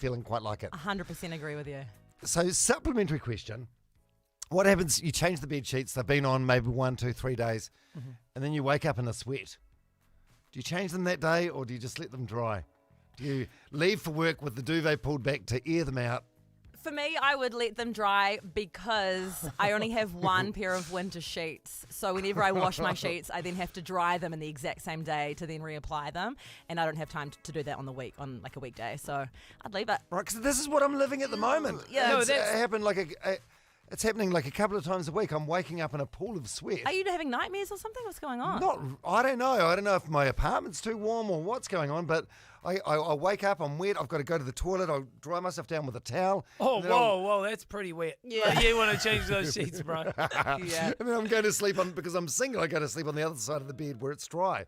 feeling quite like it. 100% agree with you. So, supplementary question. What happens, you change the bed sheets, they've been on maybe 1, 2, 3 days, and then you wake up in a sweat. Do you change them that day, or do you just let them dry? Do you leave for work with the duvet pulled back to air them out? For me, I would let them dry because I only have one pair of winter sheets. So whenever I wash my sheets, I then have to dry them in the exact same day to then reapply them. And I don't have time to do that on like a weekday. So I'd leave it. Right, because this is what I'm living at the moment. Yeah. It's happening like a couple of times a week. I'm waking up in a pool of sweat. Are you having nightmares or something? What's going on? I don't know. I don't know if my apartment's too warm or what's going on, but I wake up, I'm wet, I've got to go to the toilet, I'll dry myself down with a towel. Oh, whoa, that's pretty wet. Yeah. You want to change those sheets, bro. Yeah. And then I'm going to sleep because I'm single, I go to sleep on the other side of the bed where it's dry.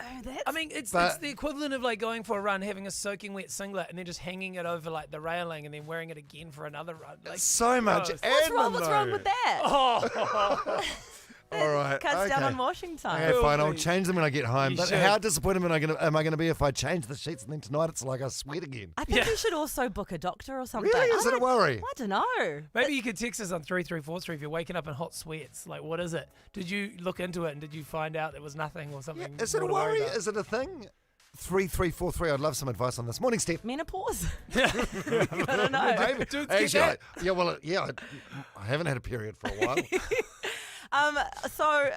Oh, I mean, it's the equivalent of like going for a run, having a soaking wet singlet, and then just hanging it over like the railing, and then wearing it again for another run. Like, so much admin, What's wrong with that? Oh. All right. Cuts down on washing time. Okay, fine. I'll change them when I get home. You But should. how disappointed am I going to be if I change the sheets and then tonight it's like I sweat again? I think you should also book a doctor or something. Really? Is it a worry? I don't know. Maybe you could text us on 3343 if you're waking up in hot sweats. Like, what is it? Did you look into it and did you find out there was nothing or something? Is it a more to worry? about? Is it a thing? 3343. I'd love some advice on this. Morning, Steph. Menopause? I don't know. Maybe. Dudes get Actually, that. I haven't had a period for a while. So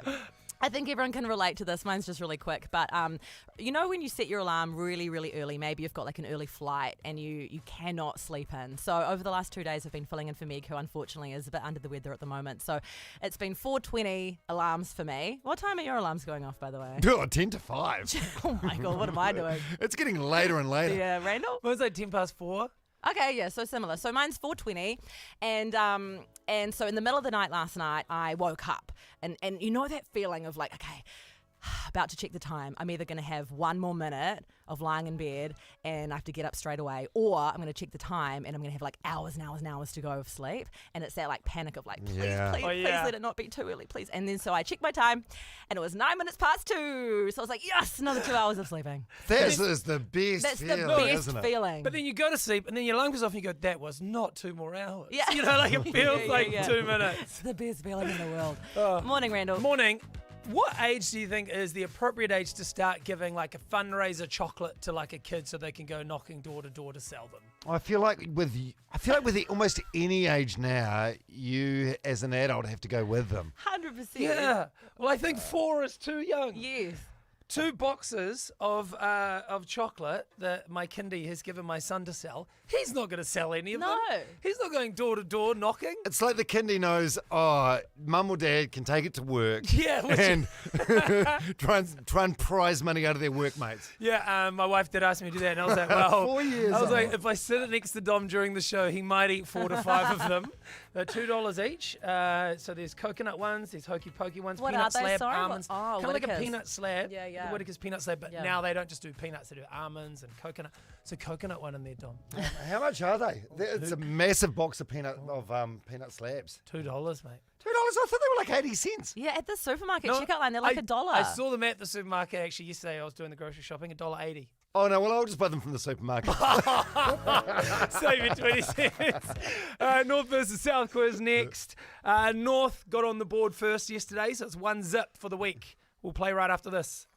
I think everyone can relate to this. Mine's just really quick. But you know when you set your alarm really, really early, maybe you've got like an early flight and you cannot sleep in. So over the last 2 days I've been filling in for Meg, who unfortunately is a bit under the weather at the moment. So it's been 4:20 alarms for me. What time are your alarms going off, by the way? 10 to 5. Oh my God, what am I doing? It's getting later and later. Yeah, Randall? What was that, 10 past 4? Okay, yeah, so similar. So mine's 4:20, and so in the middle of the night last night, I woke up, and you know that feeling of like, okay, about to check the time. I'm either going to have one more minute of lying in bed and I have to get up straight away, or I'm going to check the time and I'm going to have like hours and hours and hours to go of sleep. And it's that like panic of like, please Yeah. let it not be too early, please. And then so I checked my time and it was 9 minutes past 2. So I was like, yes, another 2 hours of sleeping. This is the best That's feeling, the best isn't it? feeling. But then you go to sleep and then your alarm goes off and you go, that was not 2 more hours. Yeah. You know, like it feels Yeah, like yeah. 2 minutes. It's the best feeling in the world. Morning, Randall. Morning. What age do you think is the appropriate age to start giving like a fundraiser chocolate to like a kid so they can go knocking door to door to sell them? I feel like with almost any age now, you as an adult have to go with them. 100%. Yeah. Well, I think 4 is too young. Yes. 2 boxes of chocolate that my kindy has given my son to sell. He's not going to sell any of them. No. He's not going door to door knocking. It's like the kindy knows, mum or dad can take it to work Yeah, which- and try and prize money out of their workmates. Yeah, my wife did ask me to do that, and I was like, well, 4 years I was like, old. if I sit next to Dom during the show, he might eat 4 to 5 of them. They're $2 each. So there's coconut ones, there's hokey pokey ones, What peanut are they, slab, sorry? almonds, Oh, kind of like a Whittaker's. peanut slab. Yeah, yeah. The Whittaker's peanut slab, but Yeah. now they don't just do peanuts, they do almonds and coconut. So coconut one in there, Dom. How much are they? It's a massive box of peanut slabs. $2, mate. $2? I thought they were like 80 cents. Yeah, at the supermarket No, checkout line, they're like $1. I saw them at the supermarket actually yesterday. I was doing the grocery shopping, $1.80. Oh no, well I'll just buy them from the supermarket. Save you 20 cents. North versus South quiz next. North got on the board first yesterday, so it's 1-0 for the week. We'll play right after this.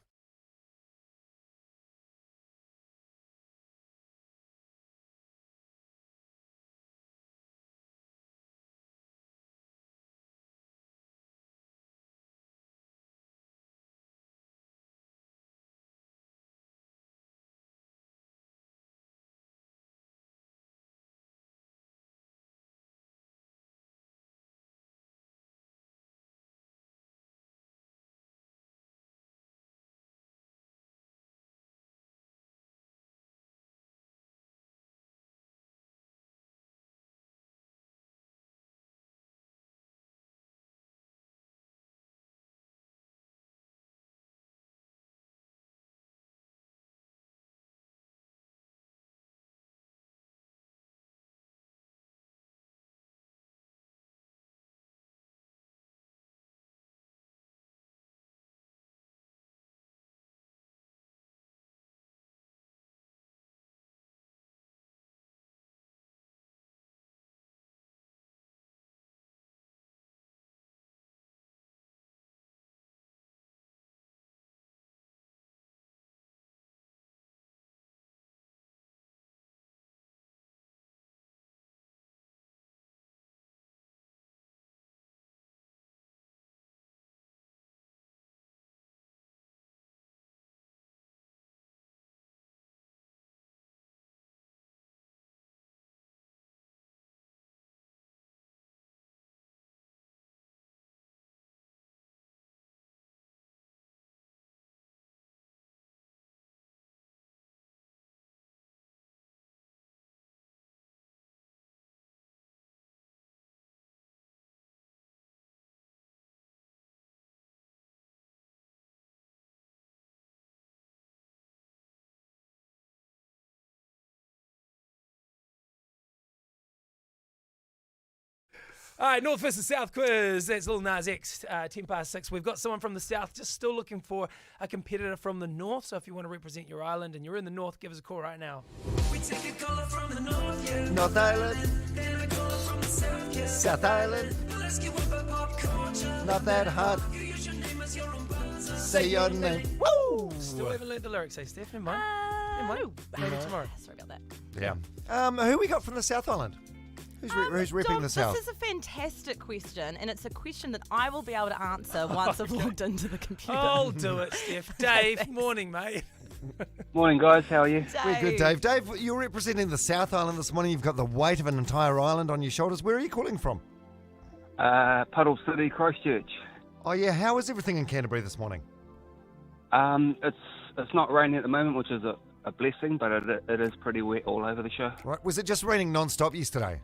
All right, North versus South quiz. That's Lil Nas X, 6:10. We've got someone from the South just still looking for a competitor from the North. So if you want to represent your island and you're in the North, give us a call right now. We take a caller from the north, yeah. North Island, Then a caller from the south, yeah. South Island, Let's get with the pop culture. not that hot. You use your name as your own buzzer. Say your name. Woo! Still haven't learned the lyrics, hey, Steph? Never mind. Never mind. No. Maybe tomorrow. Sorry about that. Yeah. Who we got from the South Island? Who's repping Dom, the South? This is a fantastic question, and it's a question that I will be able to answer once I've logged into the computer. I'll do it, Steph. Dave, morning, mate. Morning, guys. How are you? We're good, Dave. Dave, you're representing the South Island this morning. You've got the weight of an entire island on your shoulders. Where are you calling from? Puddle City, Christchurch. Oh, yeah. How is everything in Canterbury this morning? It's not raining at the moment, which is a blessing, but it is pretty wet all over the show. Right. Was it just raining non-stop yesterday?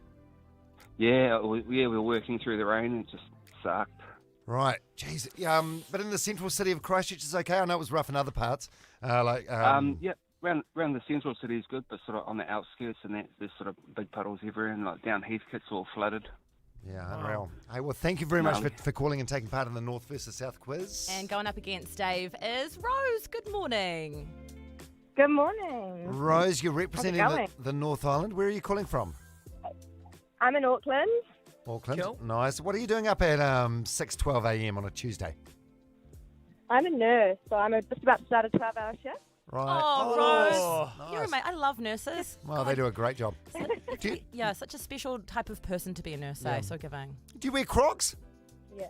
Yeah, we were working through the rain. It just sucked. Right. Jeez. But in the central city of Christchurch is okay. I know it was rough in other parts. Yeah, around the central city is good, but sort of on the outskirts and that, there's sort of big puddles everywhere, and like down Heathcote's all flooded. Yeah, unreal. Hey, well, thank you very much for calling and taking part in the North versus South quiz. And going up against Dave is Rose. Good morning. Good morning. Rose, you're representing How's it the North Island. Where are you calling from? I'm in Auckland. Auckland. Cool. Nice. What are you doing up at 6:12 a.m. on a Tuesday? I'm a nurse, so I'm just about to start a 12-hour shift. Right. Oh, Rose. nice. You're a mate. I love nurses. Well, they do a great job. Do you, Yeah, such a special type of person to be a nurse, Yeah. so giving. do you wear Crocs? Yeah.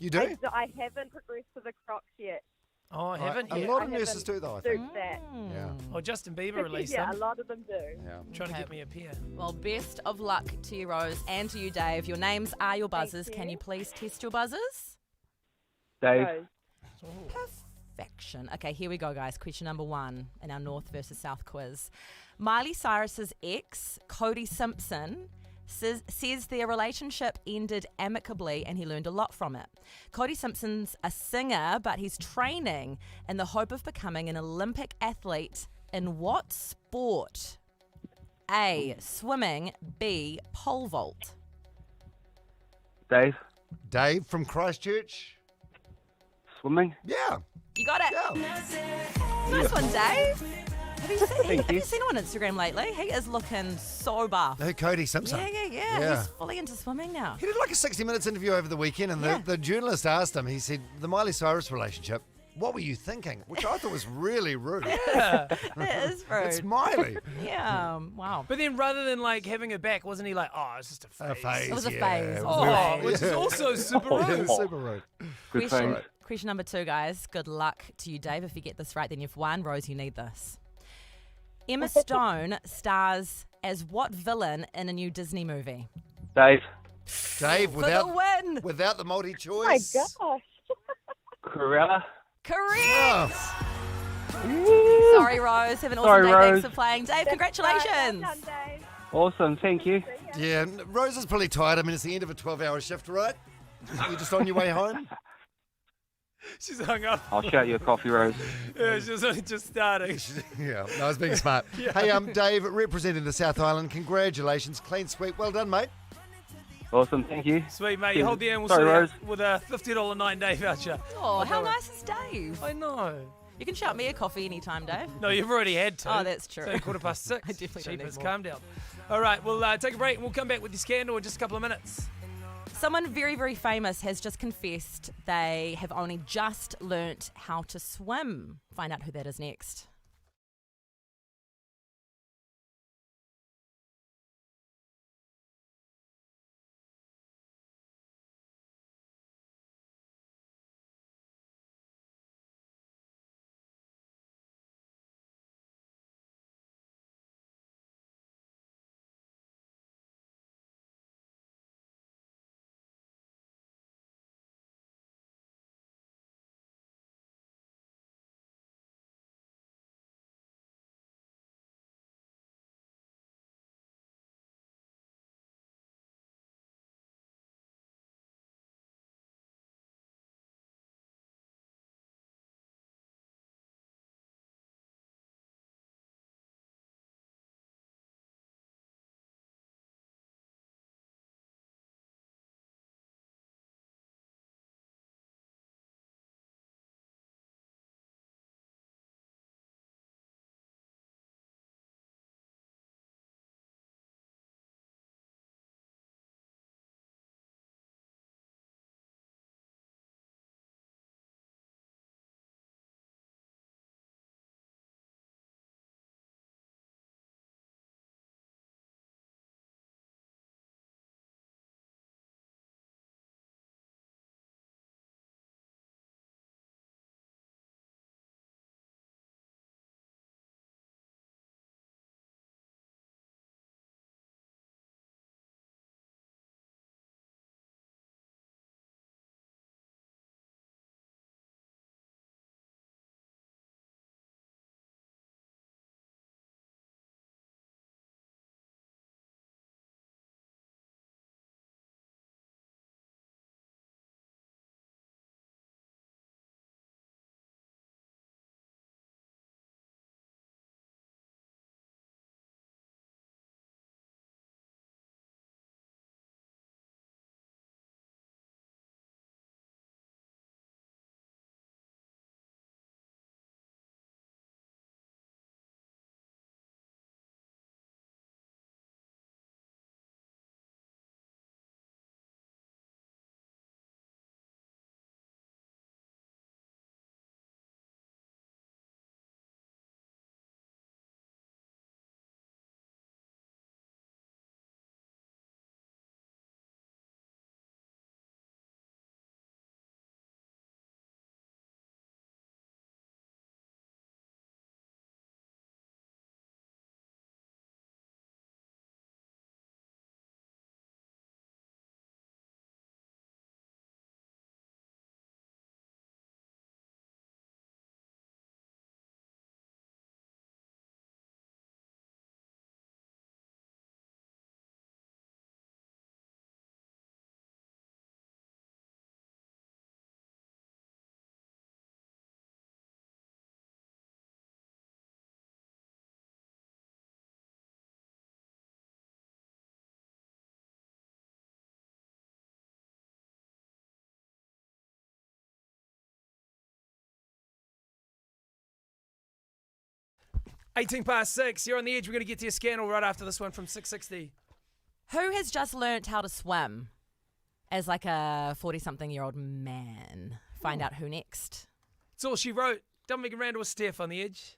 You do? I haven't progressed to the Crocs yet. Oh, I haven't A yet. lot I of nurses do, though, I Do think. that. Yeah. Oh, Justin Bieber released yeah, them. a lot of them do. Yeah. Trying to Okay. get me a pair. Well, best of luck to you, Rose, and to you, Dave. Your names are your buzzers. you. Can you please test your buzzers? Dave, Rose. Perfection. Okay, here we go, guys. Question number 1 in our North versus South quiz. Miley Cyrus's ex, Cody Simpson, says their relationship ended amicably and he learned a lot from it. Cody Simpson's a singer, but he's training in the hope of becoming an Olympic athlete in what sport? A, swimming, B, pole vault. Dave, Dave from Christchurch. swimming. Yeah. You got it. Yeah. Nice one, Dave. Have you seen, have you. you seen him on Instagram lately? He is looking so buff. No, Cody Simpson. Yeah. He's fully into swimming now. He did like a 60 Minutes interview over the weekend, and Yeah. the journalist asked him, he said, the Miley Cyrus relationship, what were you thinking? Which I thought was really rude. It is rude. It's Miley. Yeah. Wow. But then rather than like having her back, wasn't he like, oh, it's just a phase? A phase. It was a yeah. phase. It was Oh, Phase. which is also super rude. super rude. Good Question, thing. question number 2, guys. Good luck to you, Dave. If you get this right, then you've won. Rose, you need this. Emma Stone stars as what villain in a new Disney movie? Dave, Dave, For the win! without the Oh my multi-choice. gosh. Cruella. Correct! Oh, Sorry, Rose. Have an awesome Sorry, day. Rose. Thanks for playing. Dave, congratulations. Right, well done, Dave. Awesome, thank you. yeah, Rose is pretty tired. I mean, it's the end of a 12-hour shift, right? You're just on your way home? She's hung up. I'll shout you a coffee, Rose. Yeah, she's only just starting. Yeah, no, I was being smart. Hey, Dave, representing the South Island, congratulations. Clean sweep. Well done, mate. Awesome, thank you. Sweet, mate. You hold the end. We'll Sorry, see you Rose. with a $50 9-day voucher. Oh, how nice is Dave? I know. You can shout me a coffee anytime, Dave. No, you've already had to. Oh, that's true. It's 6:15. I definitely don't need Cheapest. more. Calm down. All right, we'll take a break and we'll come back with your scandal in just a couple of minutes. Someone very, very famous has just confessed they have only just learnt how to swim. Find out who that is next. 18 past 6. You're on the edge. We're going to get to your scandal right after this one from 660. Who has just learnt how to swim as like a 40-something-year-old man? Find out who next. It's all she wrote. Meg Randell with Steph on the edge.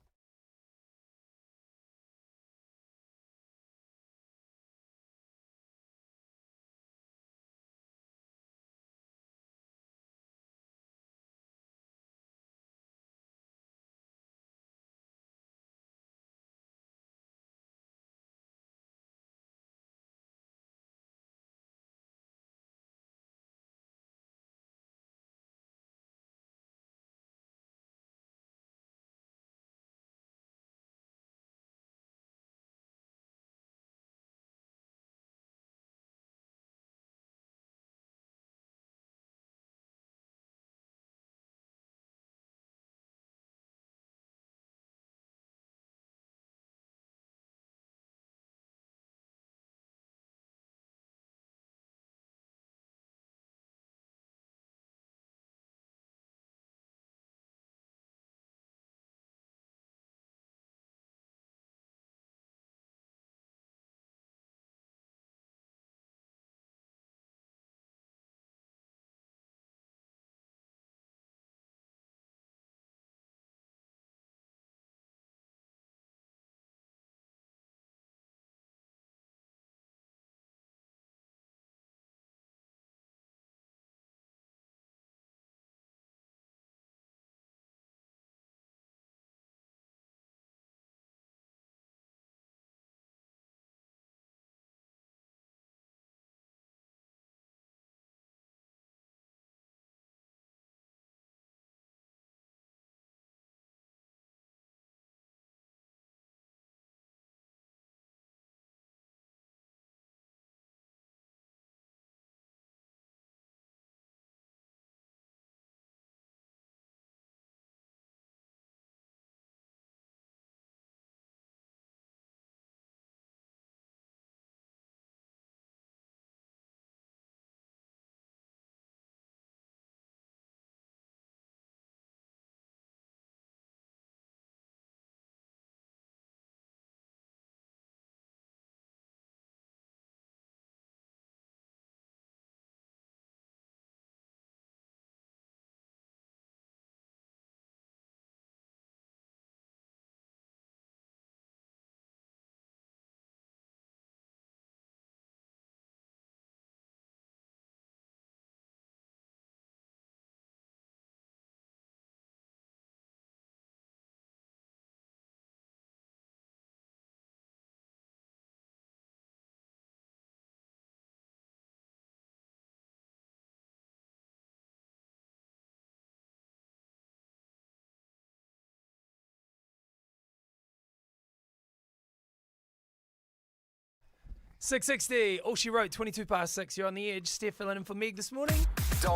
.660. All she wrote, 22 past 6. You're on the edge. Steph filling in for Meg this morning.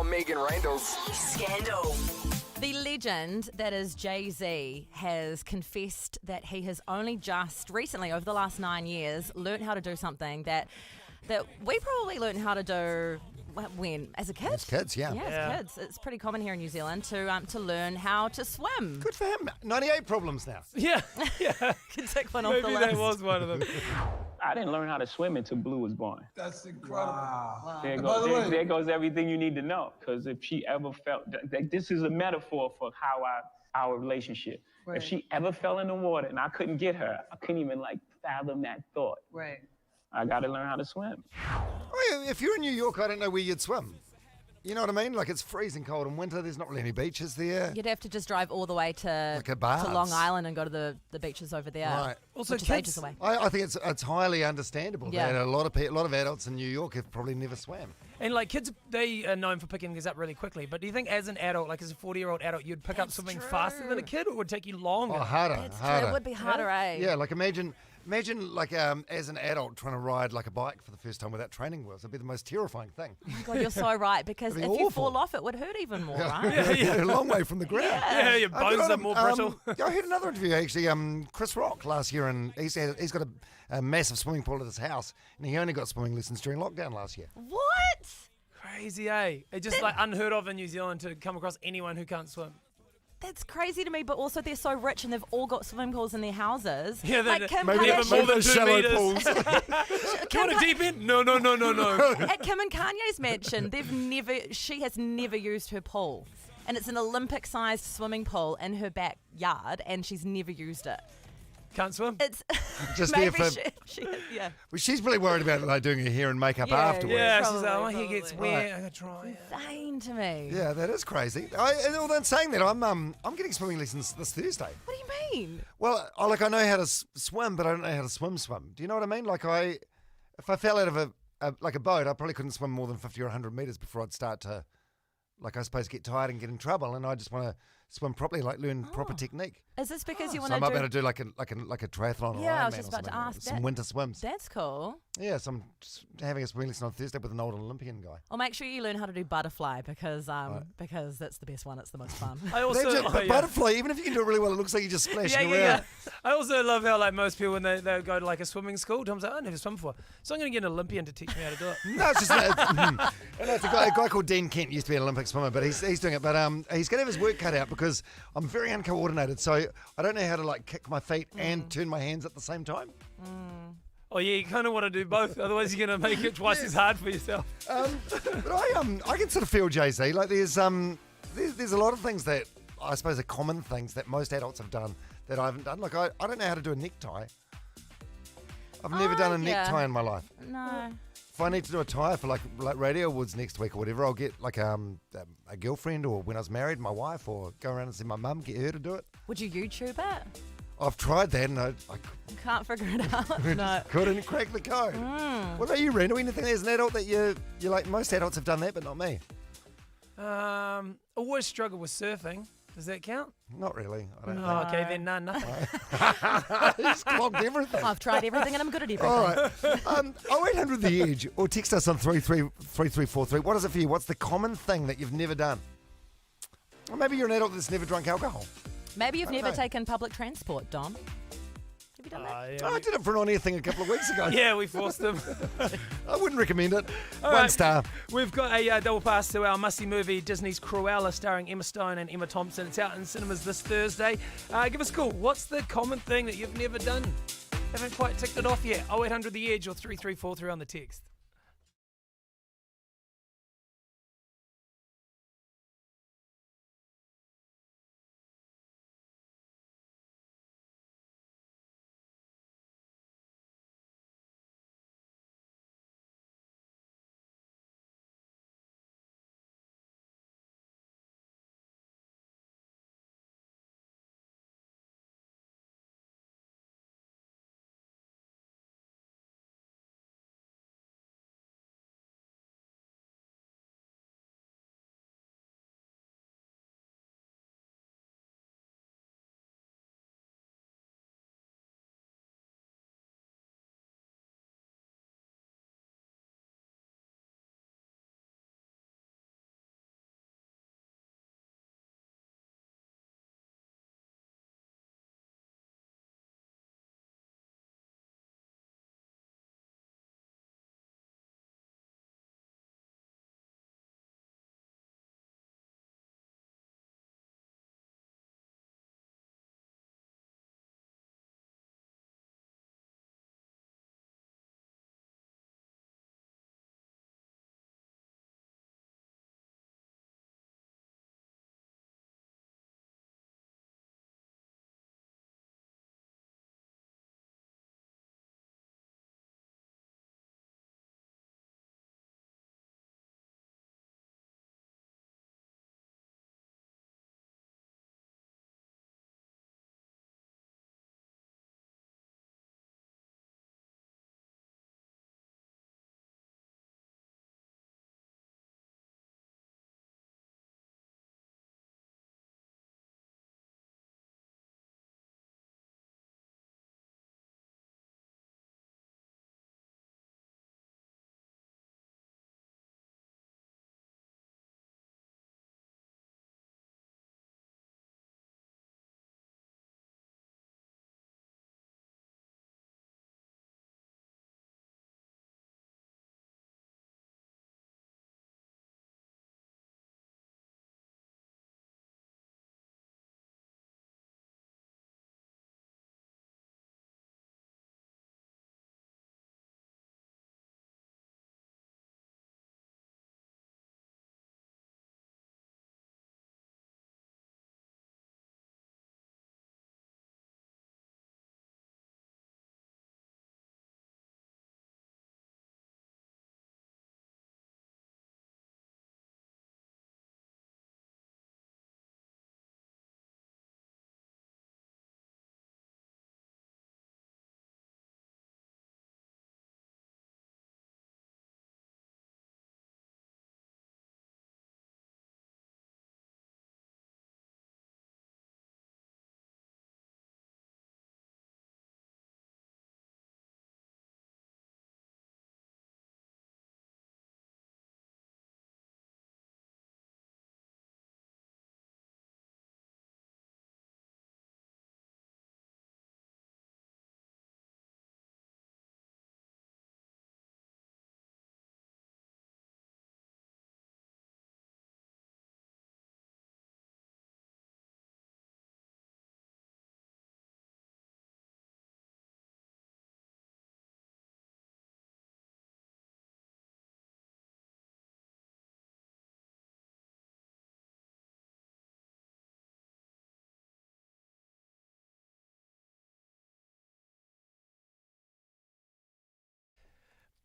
Megan Randall's Scandal. The legend that is Jay-Z has confessed that he has only just recently, over the last 9 years, learnt how to do something that we probably learnt how to do when? As a kid? As kids, yeah. Yeah, as kids. It's pretty common here in New Zealand to learn how to swim. Good for him. 98 problems now. Yeah. Can tick one off the Maybe list. that was one of them. I didn't learn how to swim until Blue was born. That's incredible. Wow. There goes everything you need to know. Because if she ever felt, this is a metaphor for how our relationship. Right. If she ever fell in the water and I couldn't get her, I couldn't even fathom that thought. Right. I got to learn how to swim. Oh, yeah, if you're in New York, I don't know where you'd swim. You know what I mean? Like, it's freezing cold in winter. There's not really any beaches there. You'd have to just drive all the way to Barb's. Long Island and go to the beaches over there. Right. Also, which is kids- ages away. I think it's highly understandable Yeah. that a lot of adults in New York have probably never swam. And like kids, they are known for picking these up really quickly. But do you think as an adult, like as a 40-year-old adult, you'd pick up That's something true. faster than a kid, or it would take you longer? Oh, harder. It's true. harder. It would be harder, eh? Yeah, like imagine like as an adult trying to ride like a bike for the first time without training wheels. It'd be the most terrifying thing. Oh my God, you're so right. Because if It'd be you awful. fall off, it would hurt even more, right? A long way from the ground. Yeah, your Good bones on are him. more brittle. I heard another interview actually. Chris Rock last year, and he's got a massive swimming pool at his house, and he only got swimming lessons during lockdown last year. What? Crazy, eh? It's just like unheard of in New Zealand to come across anyone who can't swim. That's crazy to me, but also they're so rich and they've all got swimming pools in their houses. Yeah, like Kim maybe even more Kardashian. than those 2 shallow meters. pools. Do you want a deep end? No. At Kim and Kanye's mansion, she has never used her pool. And it's an Olympic-sized swimming pool in her backyard, and she's never used it. Can't swim. It's Just maybe there for- yeah. Well, she's probably worried about like doing her hair and makeup Yeah, afterwards. Yeah, she's Probably, like, my hair gets probably. wet. I gotta try it. Insane to me. Yeah, that is crazy. And although in saying that, I'm getting swimming lessons this Thursday. What do you mean? Well, I know how to swim, but I don't know how to swim. Do you know what I mean? Like if I fell out of a boat, I probably couldn't swim more than 50 or 100 meters before I'd start to, like, I suppose, get tired and get in trouble. And I just want to swim properly, like learn proper technique. Is this because you So want I might be to able to do like a triathlon or Yeah, I was Ironman just or about to something, ask some that. winter swims. That's cool. Yeah, so I'm just having a swimming lesson on Thursday with an old Olympian guy. Well, make sure you learn how to do butterfly because that's the best one. It's the most fun. I also, But butterfly, even if you can do it really well, it looks like you're just splashing around. I also love how like most people when they go to like a swimming school, Tom's like, I never swum before, so I'm gonna get an Olympian to teach me how to do it. No, it's just it's a guy called Dean Kent used to be an Olympic swimmer, but he's doing it. But he's gonna have his work cut out because I'm very uncoordinated, so I don't know how to like kick my feet and turn my hands at the same time. Oh yeah, you kind of want to do both, otherwise you're gonna make it twice as hard for yourself. But I can sort of feel Jay-Z. Like there's a lot of things that I suppose are common things that most adults have done that I haven't done. Like I don't know how to do a necktie. I've never done a yeah. necktie in my life. No. If I need to do a tie for like Radio Awards next week or whatever, I'll get like a girlfriend, or when I was married, my wife, or go around and see my mum, get her to do it. Would you YouTube it? I've tried that and I Can't figure it out. No. couldn't crack the code. What about you, Randall? Anything as an adult that you're like, most adults have done that, but not me? Always struggle with surfing. Does that count? Not really. I don't Oh, okay, then nothing. think. He's clogged everything. I've tried everything and I'm good at everything. All right. 0800 The Edge, or text us on 3343. What is it for you? What's the common thing that you've never done? Or maybe you're an adult that's never drunk alcohol. Maybe you've I don't never know. taken public transport, Dom. Have you done that? I did it for an on-air thing a couple of weeks ago. Yeah, we forced them. I wouldn't recommend it. All One right. star. We've got a double pass to our musty movie, Disney's Cruella, starring Emma Stone and Emma Thompson. It's out in cinemas this Thursday. Give us a call. What's the common thing that you've never done? Haven't quite ticked it off yet. 0800 The Edge or 3343 on the text.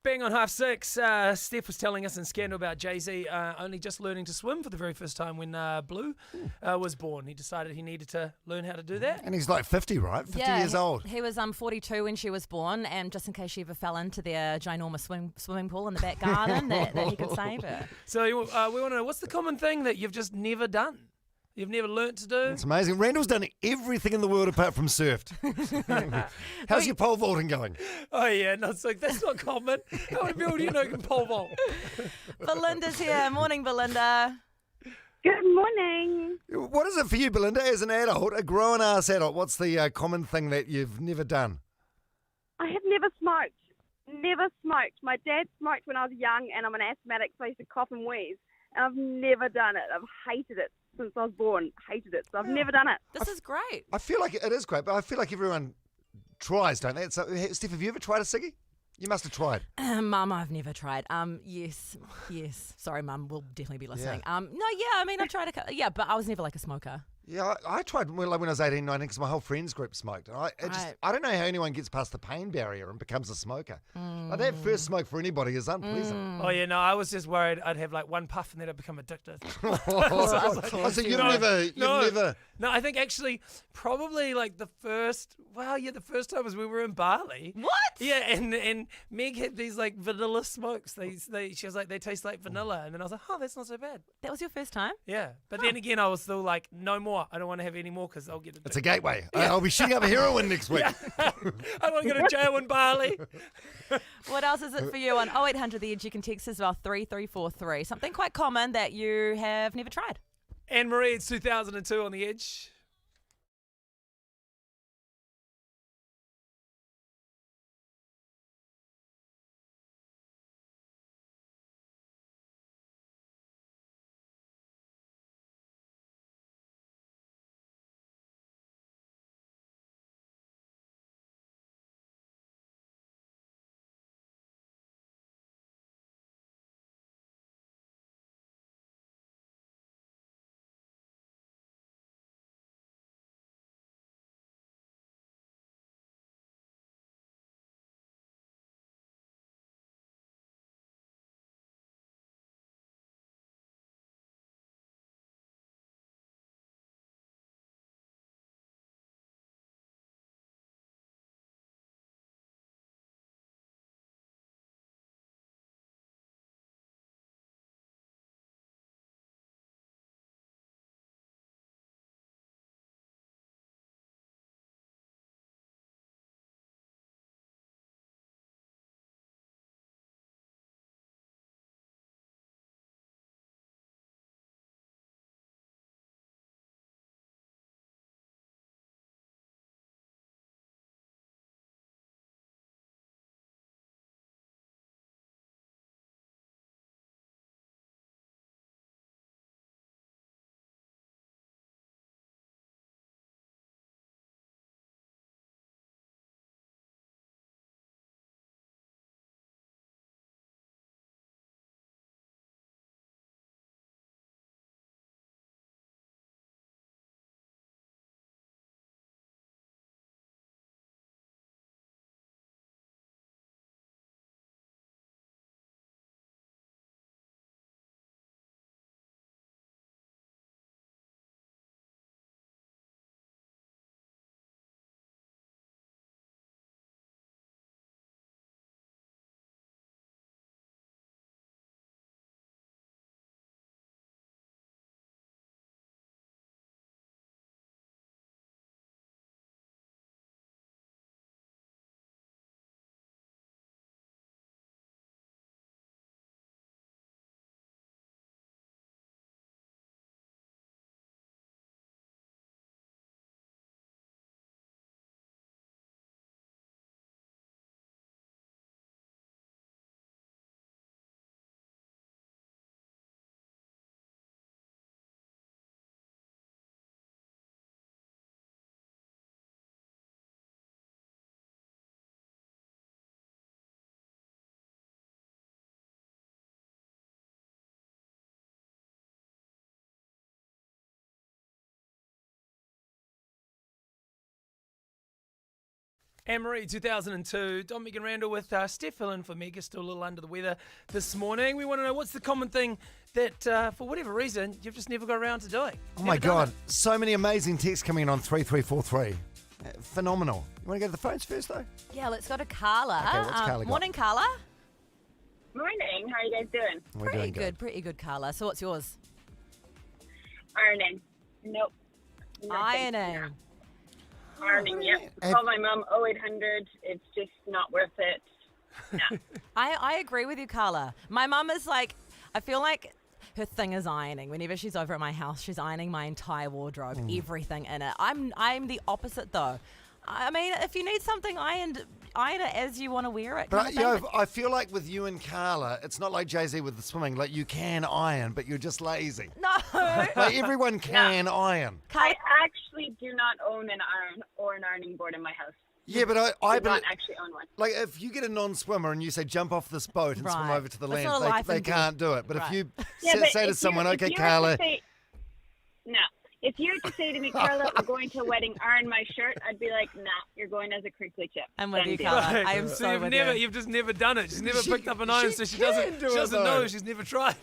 Bang on 6:30. Steph was telling us in Scandal about Jay-Z only just learning to swim for the very first time when Blue was born. He decided he needed to learn how to do that. And he's like 50, right? 50 years old. He was 42 when she was born, and just in case she ever fell into their ginormous swimming pool in the back garden, that he could save her. So we want to know, what's the common thing that you've just never done? You've never learnt to do? It's amazing. Randall's done everything in the world apart from surfed. How's your pole vaulting going? Oh, yeah. No, it's like, that's not common. How many people do you know can pole vault? Belinda's here. Morning, Belinda. Good morning. What is it for you, Belinda, as an adult, a grown-ass adult? What's the common thing that you've never done? I have never smoked. Never smoked. My dad smoked when I was young, and I'm an asthmatic, so I used to cough and wheeze. And I've never done it. I've hated it since I was born. Hated it. So I've never done it. This is great. I feel like it is great, but I feel like everyone tries, don't they? So, Steph, have you ever tried a ciggy? You must have tried. Mum, I've never tried. Yes. Sorry, Mum, we'll definitely be listening. I mean, I've tried but I was never like a smoker. Yeah, I tried when I was 18, 19, because my whole friends group smoked. And I don't know how anyone gets past the pain barrier and becomes a smoker. Like that first smoke for anybody is unpleasant. Oh, yeah, no, I was just worried I'd have like one puff and then I'd become addicted. So you've never... No, I think actually probably like the first time was we were in Bali. What? Yeah, and Meg had these like vanilla smokes. She was like, they taste like vanilla. And then I was like, oh, that's not so bad. That was your first time? Yeah. But then again, I was still like, no more. I don't want to have any more because I'll get addicted. It's a gateway. I'll be shooting up heroin next week. I don't want to go to jail in Bali. What else is it for you? On 0800 The Edge, you can text as well, 3343. Something quite common that you have never tried. Anne Marie, it's 2002 on The Edge. Anne-Marie, 2002. Don, Meg Randell with Steph filling for Meg. Still a little under the weather this morning. We want to know what's the common thing that, for whatever reason, you've just never got around to doing. Oh my God, so many amazing texts coming in on 3343. Phenomenal. You want to go to the phones first, though? Yeah, let's go to Carla. Okay, what's Carla got? Morning, Carla. Morning. How are you guys doing? We're Pretty doing good, pretty good, Carla. So what's yours? Ironing. Nope. Nothing. Ironing. Ironing, yep. Call my mum 0800. It's just not worth it. No. I agree with you, Carla. My mum is like, I feel like her thing is ironing. Whenever she's over at my house, she's ironing my entire wardrobe, everything in it. I'm the opposite though. I mean, if you need something ironed, iron it as you want to wear it. But I feel like with you and Carla, it's not like Jay-Z with the swimming. Like, you can iron, but you're just lazy. No. Like, everyone can iron. I actually do not own an iron or an ironing board in my house. Yeah, but I I do believe, not actually own one. like, if you get a non-swimmer and you say jump off this boat and swim Right. over to the That's land, not a life they and can't do it. But Right. if you Yeah, but say to if someone, you- okay, if you were to Carla, say- no. If you were to say to me, Carla, we're going to a wedding, iron my shirt, I'd be like, nah, you're going as a crinkly chip. I'm with Done you, deal. Carla. I am So so you've with never, you. you've just never done it. She's never She- picked up an iron, she so she can doesn't, do she it, doesn't know. though. She's never tried.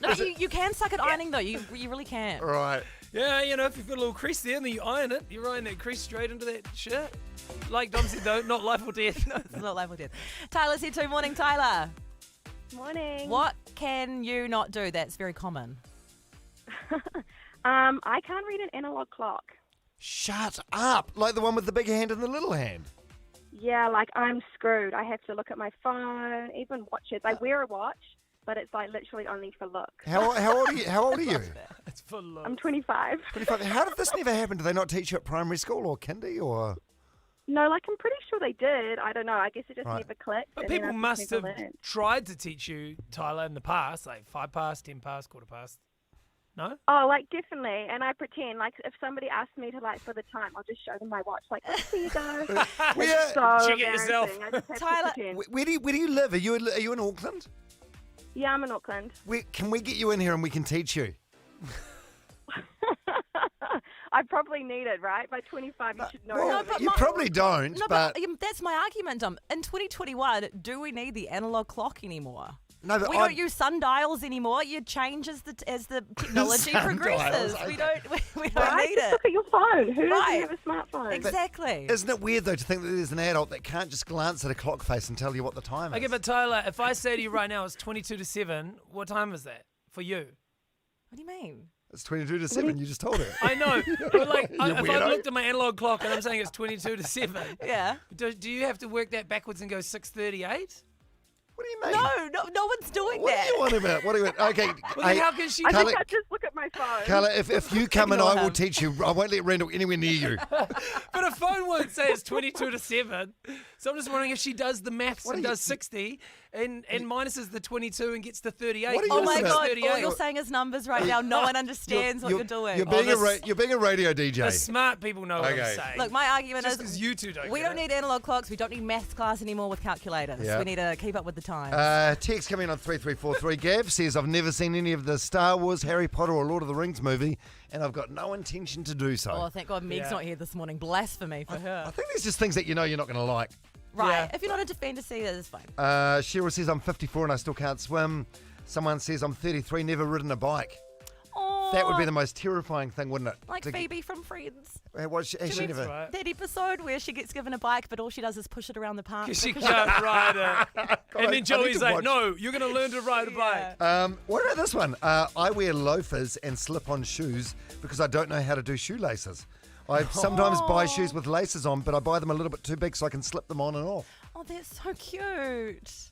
No, but you can suck at ironing though. You really can. right. Yeah, you know, if you've got a little crease there and then you iron it, you iron that crease straight into that shirt. Like Dom said, though, not life or death. It's not life or death. Tyler's here too. Morning, Tyler. Morning. What can you not do that's very common? I can't read an analog clock. Shut up. Like the one with the big hand and the little hand. Yeah, like I'm screwed. I have to look at my phone, even watches. I wear a watch, but it's like literally only for look. How old are you? How old are you? It's for love. I'm 25. 25. How did this never happen? Do they not teach you at primary school or kindy or? No, like I'm pretty sure they did. I don't know. I guess it just Right. never clicked. But and then people I just must have never learned. tried to teach you, Tyler, in the past, like 5 past, 10 past, quarter past. No? Oh, like definitely. And I pretend like if somebody asks me to like for the time, I'll just show them my watch. Like, oh, here you go. Where, So Check it yourself. embarrassing. I just have Tyler- to pretend. where do you live? Are you in Auckland? Yeah, I'm in Auckland. Can we get you in here and we can teach you? I probably need it, right? By 25, you should know. Well, how to- you probably don't, No, but that's my argument, Dom. In 2021, do we need the analog clock anymore? no, but We don't use sundials anymore. You change as the technology Sundials, progresses. okay. We don't Right? need Just it. look at your phone. Who Right. doesn't have a smartphone? Exactly. Isn't it weird though to think that there's an adult that can't just glance at a clock face and tell you what the time is? Okay, but Tyler, if I say to you right now it's 22 to 7, what time is that for you? What do you mean? It's 22 to 7. You just told her. I know, but like, if I weirdo. looked at my analog clock and I'm saying it's 22 to 7, Yeah. do you have to work that backwards and go 6:38? What do you mean? No one's doing What that. do you want about? What do you want? Okay, Well, then how can she? I Carla- think I just look at my phone. Carla, if you come and Ignore I will him. teach you. I won't let Randall anywhere near you. But a phone won't say it's 22 to 7. So I'm just wondering if she does the maths What and are you- does 60 and minuses the 22 and gets the 38. What are you Oh on my about? God! 38. All you're saying is numbers right now. No one understands what you're doing. You're being, Oh, you're being a radio DJ. The smart people know what Okay. I'm saying. Look, my argument Just is 'cause you two don't we get don't it. need analog clocks. We don't need maths class anymore with calculators. Yeah. We need to keep up with the times. Text coming on 3343. Gav says, I've never seen any of the Star Wars, Harry Potter, or Lord of the Rings movie, and I've got no intention to do so. Oh, thank God Meg's Yeah. not here this morning. Blasphemy for I her. think there's just things that you know you're not going to like. Right. Yeah. If you're not a defender, see that, it's fine. Cheryl says, I'm 54 and I still can't swim. Someone says, I'm 33, never ridden a bike. Oh, That would be the most terrifying thing, wouldn't it? like To- Phoebe from Friends. Has she That's never? right. That episode where she gets given a bike, but all she does is push it around the park. 'Cause she because can't ride it. I And then need Joey's to like, watch- no, you're going to learn to ride a bike. Yeah. What about this one? I wear loafers and slip-on shoes because I don't know how to do shoelaces. I sometimes buy shoes with laces on, but I buy them a little bit too big so I can slip them on and off. Oh, that's so cute.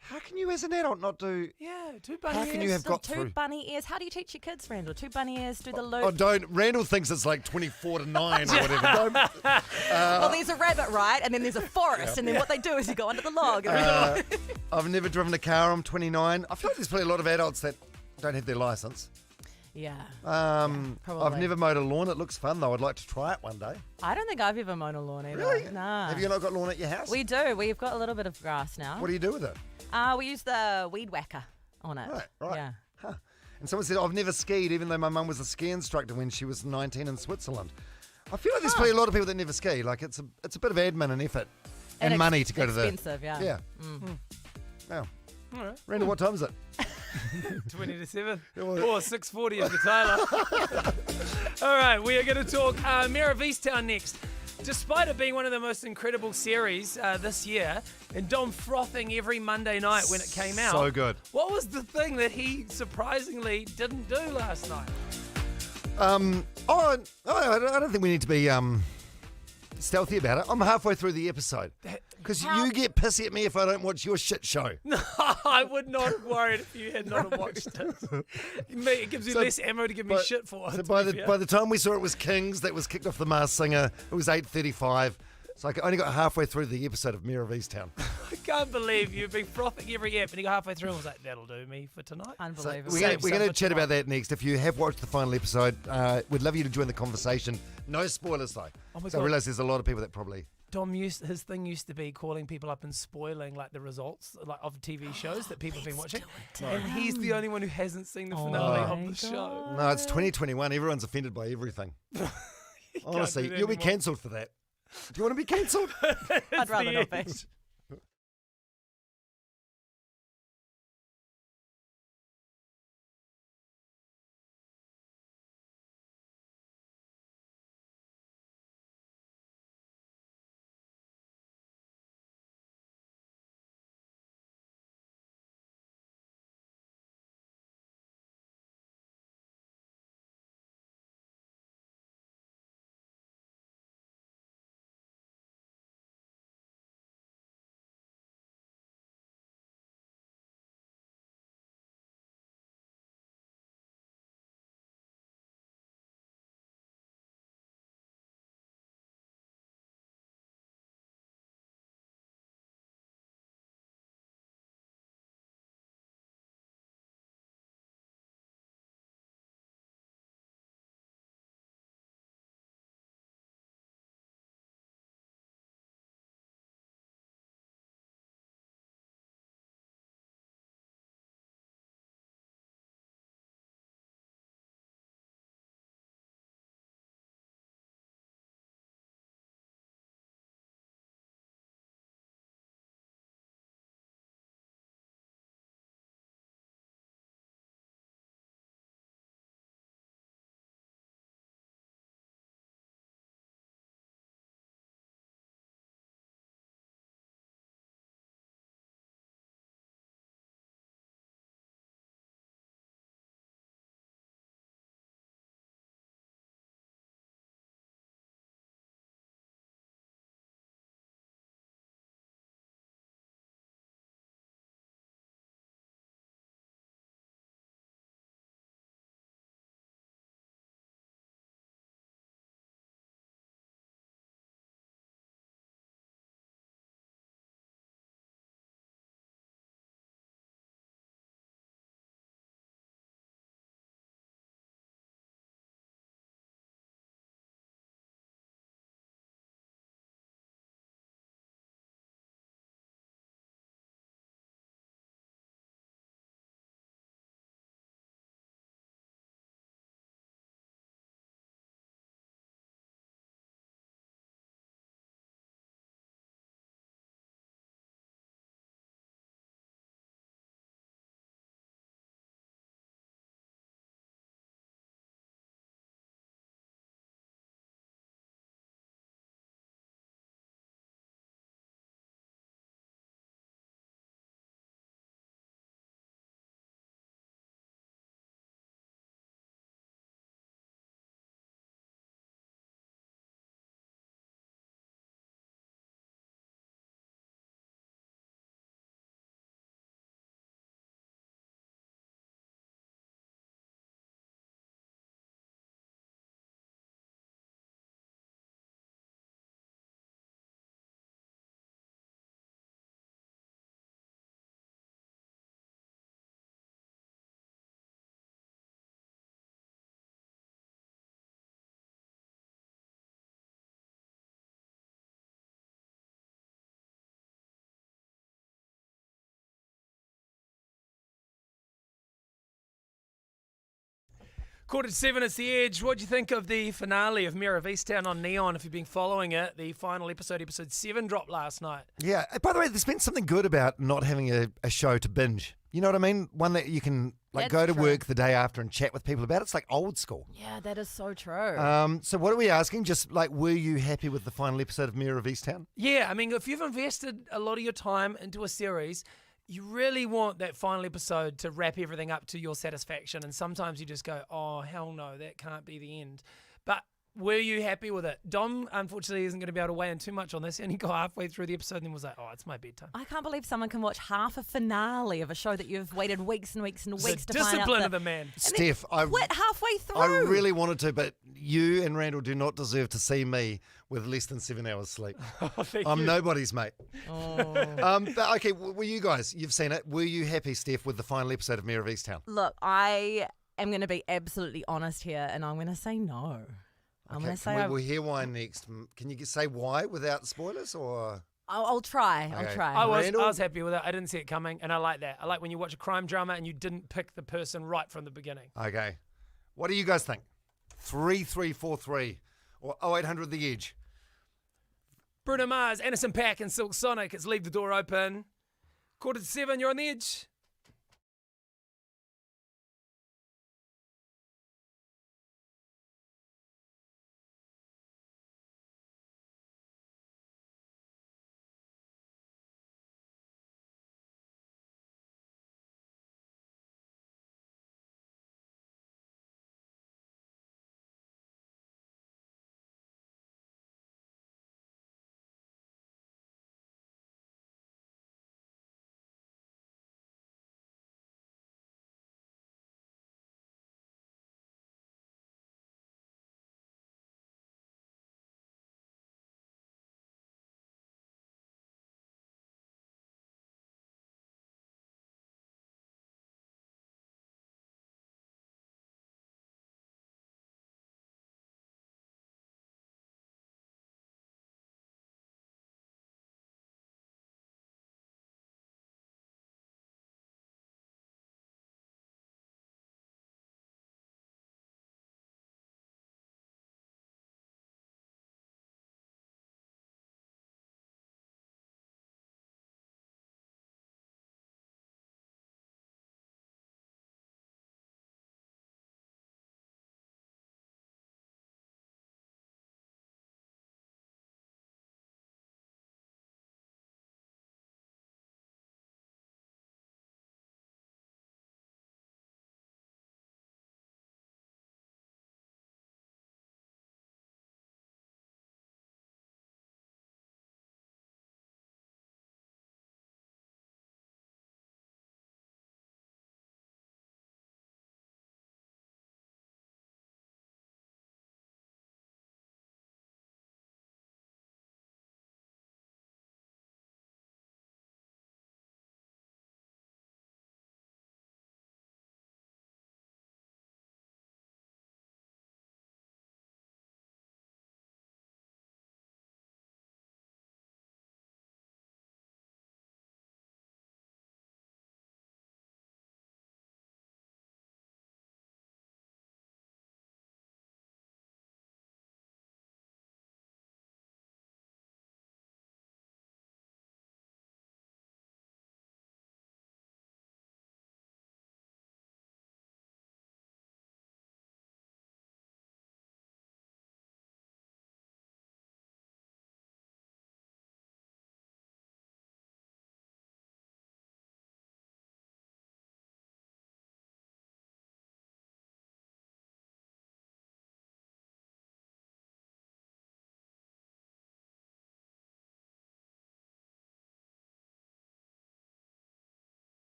How can you as an adult not do... Yeah, 2 bunny How can ears. you have Still got two through? bunny ears. How do you teach your kids, Randall? 2 bunny ears, do the loop. Oh, don't. Randall thinks it's like 24 to 9 or whatever. Don't, Well, there's a rabbit, right? And then there's a forest. And then what they do is you go under the log. And I've never driven a car. I'm 29. I feel like there's probably a lot of adults that don't have their license. yeah. I've probably. never mowed a lawn. It looks fun, though. I'd like to try it one day. I don't think I've ever mown a lawn either. Really? Nah. Have you not got lawn at your house? We do. We've got a little bit of grass now. What do you do with it? We use the weed whacker on it. Right. Yeah. And someone said, I've never skied, even though my mum was a ski instructor when she was 19 in Switzerland. I feel like there's probably a lot of people that never ski. Like it's a bit of admin and effort and money to go to the. Expensive, yeah. Yeah. Wow. All right. Randall, what time is it? 20 to 7 well- or 6:40 if you're Taylor. All right, we are going to talk Mayor of Easttown next. Despite it being one of the most incredible series this year, and Dom frothing every Monday night when it came out. So good. What was the thing that he surprisingly didn't do last night? I don't think we need to be stealthy about it. I'm halfway through the episode. Because you get pissy at me if I don't watch your shit show. No, I would not have worried if you had not watched it. It gives you less ammo to give me shit for. So by the time we saw it was Kings, that was kicked off the Masked Singer. It was 8:35. So I only got halfway through the episode of Mayor of Easttown. I can't believe you've been frothing every app and you got halfway through and was like, that'll do me for tonight. Unbelievable. We're going to chat about that next. If you have watched the final episode, we'd love you to join the conversation. No spoilers though. Oh my So I God. realise there's a lot of people that probably. Dom his thing used to be calling people up and spoiling like the results like of TV shows that people have been watching, and he's the only one who hasn't seen the finale of the show. No, it's 2021. Everyone's offended by everything. Honestly, do that you'll be anymore. cancelled for that. Do you want to be cancelled? I'd rather not be. end. 7, it's The Edge. What do you think of the finale of Mayor of Easttown on Neon? If you've been following it, the final episode 7, dropped last night. Yeah. By the way, there's been something good about not having a show to binge. You know what I mean? One that you can That's go to true. work the day after and chat with people about. It's like old school. Yeah, that is so true. So what are we asking? Just like, were you happy with the final episode of Mayor of Easttown? Yeah, I mean, if you've invested a lot of your time into a series, you really want that final episode to wrap everything up to your satisfaction. And sometimes you just go, oh, hell no, that can't be the end. But were you happy with it? Dom, unfortunately, isn't going to be able to weigh in too much on this. He only got halfway through the episode and then was like, oh, it's my bedtime. I can't believe someone can watch half a finale of a show that you've waited weeks and weeks and weeks The to find out. discipline of the man. Steph, I Quit halfway through. I really wanted to, but you and Randall do not deserve to see me with less than 7 hours sleep. Oh, thank I'm you. nobody's mate. Oh. But okay, were you guys, you've seen it, were you happy, Steph, with the final episode of Mayor of Easttown? Look, I am going to be absolutely honest here, and I'm going to say no. I'm Okay, going to say we'll hear why next. Can you say why without spoilers, or? I'll try. Okay. I'll try. I Randall? was happy with it. I didn't see it coming, and I like that. I like when you watch a crime drama and you didn't pick the person right from the beginning. Okay. What do you guys think? 3343 or 0800 The Edge? Bruno Mars, Anderson .Paak and Silk Sonic. It's Leave the Door Open. 7, you're on The Edge.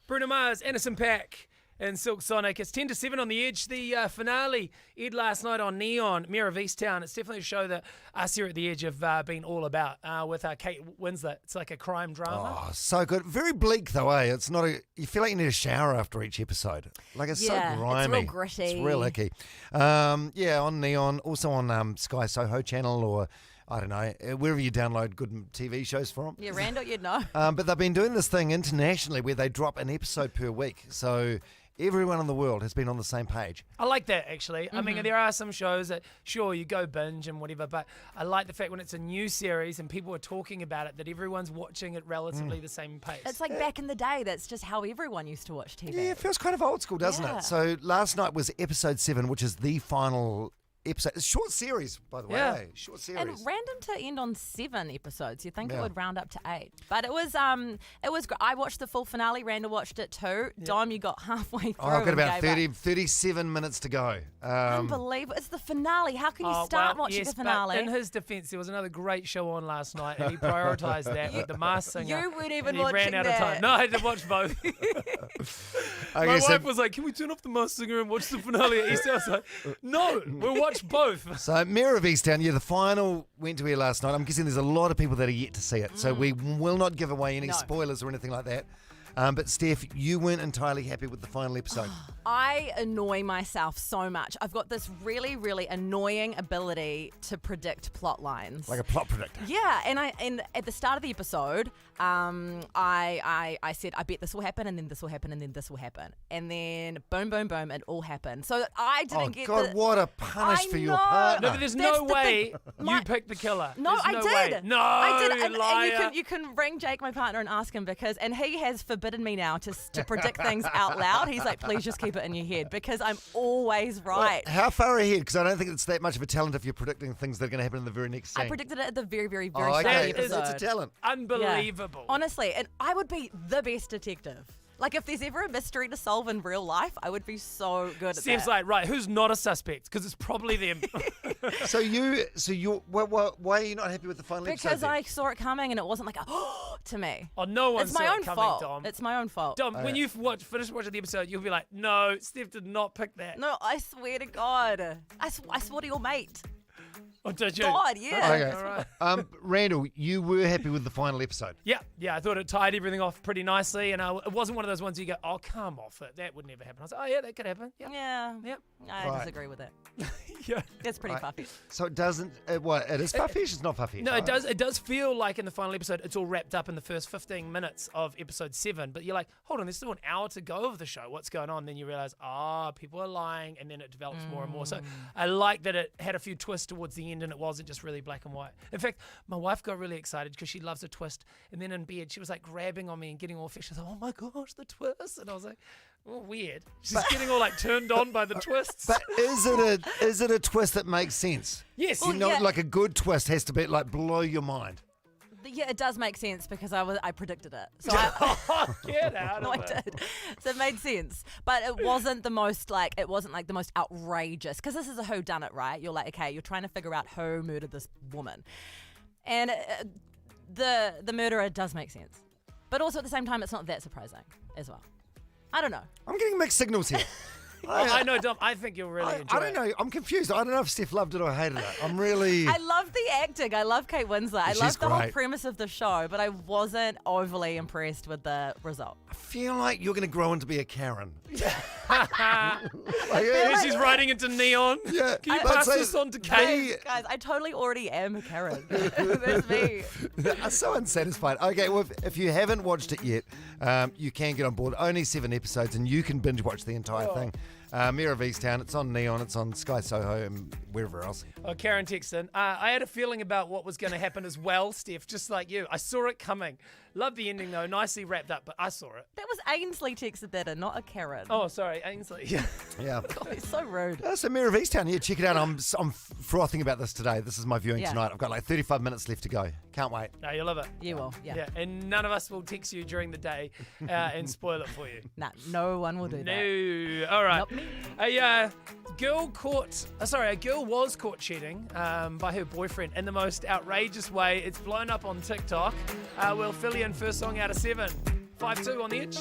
Bruno Mars, Anderson .Paak. and Silk Sonic. It's 10 to 7 on The Edge. The finale aired last night on Neon, Mayor of Easttown. It's definitely a show that us here at The Edge have been all about with Kate Winslet. It's like a crime drama. Oh, so good. Very bleak though, eh? It's not you feel like you need a shower after each episode. Like it's so grimy. It's real gritty. It's real icky. On Neon, also on Sky Soho channel or I don't know, wherever you download good TV shows from. Yeah, Randall, you'd know. But they've been doing this thing internationally where they drop an episode per week. So everyone in the world has been on the same page. I like that, actually. I mean, there are some shows that, sure, you go binge and whatever, but I like the fact when it's a new series and people are talking about it, that everyone's watching it relatively the same pace. It's like back in the day, that's just how everyone used to watch TV. Yeah, it feels kind of old school, doesn't Yeah. it? So last night was episode 7, which is the final episode. It's a short series, by the way. Yeah. Eh? Short series. And random to end on 7 episodes. You'd think it Yeah. would round up to 8. But it was I watched the full finale. Randall watched it too. Dom, you got halfway through. I've got and about gave up. 37 minutes to go. Unbelievable. It's the finale. How can you Oh, start well, watching yes, the finale? But in his defence, there was another great show on last night, and he prioritised that with the Masked Singer. You weren't even and he ran watching out that. of time. No, I had to watch both. My Okay, so, wife was like, "Can we turn off the Masked Singer and watch the finale at Easter?" I was like, "No, we'll watch both." so Mayor of Easttown, the final went to air last night. I'm guessing there's a lot of people that are yet to see it. So we will not give away any No. spoilers or anything like that. But Steph, you weren't entirely happy with the final episode. I annoy myself so much. I've got this really, really annoying ability to predict plot lines. Like a plot predictor. Yeah, and at the start of the episode, I said I bet this will happen, and then this will happen, and then this will happen, and then boom, boom, boom, it all happened. So I didn't Oh, get. God, what a punish for your know. partner. No, but there's That's no the way thing. you My- picked the killer. No, There's I no did. Way. No, I did, and liar. you can ring Jake, my partner, and ask him and he has forbidden me now to predict things out loud. He's like, please just keep it in your head because I'm always right. How far ahead? Because I don't think it's that much of a talent if you're predicting things that are going to happen in the very next scene. I predicted it at the very, very, Oh, very start okay. of the It's episode. a talent. Unbelievable. Yeah. Honestly, and I would be the best detective. Like, if there's ever a mystery to solve in real life, I would be so good at Steve's that. like, right, who's not a suspect? Because it's probably them. So why are you not happy with the final episode? Because then? I saw it coming and it wasn't like a to me. Oh, no one It's saw my it own coming, fault. Dom. It's my own fault. Dom, when you finish watching the episode, you'll be like, no, Steph did not pick that. No, I swear to God. I swore to your mate. Oh, did you? God, yeah. Okay. All right. Randall, you were happy with the final episode. Yeah, I thought it tied everything off pretty nicely, and it wasn't one of those ones you go, oh, come off it. That would never happen. I was like, oh, yeah, that could happen. Yeah. Yeah. Yep. I Right. disagree with that. Yeah. That's pretty puffy. So it doesn't. It is puffy-ish. It's not puffy. No, it does. It does feel like in the final episode, it's all wrapped up in the first 15 minutes of episode 7. But you're like, hold on, there's still an hour to go of the show. What's going on? Then you realize, people are lying, and then it develops more and more. So I like that it had a few twists towards the end, and it wasn't just really black and white. In fact, my wife got really excited because she loves a twist. And then in bed, she was like grabbing on me and getting all fish. She was like, oh my gosh, the twist! And I was like, oh, weird. She's getting all like turned on by the twists. But is it a twist that makes sense? Yes. You know, yeah. like a good twist has to be like blow your mind. Yeah, it does make sense because I predicted it. So I, Get out no, of I it. did. So it made sense, but it wasn't the most it wasn't like the most outrageous because this is a whodunit, right? You're like, okay, you're trying to figure out who murdered this woman, and the murderer does make sense, but also at the same time, it's not that surprising as well. I don't know. I'm getting mixed signals here. I know, Dom. I think you'll really enjoy I don't know. I'm confused. I don't know if Steph loved it or hated it. I'm really. I love the acting. I love Kate Winslet. I She's love the whole great. premise of the show, but I wasn't overly impressed with the result. I feel like you're going to grow into be a Karen. This is writing into neon. Yeah. Can you But pass so this on to Kate? Guys, I totally already am a Karen. That's me. I'm so unsatisfied. Okay, well, if you haven't watched it yet, you can get on board. Only 7 episodes, and you can binge watch the entire thing. Mayor of Easttown. It's on Neon. It's on Sky Soho and wherever else. Oh, Karen texted in. I had a feeling about what was going to happen as well, Steph, just like you. I saw it coming. Love the ending, though. Nicely wrapped up, but I saw it. That was Ainsley texted that in, not a Karen. Oh, sorry, Ainsley. Yeah. Yeah. God, he's so rude. So Mayor of Easttown. Yeah, check it out. I'm frothing about this today. This is my viewing Yeah. tonight. I've got like 35 minutes left to go. Can't wait. No, you'll love it. You will, yeah. Yeah, and none of us will text you during the day and spoil it for you. Nah, no one will do that. No. All right. Not me. A girl was caught cheating by her boyfriend in the most outrageous way. It's blown up on TikTok. We'll fill you in first song out of 7. 5-2 on the Edge.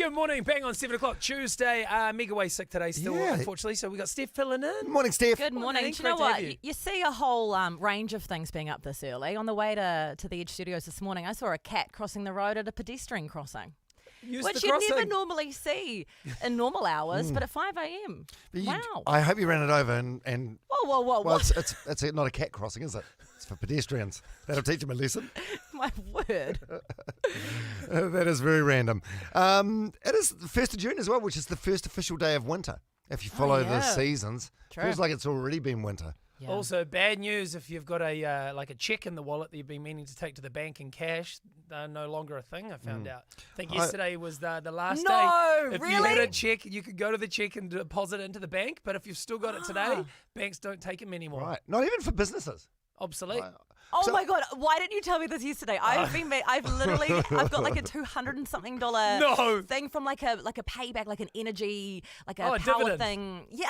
Good morning. Bang on 7 o'clock Tuesday. Meg away sick today still, Yeah. unfortunately. So we got Steph filling in. Morning, Steph. Good morning. Morning, Do you know great to have what? you. You see a whole range of things being up this early. On the way to the Edge Studios this morning, I saw a cat crossing the road at a pedestrian crossing, Use which the you'd never crossing. normally see in normal hours, but at 5 a.m. But you- Wow. I hope you ran it over and Whoa, well, what? it's not a cat crossing, is it? It's for pedestrians. That'll teach them a lesson. My word. That is very random. It is the 1st of June as well, which is the first official day of winter. If you follow the yeah. seasons, True. feels like it's already been winter. Yeah. Also, bad news if you've got a like a check in the wallet that you've been meaning to take to the bank in cash. They're no longer a thing, I found out. I think yesterday was the last No, day. If really? you had a check, you could go to the check and deposit it into the bank. But if you've still got it today, banks don't take them anymore. Right. Not even for businesses. Obsolete. Oh So- my God! Why didn't you tell me this yesterday? I've got like a $200 and something No. thing from like a payback, like an energy, like a Oh, a power dividend. thing. Yeah,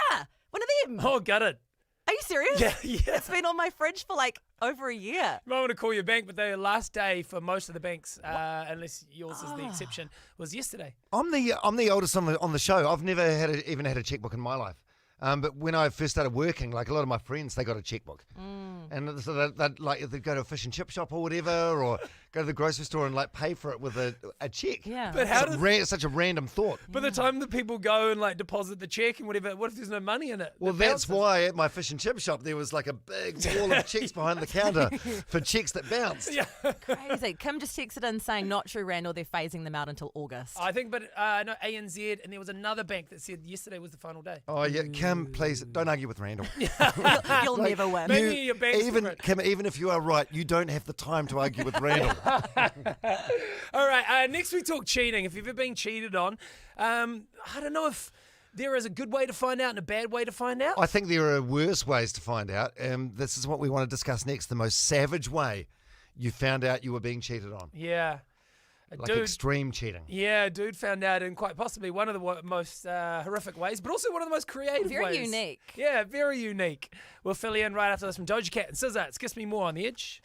one of them. Oh, got it. Are you serious? Yeah, yeah. It's been on my fridge for like over a year. You might want to call your bank, but the last day for most of the banks, unless yours is the exception, was yesterday. I'm the oldest on the show. I've never even had a checkbook in my life. But when I first started working, like a lot of my friends, they got a checkbook, and so they'd go to a fish and chip shop or whatever, or go to the grocery store and like pay for it with a check. Yeah. But how does Such a random thought. by the time the people go and like deposit the check and whatever, what if there's no money in it? Well, It that's bounces. why at my fish and chip shop there was like a big wall of checks behind the counter for checks that bounced. Yeah. Crazy. Kim just texted in saying, "Not true, Randall. They're phasing them out until August." I think, but no, ANZ, and there was another bank that said yesterday was the final day. Oh yeah, Kim, please don't argue with Randall. You'll never win. Maybe your bank's even different. Kim, even if you are right, you don't have the time to argue with Randall. All right, next we talk cheating. If you've ever been cheated on, I don't know if there is a good way to find out and a bad way to find out. I think there are worse ways to find out. This is what we want to discuss next. The most savage way you found out you were being cheated on. Yeah. A Like dude, extreme cheating. yeah, a dude found out in quite possibly one of the most horrific ways, but also one of the most creative Very ways. unique. Yeah, very unique. We'll fill you in right after this from Doja Cat and SZA. It's Kiss Me More on the Edge.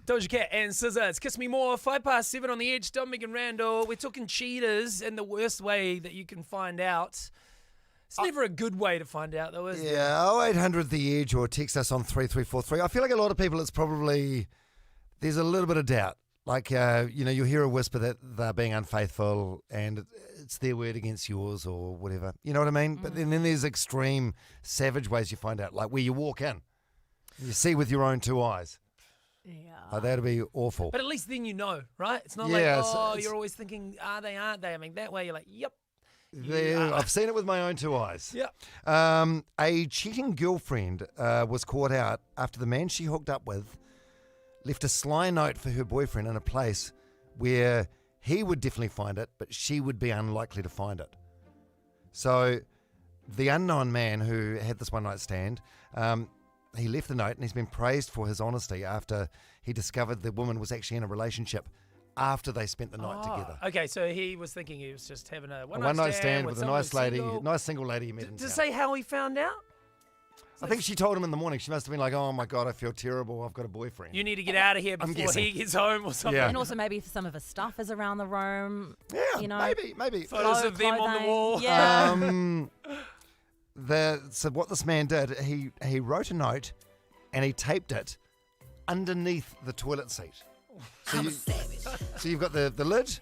Doja Cat and SZA. It's Kiss Me More, 7:05 on the Edge. Dom, Meg Randell. We're talking cheaters and the worst way that you can find out. It's never a good way to find out, though, is it? Yeah, 0800 The Edge or text us on 3343. I feel like a lot of people, it's probably, there's a little bit of doubt. Like, you hear a whisper that they're being unfaithful and it's their word against yours or whatever. You know what I mean? But then there's extreme, savage ways you find out, like where you walk in. You see with your own two eyes. Yeah. Oh, that'd be awful. But at least then you know, right? It's not Yeah, like, you're always thinking, are they, aren't they? I mean, that way you're like, yep. I've seen it with my own two eyes. Yep. A cheating girlfriend was caught out after the man she hooked up with left a sly note for her boyfriend in a place where he would definitely find it, but she would be unlikely to find it. So the unknown man who had this one-night stand, he left the note and he's been praised for his honesty after he discovered the woman was actually in a relationship after they spent the night together. Okay, so he was thinking he was just having a One-night stand with a someone nice lady, single. nice single lady he met in To town. say how he found out? I think she told him in the morning. She must have been like, oh my God, I feel terrible. I've got a boyfriend. You need to get out of here before guessing. he gets home or something. Yeah. And also maybe some of his stuff is around the room. Yeah, maybe. Photos of them on the clothing. wall. Yeah. So what this man did, he wrote a note and he taped it underneath the toilet seat. So, so you've got the lid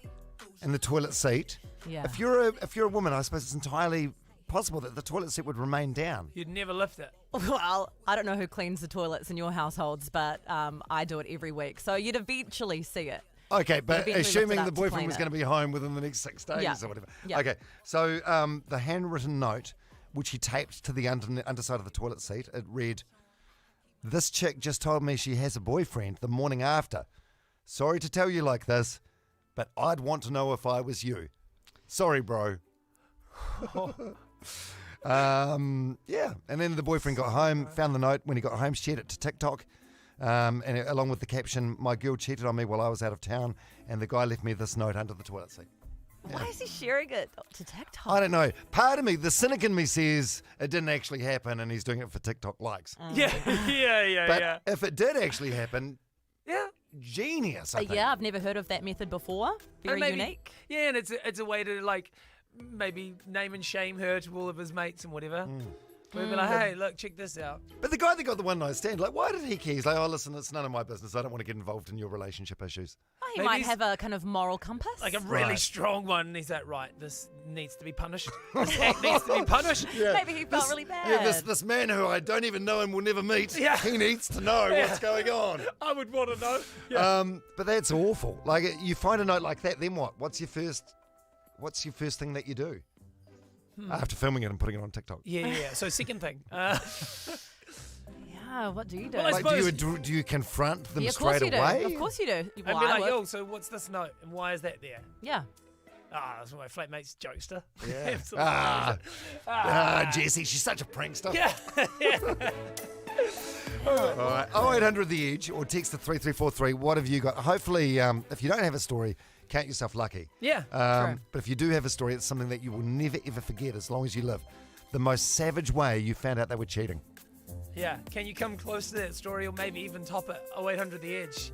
and the toilet seat. Yeah. If you're a woman, I suppose it's entirely possible that the toilet seat would remain down. You'd never lift it. Well, I don't know who cleans the toilets in your households, but I do it every week. So you'd eventually see it. Okay, but eventually lift assuming it up the to boyfriend clean was it. going to be home within the next 6 days Yeah. or whatever. Yeah. Okay, so the handwritten note, which he taped to the underside of the toilet seat, it read, "This chick just told me she has a boyfriend the morning after. Sorry to tell you like this, but I'd want to know if I was you. Sorry, bro." Yeah, and then the boyfriend got home, found the note. When he got home, shared it to TikTok, and along with the caption, "My girl cheated on me while I was out of town, and the guy left me this note under the toilet seat." Why is he sharing it to TikTok? I don't know. Part of me, the cynic in me says it didn't actually happen and he's doing it for TikTok likes. Yeah, yeah, But yeah. if it did actually happen, Yeah. genius, I think. Yeah, I've never heard of that method before. Very maybe- unique. Yeah, and it's a way to like maybe name and shame her to all of his mates and whatever. We'd be like, hey, look, check this out. But the guy that got the one night stand, like, why did he care? He's like, oh, listen, it's none of my business. I don't want to get involved in your relationship issues. Oh, he Maybe might he's- have a kind of moral compass. Like a really Right. strong one. And he's like, right, this needs to be punished. This act needs to be punished. Maybe he felt really bad. Yeah, this man who I don't even know and will never meet, Yeah. he needs to know what's going on. I would want to know. Yeah. But that's awful. Like, you find a note like that, then what? What's your first thing that you do? After filming it and putting it on TikTok. Yeah. So second thing. Yeah, what do you do? Well, I Like, suppose- do you confront them Yeah, of course straight you away? do. Of course you do. I'd Well, be I like, would. yo, so what's this note? And why is that there? Yeah. That's my flatmate's jokester. Yeah. Absolutely. Jessie, she's such a prankster. Yeah. All right. 0800 The Edge or text to 3343. What have you got? Hopefully, if you don't have a story, count yourself lucky. Yeah. True. But if you do have a story, it's something that you will never, ever forget as long as you live. The most savage way you found out they were cheating. Yeah. Can you come close to that story or maybe even top it? 0800 The Edge.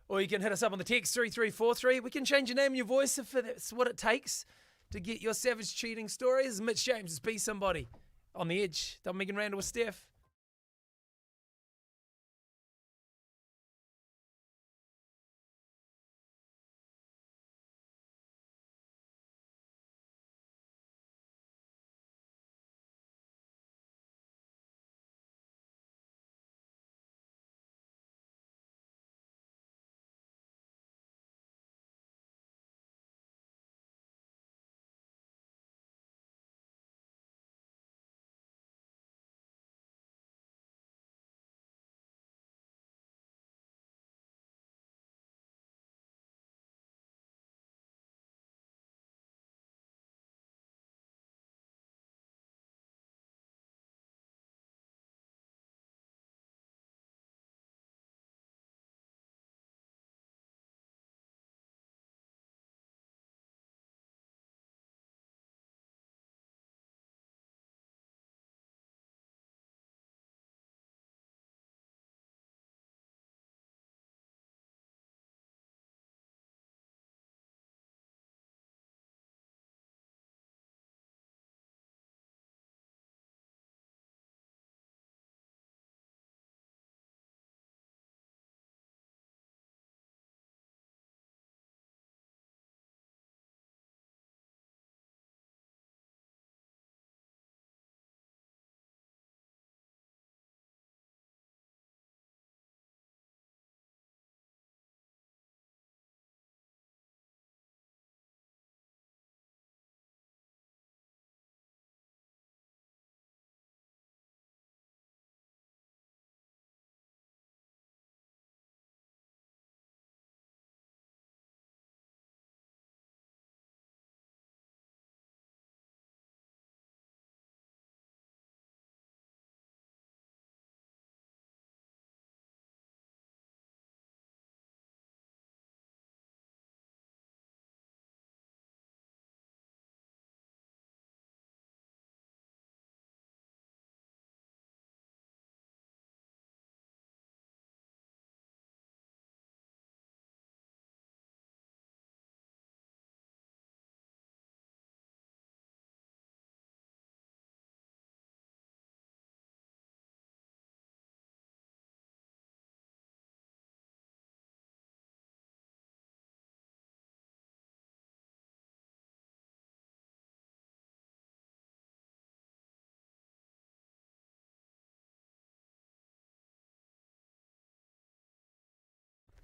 Or you can hit us up on the text 3343. We can change your name and your voice if that's what it takes to get your savage cheating story. This is Mitch James. It's Be Somebody on The Edge. Dom, Meg Randell with Steph.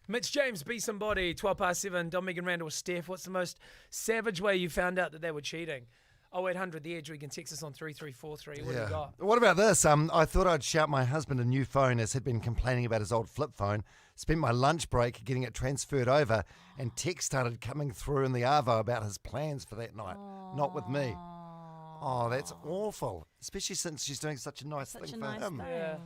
Mitch James, Be Somebody, 7:12. Don, Megan Randell, Steph. What's the most savage way you found out that they were cheating? 0800 The Edge, or you can text us on 3343. What do you got? What about this? I thought I'd shout my husband a new phone as he'd been complaining about his old flip phone. Spent my lunch break getting it transferred over, and text started coming through in the Arvo about his plans for that night. Not with me. Oh, that's awful. Especially since she's doing such a nice thing for him. Yeah.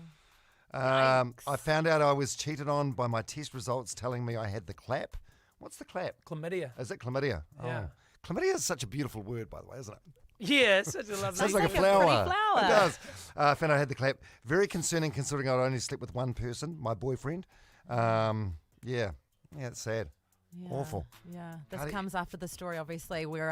I found out I was cheated on by my test results telling me I had the clap. What's the clap? Chlamydia. Is it chlamydia? Yeah. Oh. Chlamydia is such a beautiful word, by the way, isn't it? Yeah, it's such a lovely Sounds like a pretty flower. flower. It does. I found I had the clap. Very concerning considering I'd only slept with one person, my boyfriend. Yeah, it's sad. Yeah, Awful. Yeah, this How do you- comes after the story, obviously, where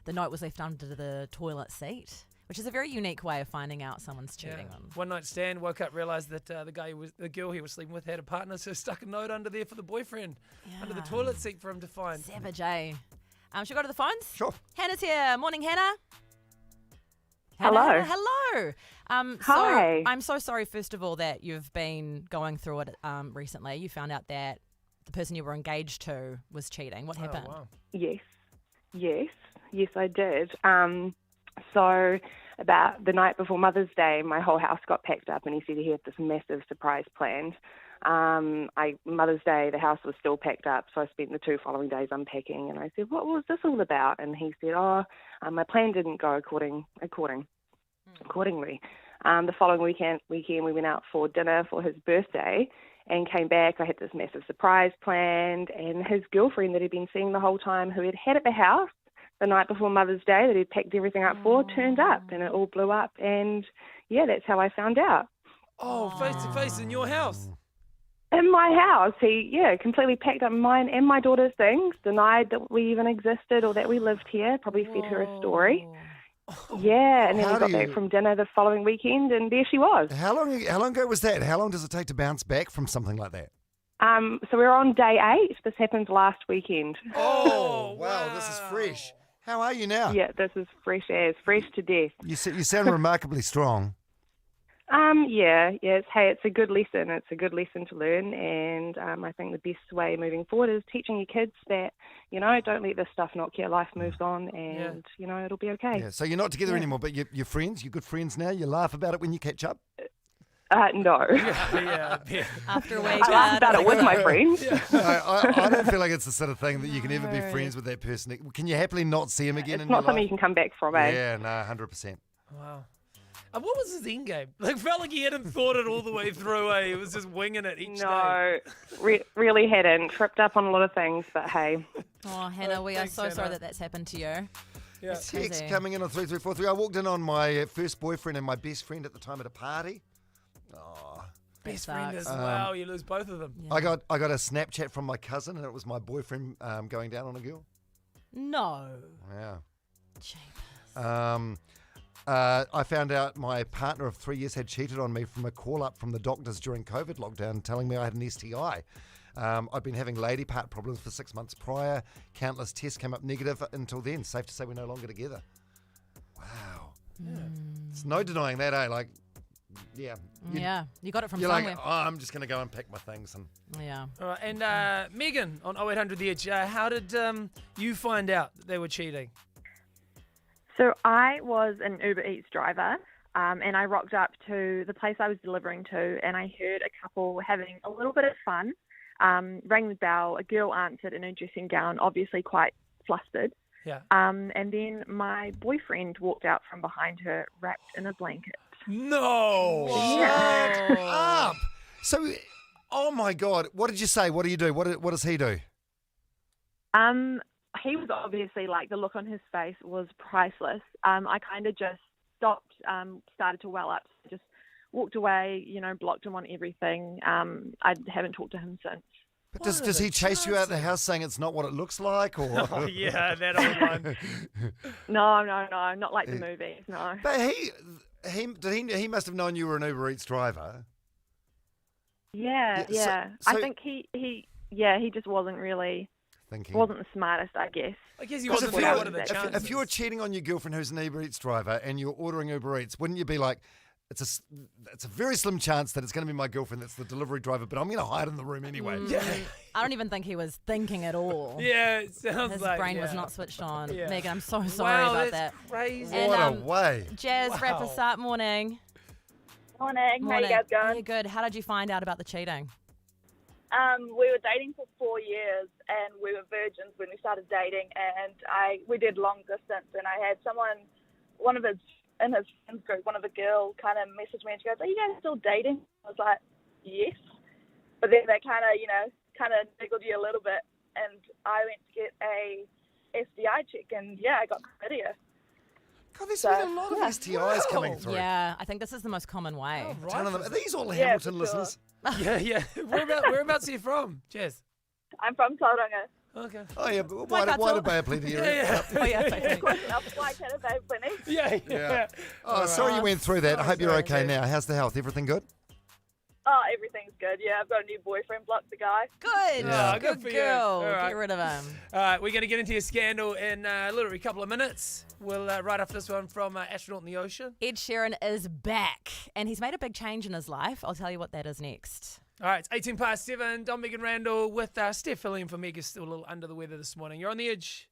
the note was left under the toilet seat, which is a very unique way of finding out someone's cheating on. One night stand, woke up, realised that the girl he was sleeping with had a partner, so stuck a note under there for the boyfriend, under the toilet seat for him to find. Savage, eh? Should we go to the phones? Sure. Hannah's here. Morning, Hannah. Hello. Hannah, hello. Hi. So I'm so sorry, first of all, that you've been going through it recently. You found out that the person you were engaged to was cheating. What happened? Oh, wow. Yes, I did. So about the night before Mother's Day, my whole house got packed up, and he said he had this massive surprise planned. Mother's Day, the house was still packed up, so I spent the 2 following days unpacking, and I said, what was this all about? And he said, my plan didn't go accordingly. The following weekend, we went out for dinner for his birthday and came back. I had this massive surprise planned, and his girlfriend that he'd been seeing the whole time, who had at the house the night before Mother's Day, that he'd packed everything up for, turned up, and it all blew up. And yeah, that's how I found out. Oh, face to face in your house. In my house, he completely packed up mine and my daughter's things, denied that we even existed or that we lived here, probably fed her a story. Yeah, and then How we got do back you- from dinner the following weekend, and there she was. How long ago was that? How long does it take to bounce back from something like that? So we're on day 8. This happened last weekend. Oh, wow, this is fresh. How are you now? Yeah, this is fresh to death. You sound remarkably strong. It's a good lesson. It's a good lesson to learn, and I think the best way moving forward is teaching your kids that, don't let this stuff knock your life moves on, and, it'll be okay. Yeah, so you're not together anymore, but you're friends? You're good friends now? You laugh about it when you catch up? No. Yeah. After a week. I laugh about it with my friends. I don't feel like it's the sort of thing that you can ever be friends with that person. Can you happily not see him again It's in not your something life? you can come back from, eh? Yeah, no, 100%. Wow. What was his end game? Felt like he hadn't thought it all the way through. He was just winging it each day. No, really hadn't. Tripped up on a lot of things, but hey. Oh, Hannah, we are Thanks, so sorry Hannah. that's happened to you. Yeah. Text Crazy. coming in on 3343. I walked in on my first boyfriend and my best friend at the time at a party. Oh. Best That friend sucks. is, wow, you lose both of them. Yeah. I got a Snapchat from my cousin, and it was my boyfriend going down on a girl. No. Yeah. Jeepers. I found out my partner of 3 years had cheated on me from a call up from the doctors during COVID lockdown, telling me I had an STI. I'd been having lady part problems for 6 months prior. Countless tests came up negative until then. Safe to say we're no longer together. Wow. Yeah. It's no denying that, eh? Like, yeah. Yeah, you got it from You're somewhere. like, I'm just going to go and pack my things. And Yeah. All right, and Megan on 0800 The Edge, how did you find out that they were cheating? So I was an Uber Eats driver, and I rocked up to the place I was delivering to, and I heard a couple having a little bit of fun. Rang the bell, a girl answered in a dressing gown, obviously quite flustered. Yeah. And then my boyfriend walked out from behind her, wrapped in a blanket. No! shut up. So, oh my God. What did you say? What do you do? What does he do? He was obviously like, the look on his face was priceless. I kind of just stopped, started to well up, just walked away, blocked him on everything. I haven't talked to him since. But does he chase you out the house saying it's not what it looks like? Or Oh, yeah, that old one. No, not like the movies, no. But he must have known you were an Uber Eats driver. Yeah. So- I think he just wasn't really, Thinking. wasn't the smartest, I guess. I guess he Because wasn't if, what you're, are the if, chances? if you're cheating on your girlfriend who's an Uber Eats driver and you're ordering Uber Eats, wouldn't you be like, it's a very slim chance that it's going to be my girlfriend that's the delivery driver, but I'm going to hide in the room anyway. I don't even think he was thinking at all. Yeah, it sounds His like brain was yeah. not switched on. Yeah. Megan, I'm so sorry Wow, about that's that. crazy. And, What a way. Jazz, wrap Wow. us up. Morning. Morning. How you guys going? Yeah, good. How did you find out about the cheating? We were dating for 4 years, and we were virgins when we started dating. And we did long distance, and I had someone, in his friends group, one of the girls kind of messaged me, and she goes, "Are you guys still dating?" I was like, "Yes," but then they kind of niggled you a little bit, and I went to get a STI check, and I got chlamydia. God, there's been a lot of STIs coming through. Yeah, I think this is the most common way. A ton of them. Are these all Hamilton listeners? Yeah. Whereabouts are you from, Jazz? I'm from Tauranga. Okay. Oh, yeah, but why did Bay of Plenty area? Oh, yeah, Why can't I have plenty? Yeah. Oh, sorry you went through that. I hope you're okay now. How's the health? Everything good? Oh, everything's good. Yeah, I've got a new boyfriend, blocked the guy. Good. Yeah, good good for you. girl. All right. Get rid of him. All right, we're going to get into your scandal in literally a couple of minutes. We'll write off this one from Astronaut in the Ocean. Ed Sheeran is back, and he's made a big change in his life. I'll tell you what that is next. All right, it's 18 past 7. Dom, Meg Randell with Steph filling in for Meg, is still a little under the weather this morning. You're on the edge.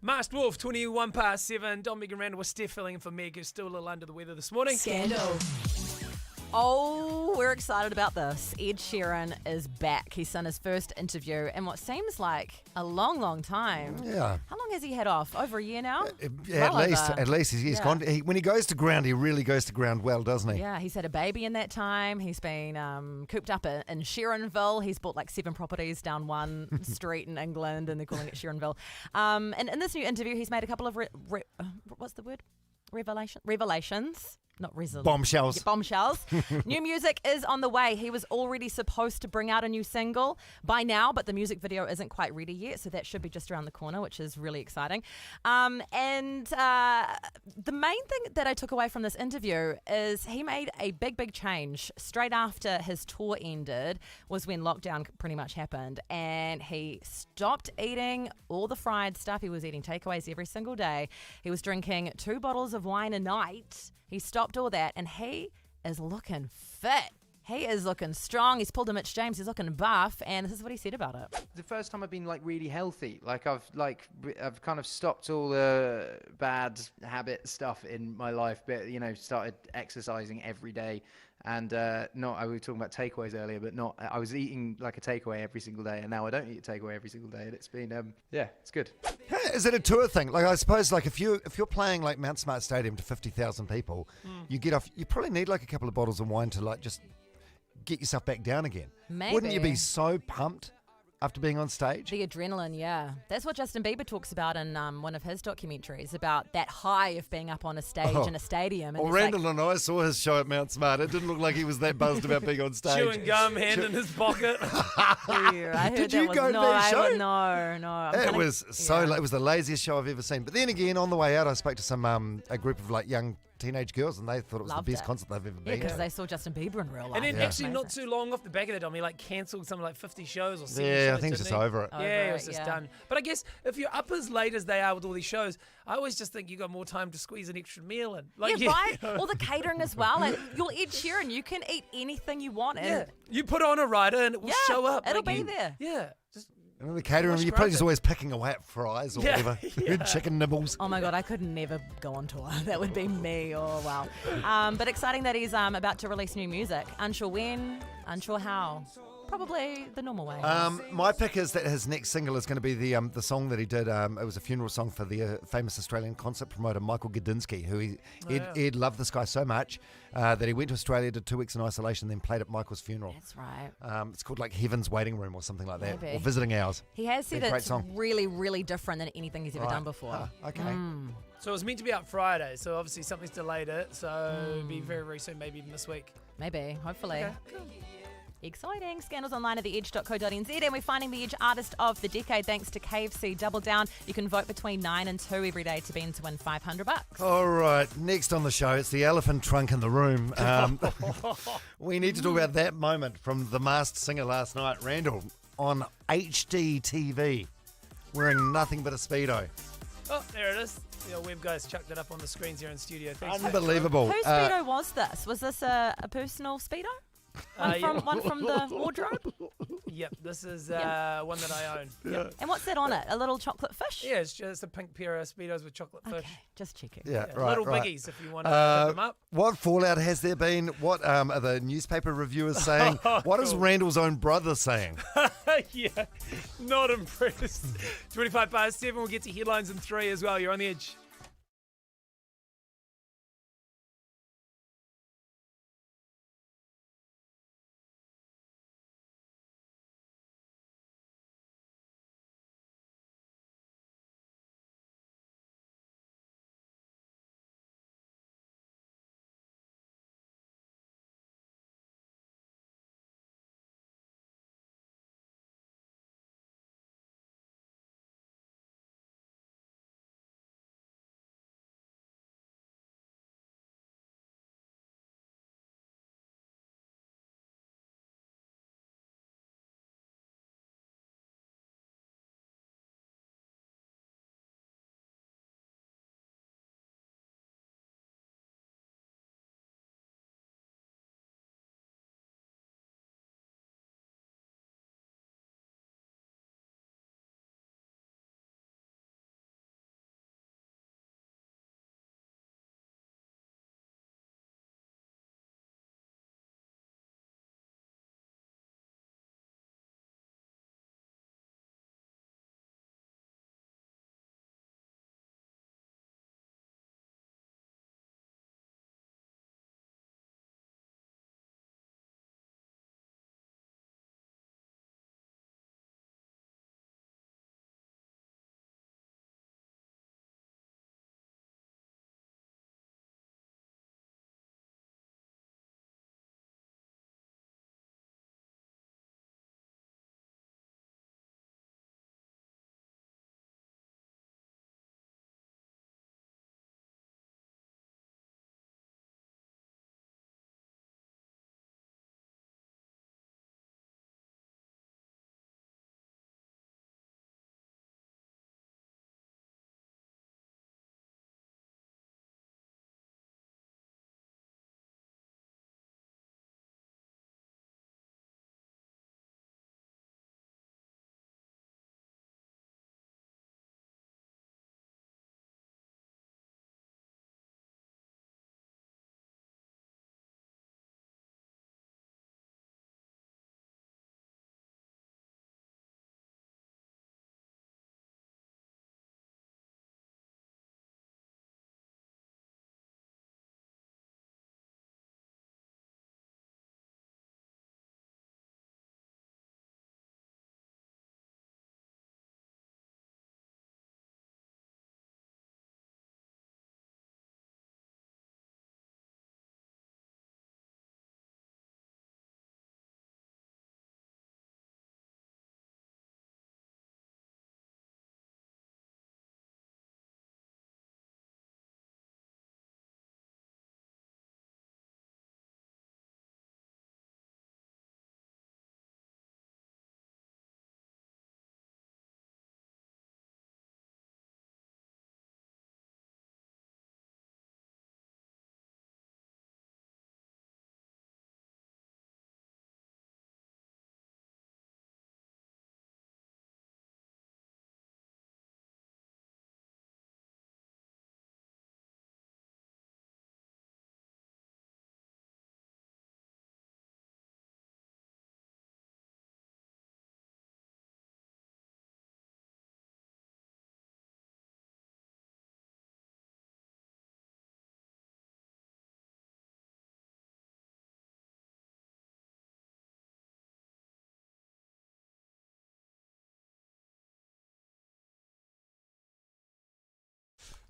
Masked Wolf, 21 past 7. Dom, Meg Randell with Steph filling in for Meg, who's still a little under the weather this morning. Scandal. Oh, we're excited about this. Ed Sheeran is back. He's done his first interview in what seems like a long, long time. Yeah. How long has he had off? Over a year now? Yeah, Well over. at least he's gone. When he goes to ground, he really goes to ground well, doesn't he? Yeah, he's had a baby in that time. He's been cooped up in Sheeranville. He's bought like 7 properties down one street in England, and they're calling it Sheeranville. And in this new interview, he's made a couple of what's the word? Revelations. Not Bombshells. Bombshells. New music is on the way. He was already supposed to bring out a new single by now, but the music video isn't quite ready yet, so that should be just around the corner, which is really exciting. And the main thing that I took away from this interview is he made a big, big change. Straight after his tour ended was when lockdown pretty much happened, and he stopped eating all the fried stuff. He was eating takeaways every single day. He was drinking 2 bottles of wine a night. He stopped all that, and he is looking fit. He is looking strong. He's pulled a Mitch James. He's looking buff, and this is what he said about it. The first time I've been really healthy. I've kind of stopped all the bad habit stuff in my life, but started exercising every day. And we were talking about takeaways earlier, but I was eating like a takeaway every single day, and now I don't eat a takeaway every single day, and it's been it's good. Is it a tour thing? Like, I suppose, like if you're playing like Mount Smart Stadium to 50,000 people, you get off. You probably need like a couple of bottles of wine to like just get yourself back down again. Maybe. Wouldn't you be so pumped after being on stage? The adrenaline, yeah. That's what Justin Bieber talks about in one of his documentaries, about that high of being up on a stage in a stadium. And Well, Randall and I saw his show at Mount Smart. It didn't look like he was that buzzed about being on stage. Chewing gum, hand in his pocket. Yeah, I heard Did that you was, go to no, that show? No. It was it was the laziest show I've ever seen. But then again, on the way out, I spoke to some a group of like young teenage girls, and they thought it was Loved the best it. concert they've ever Yeah, been because to. they saw Justin Bieber in real life. And then Yeah. actually not Amazing. too long off the back of that, he like cancelled something like 50 shows or 70 Yeah, shows. I think it's didn't just he? over it. Yeah, Over it was it, just yeah. done. But I guess if you're up as late as they are with all these shows, I always just think you got more time to squeeze an extra meal in. Like, Yeah, right? All the catering as well. Like, you're Ed Sheeran. You can eat anything you want. And Yeah, you put on a rider and it will show up. It'll Like, be there. Yeah, just And the catering, Much you're probably just grunting. always picking away at fries or Yeah, whatever. yeah. Chicken nibbles. Oh my God, I could never go on tour. That would be me. Oh, wow. But exciting that he's about to release new music. Unsure when, unsure how. Probably the normal way. My pick is that his next single is going to be the song that he did. It was a funeral song for the famous Australian concert promoter Michael Gudinski, who Ed loved this guy so much that he went to Australia, did 2 weeks in isolation, then played at Michael's funeral. That's right. It's called like Heaven's Waiting Room or something like that, Maybe. or Visiting Hours. He has Be said a great it's song. really, really different than anything he's ever Right. done before. Okay. So it was meant to be out Friday, so obviously something's delayed it. So it'll be very, very soon, maybe even this week. Maybe, hopefully. Okay, cool. Exciting. Scandals online at theedge.co.nz, and we're finding the Edge Artist of the Decade thanks to KFC Double Down. You can vote between 9 and 2 every day to be in to win $500. All right, next on the show, it's the elephant trunk in the room. We need to talk about that moment from The Masked Singer last night. Randall on HD TV, wearing nothing but a Speedo. Oh, there it is. The old web guys chucked it up on the screens here in studio. Thanks. Unbelievable. Whose Speedo was this? Was this a personal Speedo? One from the wardrobe? Yep, this is Yeah. one that I own. Yep. And what's that on it? A little chocolate fish? Yeah, it's just a pink pair of Speedos with chocolate fish. Okay, just checking. Yeah, Yeah, right. little right. biggies if you want to hit them up. What fallout has there been? What are the newspaper reviewers saying? What is Cool. Randall's own brother saying? Yeah, not impressed. 25 past 7, we'll get to headlines in 3 as well. You're on the edge.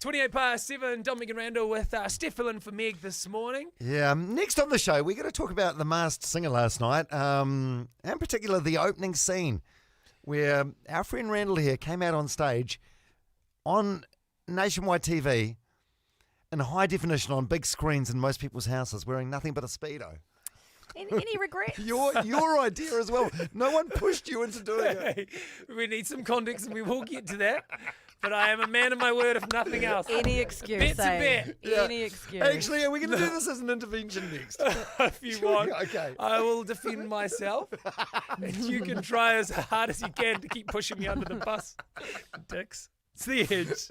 28 past 7, Dom, Meg Randell with Steph filling for Meg this morning. Yeah, next on the show, we're going to talk about The Masked Singer last night, and in particular the opening scene where our friend Randall here came out on stage on nationwide TV in high definition on big screens in most people's houses wearing nothing but a Speedo. Any regrets? Your idea as well. No one pushed you into doing it. Hey, we need some context and we will get to that. But I am a man of my word, if nothing else. Any excuse. Bet's a bet. Any excuse. Actually, are we going to do this as an intervention next? If you want, Okay. I will defend myself. And you can try as hard as you can to keep pushing me under the bus. Dicks. It's the edge.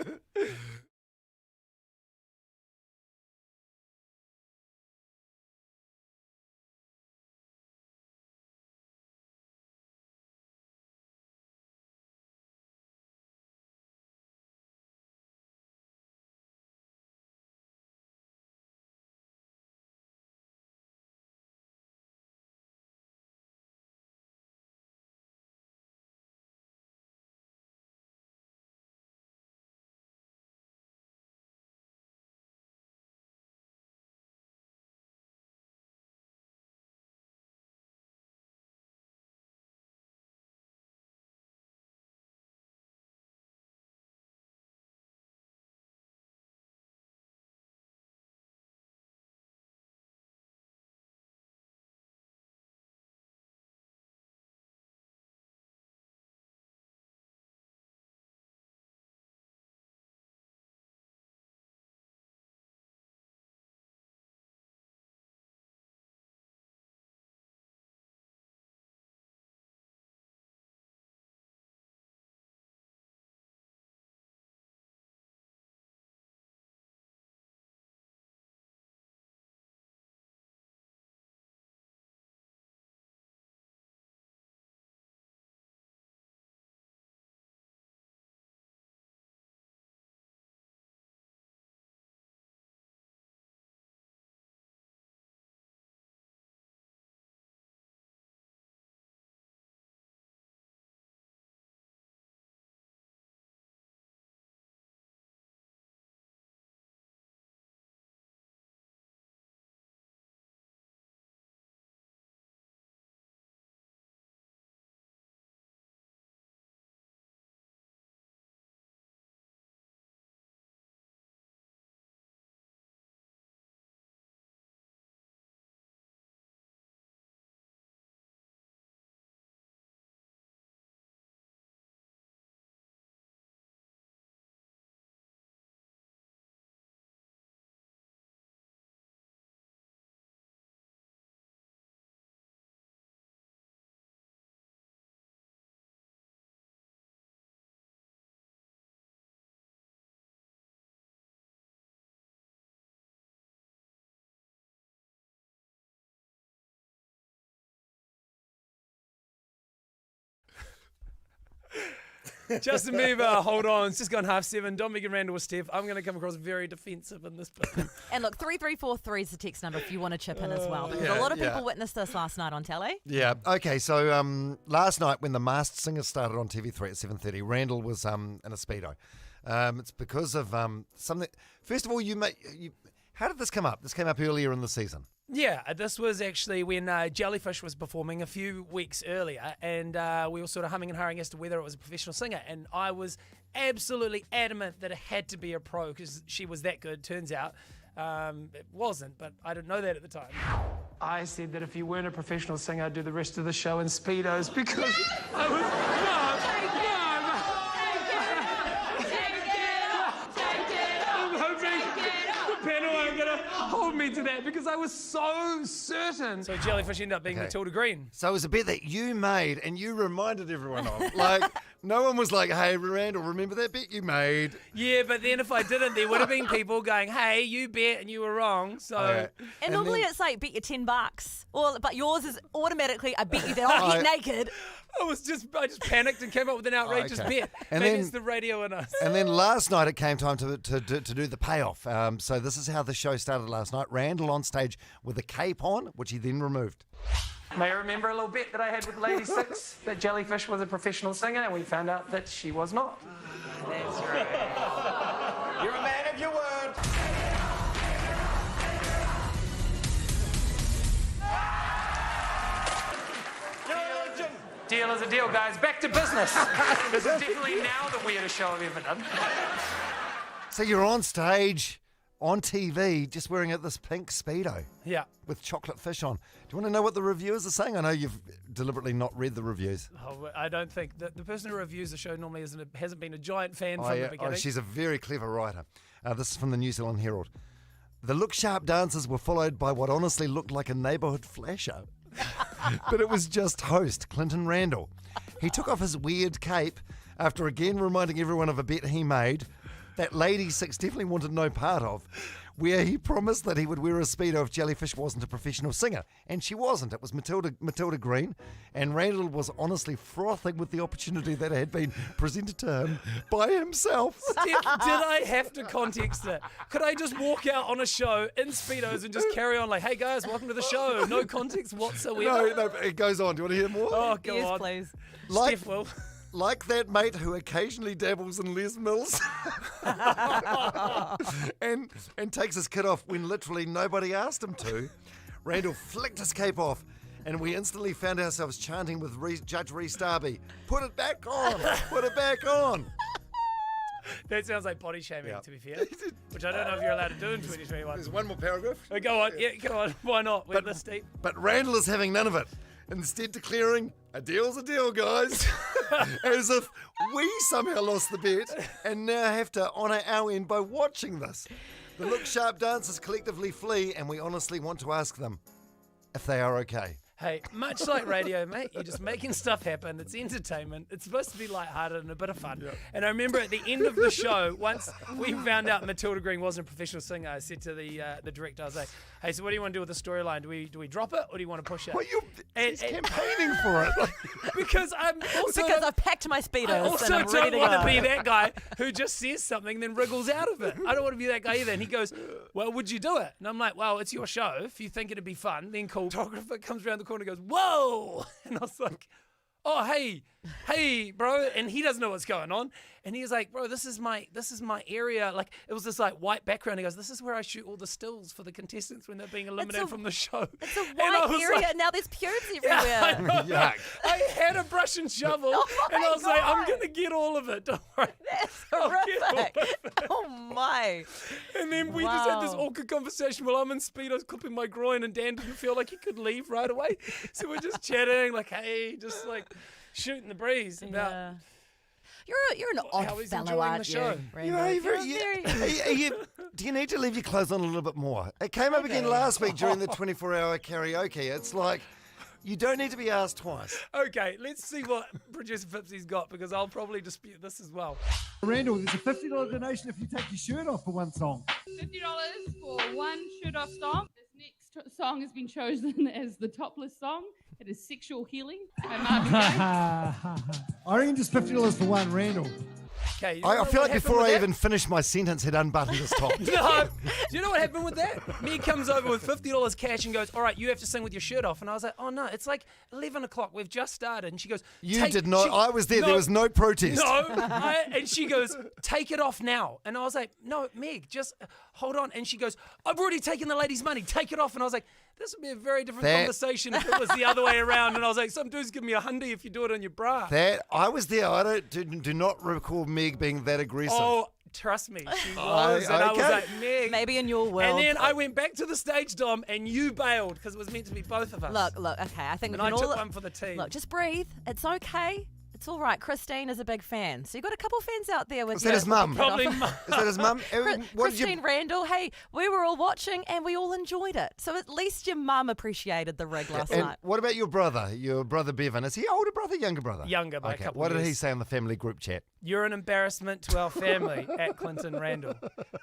Justin Bieber, hold on. It's just gone 7:30. Dom, Meg Randell with Steph. I'm going to come across very defensive in this bit. And look, 3343 is the text number if you want to chip in as well. Because a lot of people witnessed this last night on telly. Yeah. Okay. So last night when The Masked Singer started on TV3 at 7:30, Randall was in a Speedo. It's because of something. First of all, how did this come up? This came up earlier in the season. Yeah, this was actually when Jellyfish was performing a few weeks earlier, and we were sort of humming and hawing as to whether it was a professional singer, and I was absolutely adamant that it had to be a pro because she was that good. Turns out it wasn't, but I didn't know that at the time. I said that if you weren't a professional singer, I'd do the rest of the show in Speedos because I was... Hold me to that because I was so certain. So Jellyfish ended up being Matilda Green. So it was a bet that you made and you reminded everyone of. Like, no one was like, hey, Randall, remember that bet you made? Yeah, but then if I didn't, there would have been people going, hey, you bet and you were wrong. So And normally it's like, bet you $10. But yours is automatically, I bet you that I'll get naked. I just panicked and came up with an outrageous bet. And Maybe then, it's the radio in us. And then last night it came time to do the payoff. So this is how the show started last night. Randall on stage with a cape on, which he then removed. May I remember a little bet that I had with Lady Six that Jellyfish was a professional singer, and we found out that she was not. That's right. You're a man Deal is a deal, guys. Back to business. This is definitely now the weirdest show I've ever done. So you're on stage, on TV, just wearing this pink Speedo. Yeah. With chocolate fish on. Do you want to know what the reviewers are saying? I know you've deliberately not read the reviews. Oh, I don't think that the person who reviews the show normally hasn't been a giant fan from the beginning. She's a very clever writer. This is from the New Zealand Herald. The look-sharp dancers were followed by what honestly looked like a neighbourhood flasher. But it was just host, Clinton Randell. He took off his weird cape after again reminding everyone of a bet he made that Lady Six definitely wanted no part of, where he promised that he would wear a Speedo if Jellyfish wasn't a professional singer. And she wasn't. It was Matilda Green, and Randall was honestly frothing with the opportunity that had been presented to him by himself. Did I have to context it? Could I just walk out on a show in Speedos and just carry on like, hey guys, welcome to the show? No context whatsoever. No, it goes on. Do you want to hear more? Oh, go Yes, on. please. Steph will. Like that mate who occasionally dabbles in Les Mills and takes his kit off when literally nobody asked him to, Randall flicked his cape off, and we instantly found ourselves chanting with Judge Rhys Darby, "Put it back on! Put it back on!" That sounds like body shaming, to be fair, which I don't know if you're allowed to do in 2021. There's one more paragraph. Oh, go on, yeah, go on. Why not? We're this deep. But Randall is having none of it, instead declaring, "A deal's a deal, guys." As if we somehow lost the bet and now have to honour our end by watching this. The look-sharp dancers collectively flee, and we honestly want to ask them if they are okay. Hey, much like radio, mate, you're just making stuff happen. It's entertainment. It's supposed to be lighthearted and a bit of fun. Yep. And I remember at the end of the show, once we found out Matilda Green wasn't a professional singer, I said to the director, I was like, hey, so what do you want to do with the storyline? Do we drop it or do you want to push it? Well, she's campaigning for it. Because I've packed my Speedos. I also and I'm ready don't want to to go. be that guy who just says something and then wriggles out of it. I don't want to be that guy either. And he goes, well, would you do it? And I'm like, well, it's your show. If you think it'd be fun, then cool. Photographer comes around the corner and goes, whoa. And I was like, oh, hey, bro. And he doesn't know what's going on. And he was like, bro, this is my area. Like, it was this like white background. He goes, this is where I shoot all the stills for the contestants when they're being eliminated from the show. It's a white area. Like, now there's pubes everywhere. Yeah, I had a brush and shovel, and I was like, I'm going to get all of it. Don't worry. That's horrific. Oh, my. And then we just had this awkward conversation while I'm in Speedos clipping my groin, and Dan didn't feel like he could leave right away. So we're just chatting, like, hey, just like shooting the breeze about... You're an odd how he's fellow, enjoying aren't the show. Do you need to leave your clothes on a little bit more? It came up again last week during the 24-hour karaoke. It's like, you don't need to be asked twice. Okay, let's see what producer Fipsy's got, because I'll probably dispute this as well. Randall, there's a $50 donation if you take your shirt off for one song. $50 for one shirt off song. This next song has been chosen as the topless song. It is Sexual Healing by Marvin Gaye. I reckon just $50 for one, Randall. Okay, I feel like before I even finished my sentence, he'd unbuttoned his top. No, do you know what happened with that? Meg comes over with $50 cash and goes, all right, you have to sing with your shirt off. And I was like, oh no, it's like 11 o'clock. We've just started. And she goes, You did not. I was there. There was no protest. No. And she goes, take it off now. And I was like, no, Meg, just hold on. And she goes, I've already taken the lady's money. Take it off. And I was like, this would be a very different conversation if it was the other way around. And I was like, some dude's give me $100 if you do it on your bra. I was there. I do not recall Meg being that aggressive. Oh, trust me, she was. And I was like, Meg. Maybe in your world. And then I went back to the stage, Dom, and you bailed because it was meant to be both of us. Look, okay. I think and we I can took all one for the team. Look, just breathe. It's okay. It's all right. Christine is a big fan. So you've got a couple of fans out there with Is that his mum? Probably Is that his mum? Christine Randall. Hey, we were all watching and we all enjoyed it. So at least your mum appreciated the rig last night. What about your brother Bevan? Is he older brother, younger brother? Younger by a couple What of did he years. say on the family group chat? You're an embarrassment to our family at Clinton Randall.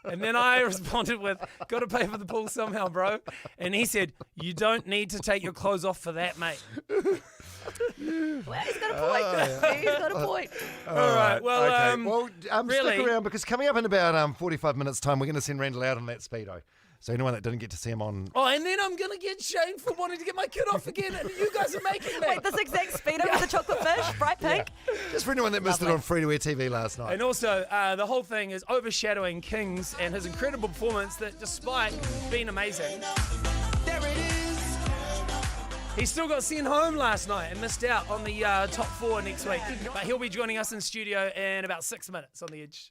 And then I responded with, got to pay for the pool somehow, bro. And he said, you don't need to take your clothes off for that, mate. Well, he's got a point. He's got a point. All right. Well, really, stick around because coming up in about 45 minutes' time, we're going to send Randall out on that Speedo. So anyone that didn't get to see him on... Oh, and then I'm going to get shamed for wanting to get my kid off again, and you guys are making me. Wait, this exact Speedo with the chocolate fish, bright pink? Yeah. Just for anyone that missed it on free-to-air TV last night. And also, the whole thing is overshadowing Kings and his incredible performance that, despite being amazing, He still got sent home last night and missed out on the top 4 next week. But he'll be joining us in studio in about 6 minutes on The Edge.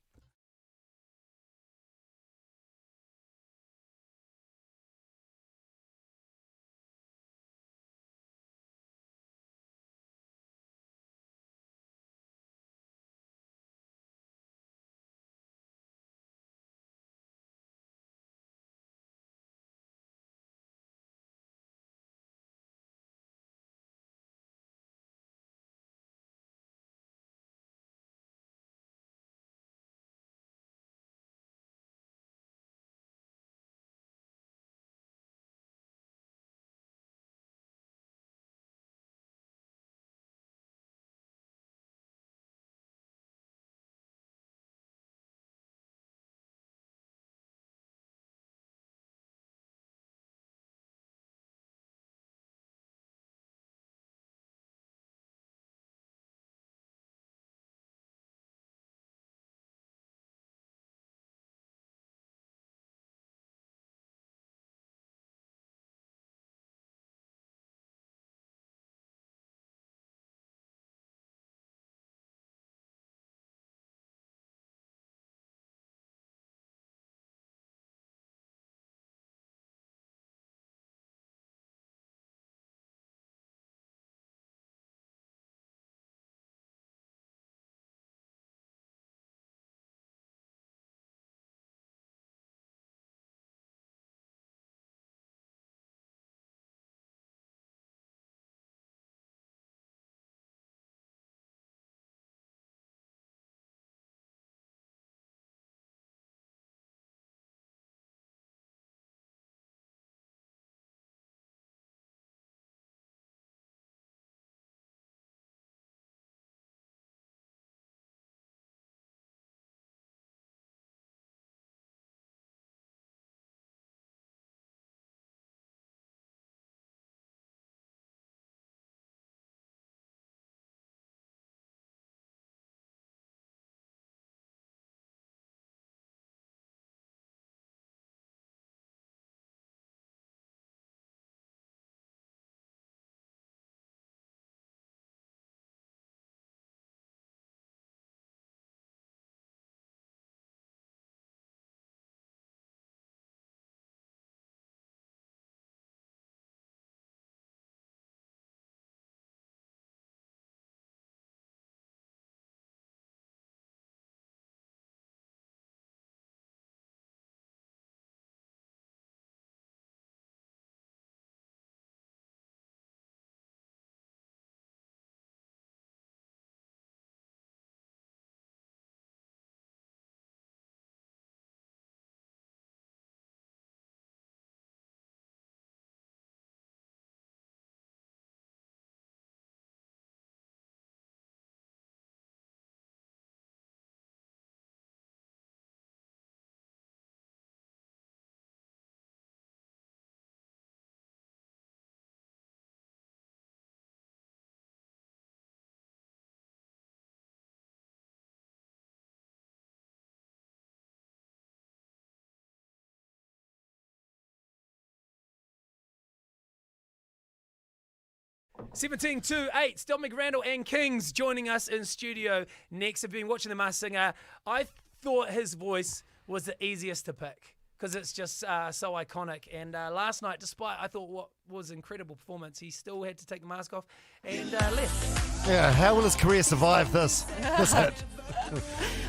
Seventeen to 8, Meg Randell and Kings joining us in studio next. I've been watching The Masked Singer. I thought his voice was the easiest to pick because it's just so iconic. And last night, despite I thought what was an incredible performance, he still had to take the mask off and left. Yeah, how will his career survive this hit?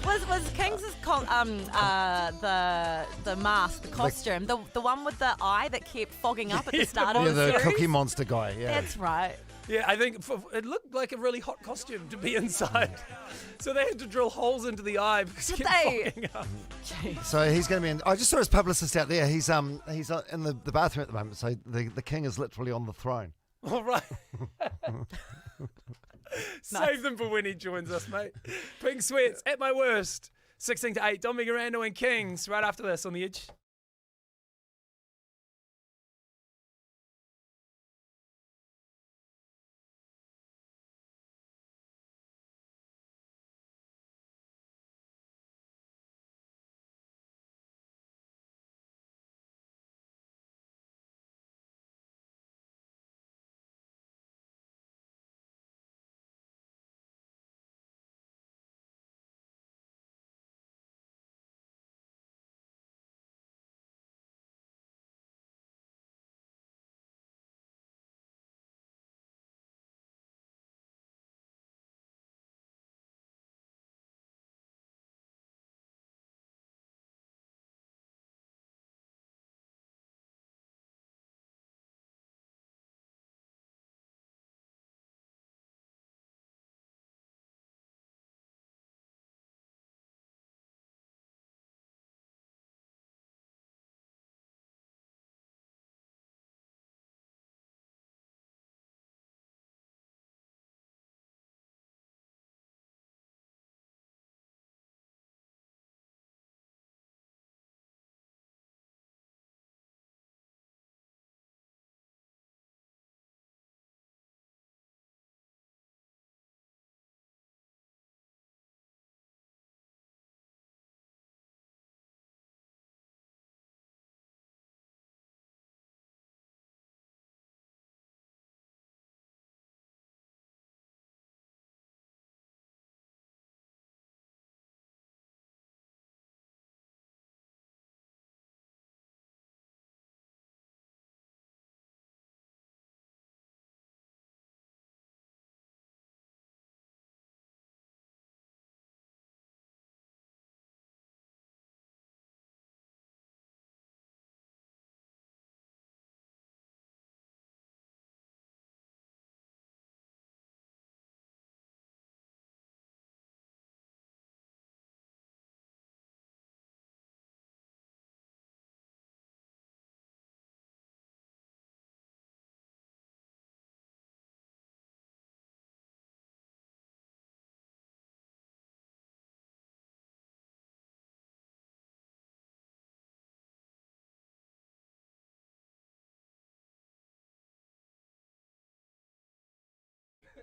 Was King's the mask, the costume, the one with the eye that kept fogging up at the start of the the series? Cookie Monster guy. Yeah, That's right. Yeah, I think it looked like a really hot costume to be inside. So they had to drill holes into the eye because it kept fogging up. So he's going to be in. I just saw his publicist out there. He's in the bathroom at the moment. So the king is literally on the throne. All right. Save them for when he joins us, mate. Pink Sweats at my worst. 16 to 8. Meg Randell and Kings right after this on The Edge.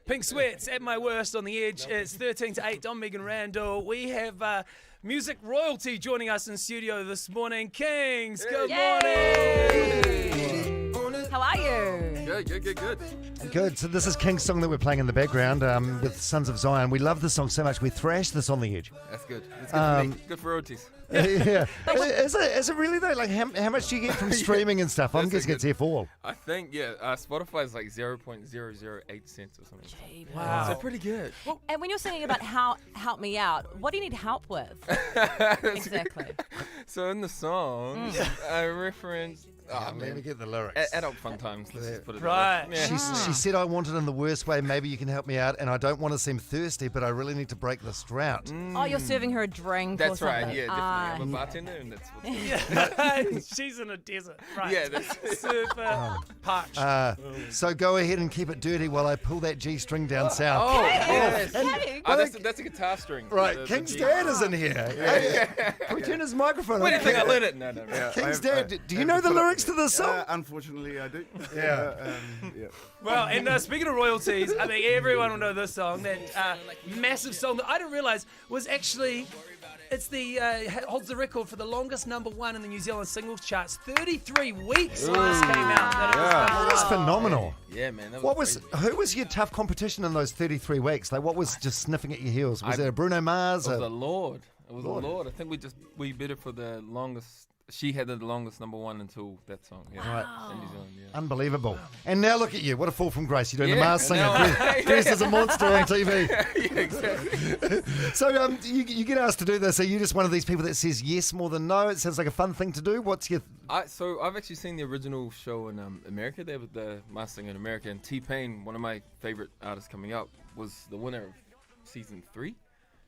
Pink Sweats at my worst on the edge. It's 13 to 8 on Meg Randell. We have music royalty joining us in studio this morning. Kings, good morning. How are you? Good. Good. So this is King's song that we're playing in the background with Sons of Zion. We love this song so much. We thrashed this on the edge. That's good. It's good for me. Good for royalties. Yeah. Is it really though? Like how much do you get from streaming and stuff? I'm guessing it's F4. I think, Spotify is like 0.008 cents or something. Wow. So pretty good. And when you're singing about help me out, what do you need help with? Exactly. So in the song, I referenced... let me get the lyrics. Adult fun times. Let's just put it Right. that way. Yeah. She said, I want it in the worst way. Maybe you can help me out. And I don't want to seem thirsty, but I really need to break this drought. Oh, you're serving her a drink or That's something. right. Yeah, definitely. I'm a bartender, and that's what's She's in a desert. Right. Yeah, that's super parched. So go ahead and keep it dirty while I pull that G string down south. Oh, yes. Hey. That's a guitar string. Right, The King's G. dad is in here. Hey, can we turn his microphone Where on? do you think I learned it? No. Yeah, King's I- dad, do you know the lyrics to this song? Unfortunately, I do. Yeah. Well, and speaking of royalties, I mean, everyone will know this song, that massive song that I didn't realise was actually, it's the holds the record for the longest #1 in the New Zealand singles charts. 33 weeks when this came out. That it was number That's one. phenomenal. Yeah, man. That Who was your tough competition in those 33 weeks? Like, what was just sniffing at your heels? Was it a Bruno Mars? It was a Lord. It was a Lord. I think we bid it for the longest. She had the longest #1 until that song. Yeah. Right. In New Zealand, yeah. Unbelievable. And now look at you. What a fall from grace. You're doing the Yeah, Mars singer. now- Dressed as a monster on TV. Yeah, exactly. So you get asked to do this. Are you just one of these people that says yes more than no? It sounds like a fun thing to do. What's your... So I've actually seen the original show in America. They have the Mars singer in America. And T-Pain, one of my favorite artists coming up, was the winner of season 3.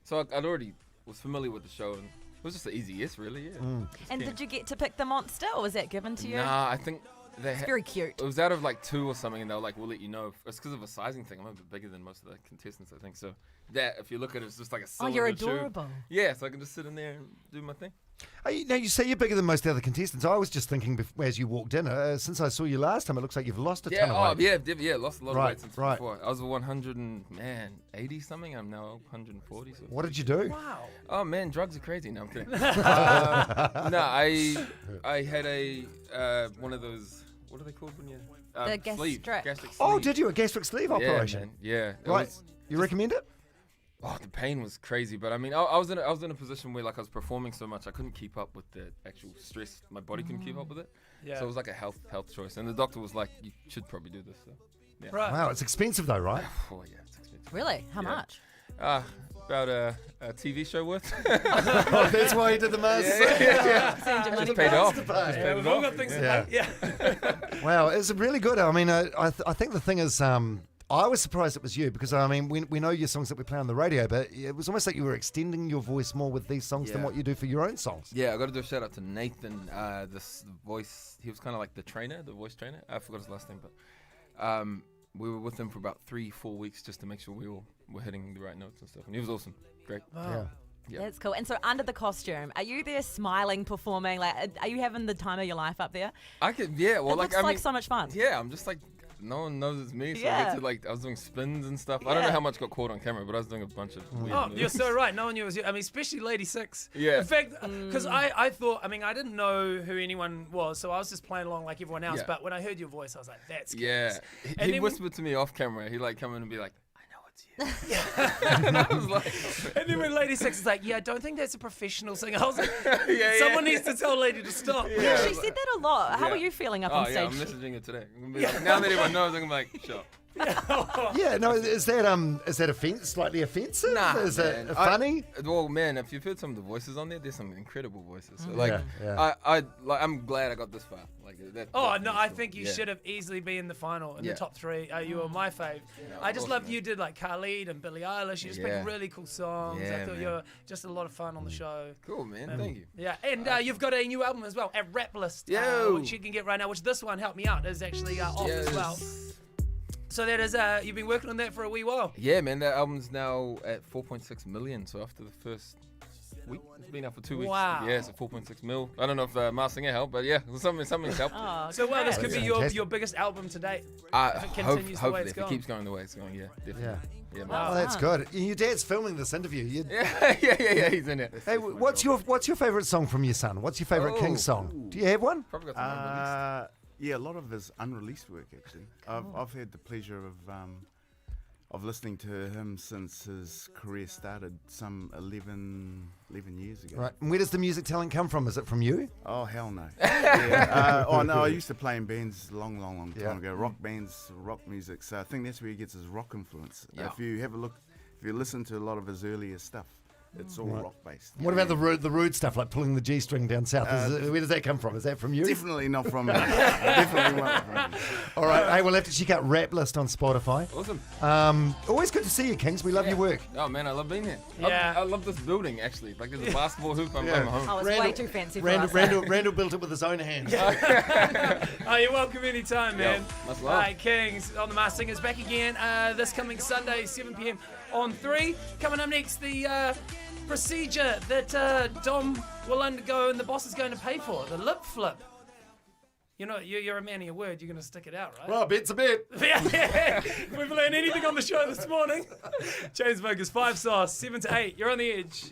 So I'd already was familiar with the show, and it was just an easy yes, really. Yeah. And did you get to pick the monster, or was that given to you? Nah, I think It's very cute. It was out of like 2 or something, and they were like, "We'll let you know." It's because of a sizing thing. I'm a bit bigger than most of the contestants, I think. So that, if you look at it, it's just like a Oh, you're cylinder tube. adorable. Yeah, so I can just sit in there and do my thing. Now, you say you're bigger than most of the other contestants. I was just thinking as you walked in, since I saw you last time, it looks like you've lost a ton of weight. Lost a lot of weight since before. I was 180 something. I'm now 140. So What did you do? Wow. Oh man, drugs are crazy. No, I'm kidding. No, I had a one of those. What are they called when you? The sleeve, gastric. gastric sleeve. Oh, did you? A gastric sleeve operation? Man. Yeah. It Right. was You recommend it? Oh, the pain was crazy, but I mean, I was in a position where like I was performing so much I couldn't keep up with the actual stress. My body couldn't keep up with it. Yeah. So it was like a health choice, and the doctor was like, "You should probably do this." So, yeah. Right. Wow, it's expensive though, right? Oh yeah, it's expensive. Really? How much? About a TV show worth. Oh, that's why he did the Mars. Send your money Just paid back. off. Yeah, we've all got things to pay. Yeah. Wow, it's really good. I mean, I think the thing is, I was surprised it was you because, I mean, we know your songs that we play on the radio, but it was almost like you were extending your voice more with these songs than Yeah. what you do for your own songs. Yeah, I got to do a shout out to Nathan. This voice, he was kind of like the voice trainer. I forgot his last name, but we were with him for about 3-4 weeks just to make sure we all were hitting the right notes and stuff. And he was awesome. Great. Yeah. Yeah. That's cool. And so under the costume, are you there smiling, performing? Like, are you having the time of your life up there? I could, yeah. Well, It like looks I like mean, so much fun. Yeah, I'm just like, no one knows it's me. So I Yeah. get to like, I was doing spins and stuff. I don't know how much got caught on camera, but I was doing a bunch of weird Oh, moves. you're so right. No one knew it was you. I mean, especially Lady Six. Yeah. In fact, because I thought, I mean, I didn't know who anyone was, so I was just playing along like everyone else. Yeah. But when I heard your voice, I was like, that's Yeah. Kings. He And then- whispered to me off camera. He like come in and be like, I know it's you. And I was like, And then when Lady Six is like, yeah, I don't think that's a professional singer. I was like, Yeah, someone yeah. needs to tell Lady to stop. Yeah, she said that a lot. How Yeah. are you feeling up Oh on yeah, stage? I'm messaging her today. I'm gonna be like, now that everyone knows, I'm gonna be like, sure. Yeah, no, is that slightly offensive? Nah, is man. it funny? Well, man, if you've heard some of the voices on there, there's some incredible voices. So, Yeah, like, yeah. I'm glad I got this far. Like, Oh, that no, was I cool. think you Yeah. should have easily been in the final, in Yeah. the top 3. You were my fave. I just awesome, loved man. you did like Khalid and Billie Eilish. You just Yeah. picked really cool songs. I Yeah, thought man. you were just a lot of fun on the show. Cool, man. Thank you. Yeah, and you've got a new album as well, at Rap List, Yo. which you can get right now, which this one, Help Me Out, is actually off as well. Yes. So that is, you've been working on that for a wee while. Yeah, man, that album's now at 4.6 million. So after the first week. It's been out for 2 weeks. Wow. Yeah, it's a 4.6 mil. I don't know if Mars Singer helped, but yeah, something's helped. Oh, So, well, this could be Fantastic. your biggest album to date. If it Hope, continues the way hopefully, it's if it going. keeps going the way it's going, yeah, definitely. Yeah. Yeah, man. Oh, that's good. Your dad's filming this interview. Yeah, he's in it. Hey, what's your favourite song from your son? What's your favourite King song? Do you have one? Probably got some unreleased. Yeah, a lot of his unreleased work actually. I've had the pleasure of listening to him since his career started some 11 years ago. Right. And where does the music talent come from? Is it from you? Oh, hell no. Yeah. Oh, no, I used to play in bands long time ago. Rock bands, rock music. So I think that's where he gets his rock influence. Yeah. If you listen to a lot of his earlier stuff, it's all rock based. What about the rude stuff, like pulling the G string down south? Where does that come from? Is that from you? Definitely not from me. Definitely not from me. All right. Hey, we'll have to check out Rap List on Spotify. Awesome. Always good to see you, Kings. We love your work. Oh man, I love being here. Yeah. I love this building actually. Like there's a basketball hoop. I'm home. Oh, it's way too fancy for us. Randall built it with his own hands. Oh, you're welcome anytime, man. much love. All right, Kings on the Masked Singers back again this coming Sunday, 7 p.m. on 3. Coming up next, the procedure that Dom will undergo and the boss is going to pay for, the lip flip. You know, you're a man of your word. You're going to stick it out, right? Well, bet's a bet. Yeah. If we've learned anything on the show this morning, Chainsmokers 5 Sauce 7 to 8. You're on the edge.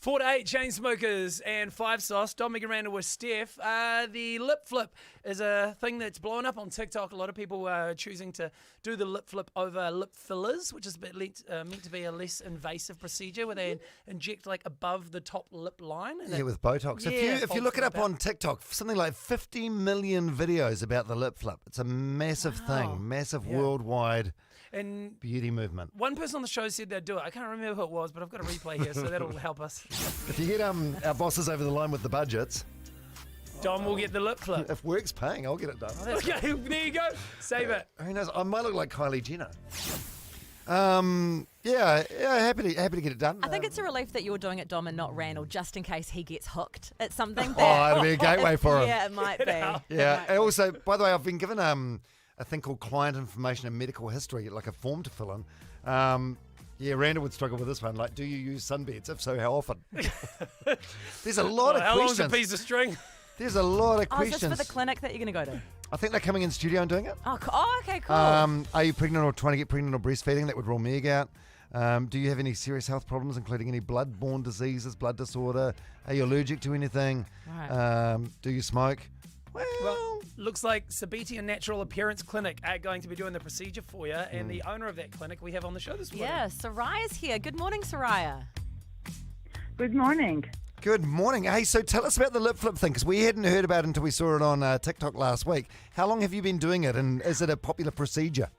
4 to 8, Chainsmokers and 5 Sauce. Dom, Meg Randell with Steph. The lip flip is a thing that's blowing up on TikTok. A lot of people are choosing to do the lip flip over lip fillers, which is meant to be a less invasive procedure where they inject like above the top lip line. And With Botox. If you look it up on TikTok, something like 50 million videos about the lip flip. It's a massive thing, massive worldwide beauty movement. One person on the show said they'd do it. I can't remember who it was, but I've got a replay here, so that'll help us. If you get our bosses over the line with the budgets, Dom will get the lip flip. If work's paying, I'll get it done. Okay, there you go. Save it. Who knows? I might look like Kylie Jenner. Happy to get it done. I think it's a relief that you're doing it, Dom, and not Randall, just in case he gets hooked at something. It'll be a gateway for him. Yeah, it might be. Yeah. And also, by the way, I've been given a thing called client information and medical history, like a form to fill in. Randall would struggle with this one. Like, do you use sunbeds? If so, how often? There's a lot of how questions. How long's a piece of string? There's a lot of Is questions. this for the clinic that you're going to go to? I think they're coming in studio and doing it. Okay, cool. Are you pregnant or trying to get pregnant or breastfeeding? That would rule Meg out. Do you have any serious health problems, including any blood-borne diseases, blood disorder? Are you allergic to anything? Right. Do you smoke? Well, looks like Sabetian Natural Appearance Clinic are going to be doing the procedure for you, and the owner of that clinic we have on the show this morning. Yeah, Soraya's here. Good morning, Soraya. Good morning. Good morning. Hey, so tell us about the lip flip thing, because we hadn't heard about it until we saw it on TikTok last week. How long have you been doing it, and is it a popular procedure?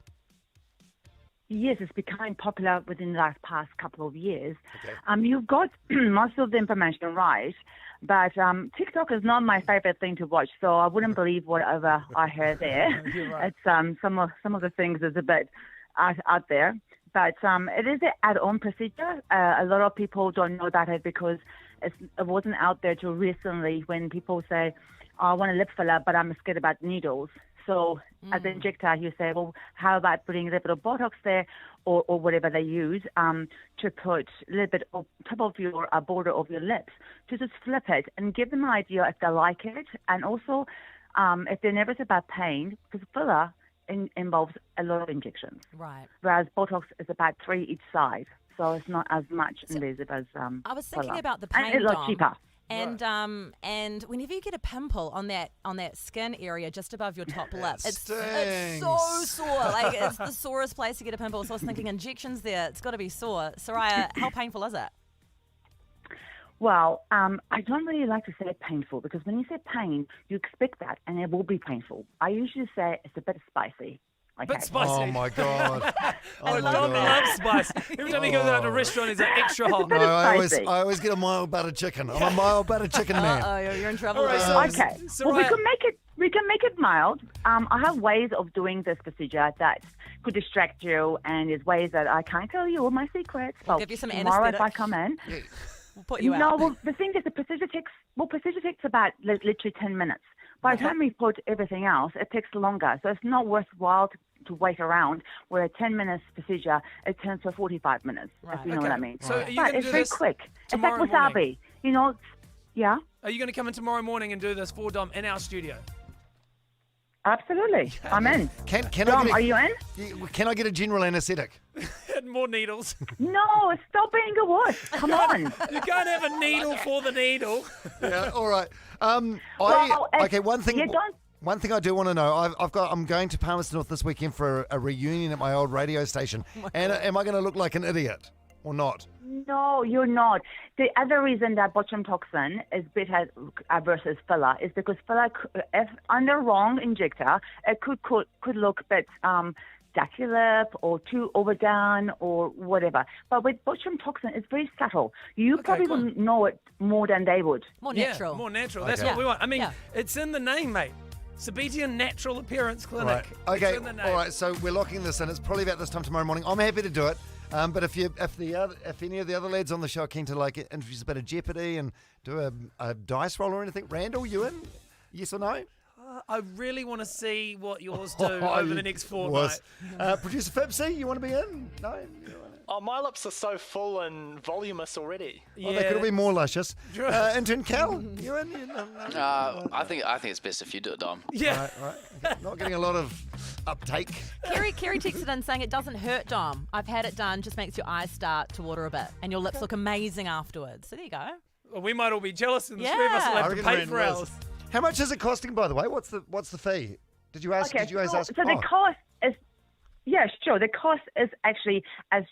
Yes, it's becoming popular within the past couple of years. Okay. You've got most of the information right, but TikTok is not my favorite thing to watch, so I wouldn't believe whatever I heard there. Right. It's some of the things is a bit out there, but it is an add-on procedure. A lot of people don't know about it because it wasn't out there till recently when people say, oh, I want a lip filler, but I'm scared about needles. So as an injector, you say, well, how about putting a little bit of Botox there or whatever they use to put a little bit on top of your border of your lips to just flip it and give them an idea if they like it. And also if they're nervous about pain, because filler involves a lot of injections. Right. Whereas Botox is about 3 each side. So it's not as much invasive as I was thinking filler. about the pain, And it's a lot Dom. cheaper. And and whenever you get a pimple on that skin area just above your top lip, it's so sore. Like it's the sorest place to get a pimple. So I was thinking injections there, it's got to be sore. Soraya, how painful is it? Well, I don't really like to say painful because when you say pain, you expect that, and it will be painful. I usually say it's a bit spicy. Okay. Bit spicy. Oh my God! I love spice. Every time he goes out to a restaurant, he's like extra hot. No, I always get a mild butter chicken. I'm a mild butter chicken man. You're in trouble. Okay. Well, we can make it mild. I have ways of doing this procedure that could distract you, and there's ways that I can't tell you all my secrets. We'll Well, give you some tomorrow anesthetic. if I come in. We'll put you No, out. well, the thing is, the procedure takes about literally 10 minutes. By the time we put everything else, it takes longer. So it's not worthwhile to wait around. Where a 10 minutes procedure, it turns to 45 minutes. Right. If you know what I mean. So are you But gonna it's do very this quick. It's like tomorrow wasabi. morning? You know, yeah. Are you going to come in tomorrow morning and do this for Dom in our studio? Absolutely. I'm in. Can Dom, I are you in? Can I get a general anaesthetic? And more needles. No, stop being a wuss. Come on. You can't have a needle for the needle. Yeah. All right. Well, One thing. you don't- One thing I do want to know, I'm going to Palmerston North this weekend for a reunion at my old radio station. And am I going to look like an idiot or not? No, you're not. The other reason that botulinum toxin is better versus filler is because filler, if under wrong injector, it could look a bit ducky lip or too overdone or whatever. But with botulinum toxin, it's very subtle. You probably wouldn't know it more than they would. More natural. Yeah, more natural. That's Okay. what we want. I mean, it's in the name, mate. Sabetian Natural Appearance Clinic. Right. Okay. It's in the name. All right. So we're locking this in. It's probably about this time tomorrow morning. I'm happy to do it. But if any of the other lads on the show are keen to introduce a bit of Jeopardy and do a dice roll or anything, Randall, you in? Yes or no? I really want to see what yours do over the next fortnight. Producer Fibsy, you want to be in? No. Oh, my lips are so full and voluminous already. Oh, they could have been more luscious. Intern Cal, you in? I think it's best if you do it, Dom. Yeah. Right. Okay. Not getting a lot of uptake. Kerry texted in saying it doesn't hurt, Dom. I've had it done, just makes your eyes start to water a bit and your lips look amazing afterwards. So there you go. Well, we might all be jealous, and the three of us will Yeah. have I to reckon pay Ren for was. ours. How much is it costing, by the way? What's the fee? Did you ask? Okay, Did you guys ask? so the cost is, yeah, sure. The cost is actually as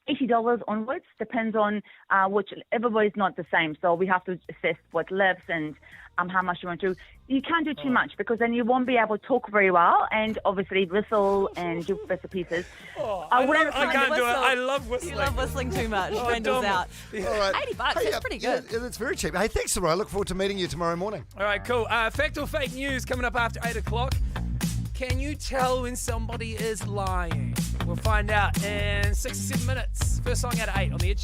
$80 onwards. Depends on which. Everybody's not the same, so we have to assess what lips and how much you want to. You can't do too much because then you won't be able to talk very well and obviously whistle and do bits and pieces. I can't do it. I love whistling. You love whistling too much. Oh, Randall's Dom. out. All right. $80, that's pretty good. Yeah, it's very cheap. Hey, thanks, Sarah. I look forward to meeting you tomorrow morning. All right, cool. Fact or fake news coming up after 8 o'clock. Can you tell when somebody is lying? We'll find out in 6 or 7 minutes. First song out of 8 on the Edge.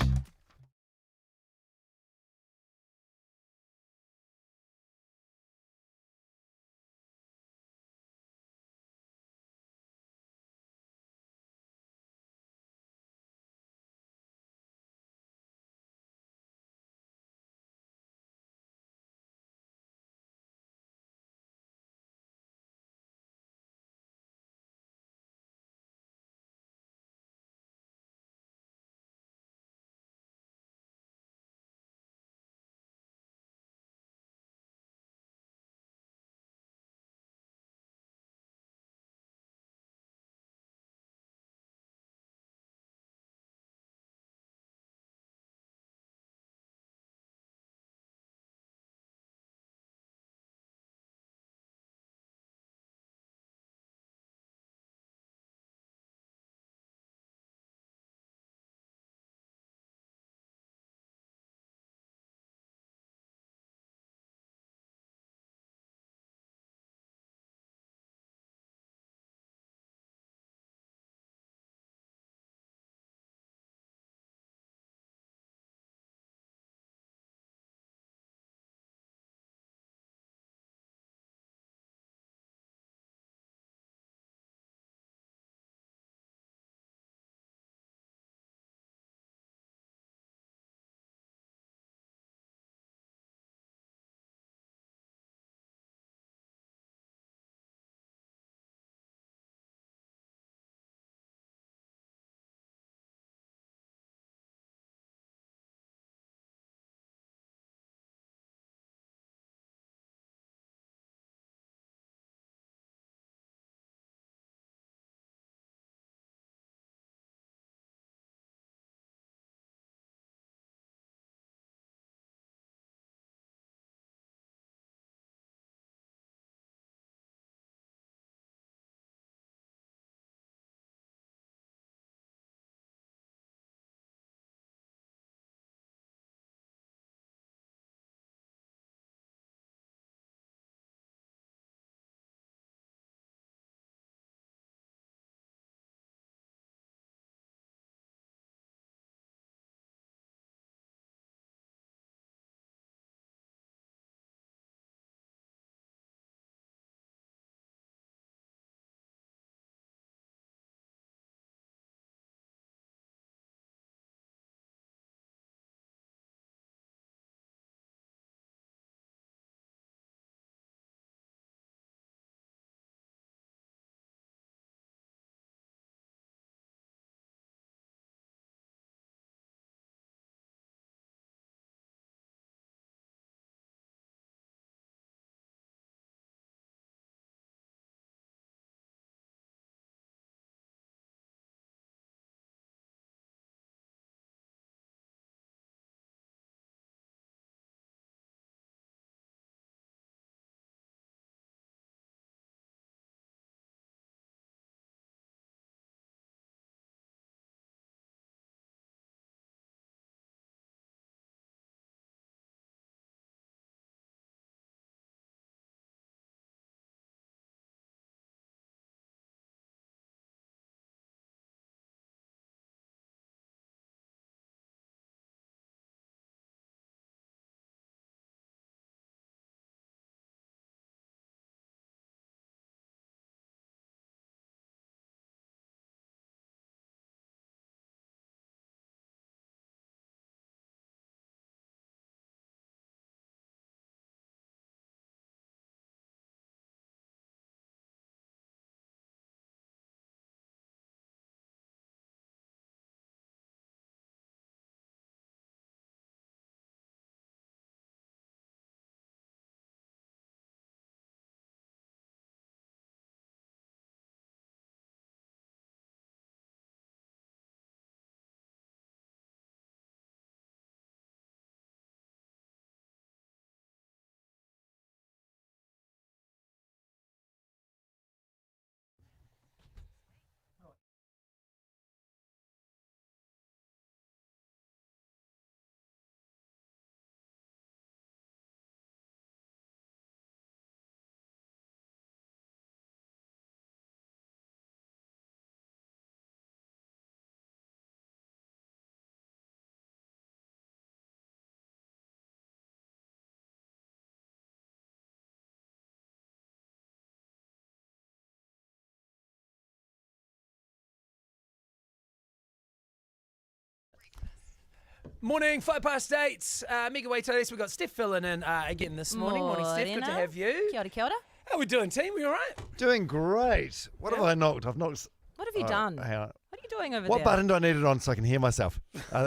Morning, 8:05. Mega Waitress. We've got Steph filling in again this morning. Morning, Steph. Good to have you. Kia ora, kia ora. How we doing, team? We all right? Doing great. What have I knocked? I've knocked. What have you done? Hang on. What are you doing over What there? button do I need it on so I can hear myself?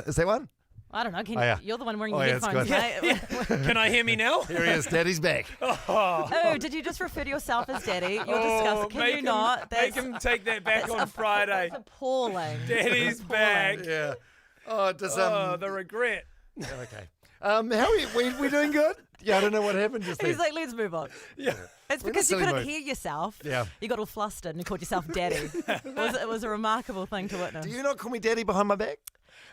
Is that one? I don't know. Yeah. You're the one wearing Oh, your yeah, it's headphones, good. mate. Can I hear me now? Here he is. Daddy's back. Oh, did you just refer to yourself as daddy? You're disgusting. Can make you him, not? Make him take that back on Friday. That's appalling. Daddy's back. Yeah. Oh, does the regret. Yeah, okay. How are we doing good? Yeah, I don't know what happened just then. He's like, let's move on. Yeah. It's We're in a because you silly couldn't mood. hear yourself. Yeah. You got all flustered and called yourself daddy. It was a remarkable thing to witness. Do you not call me daddy behind my back?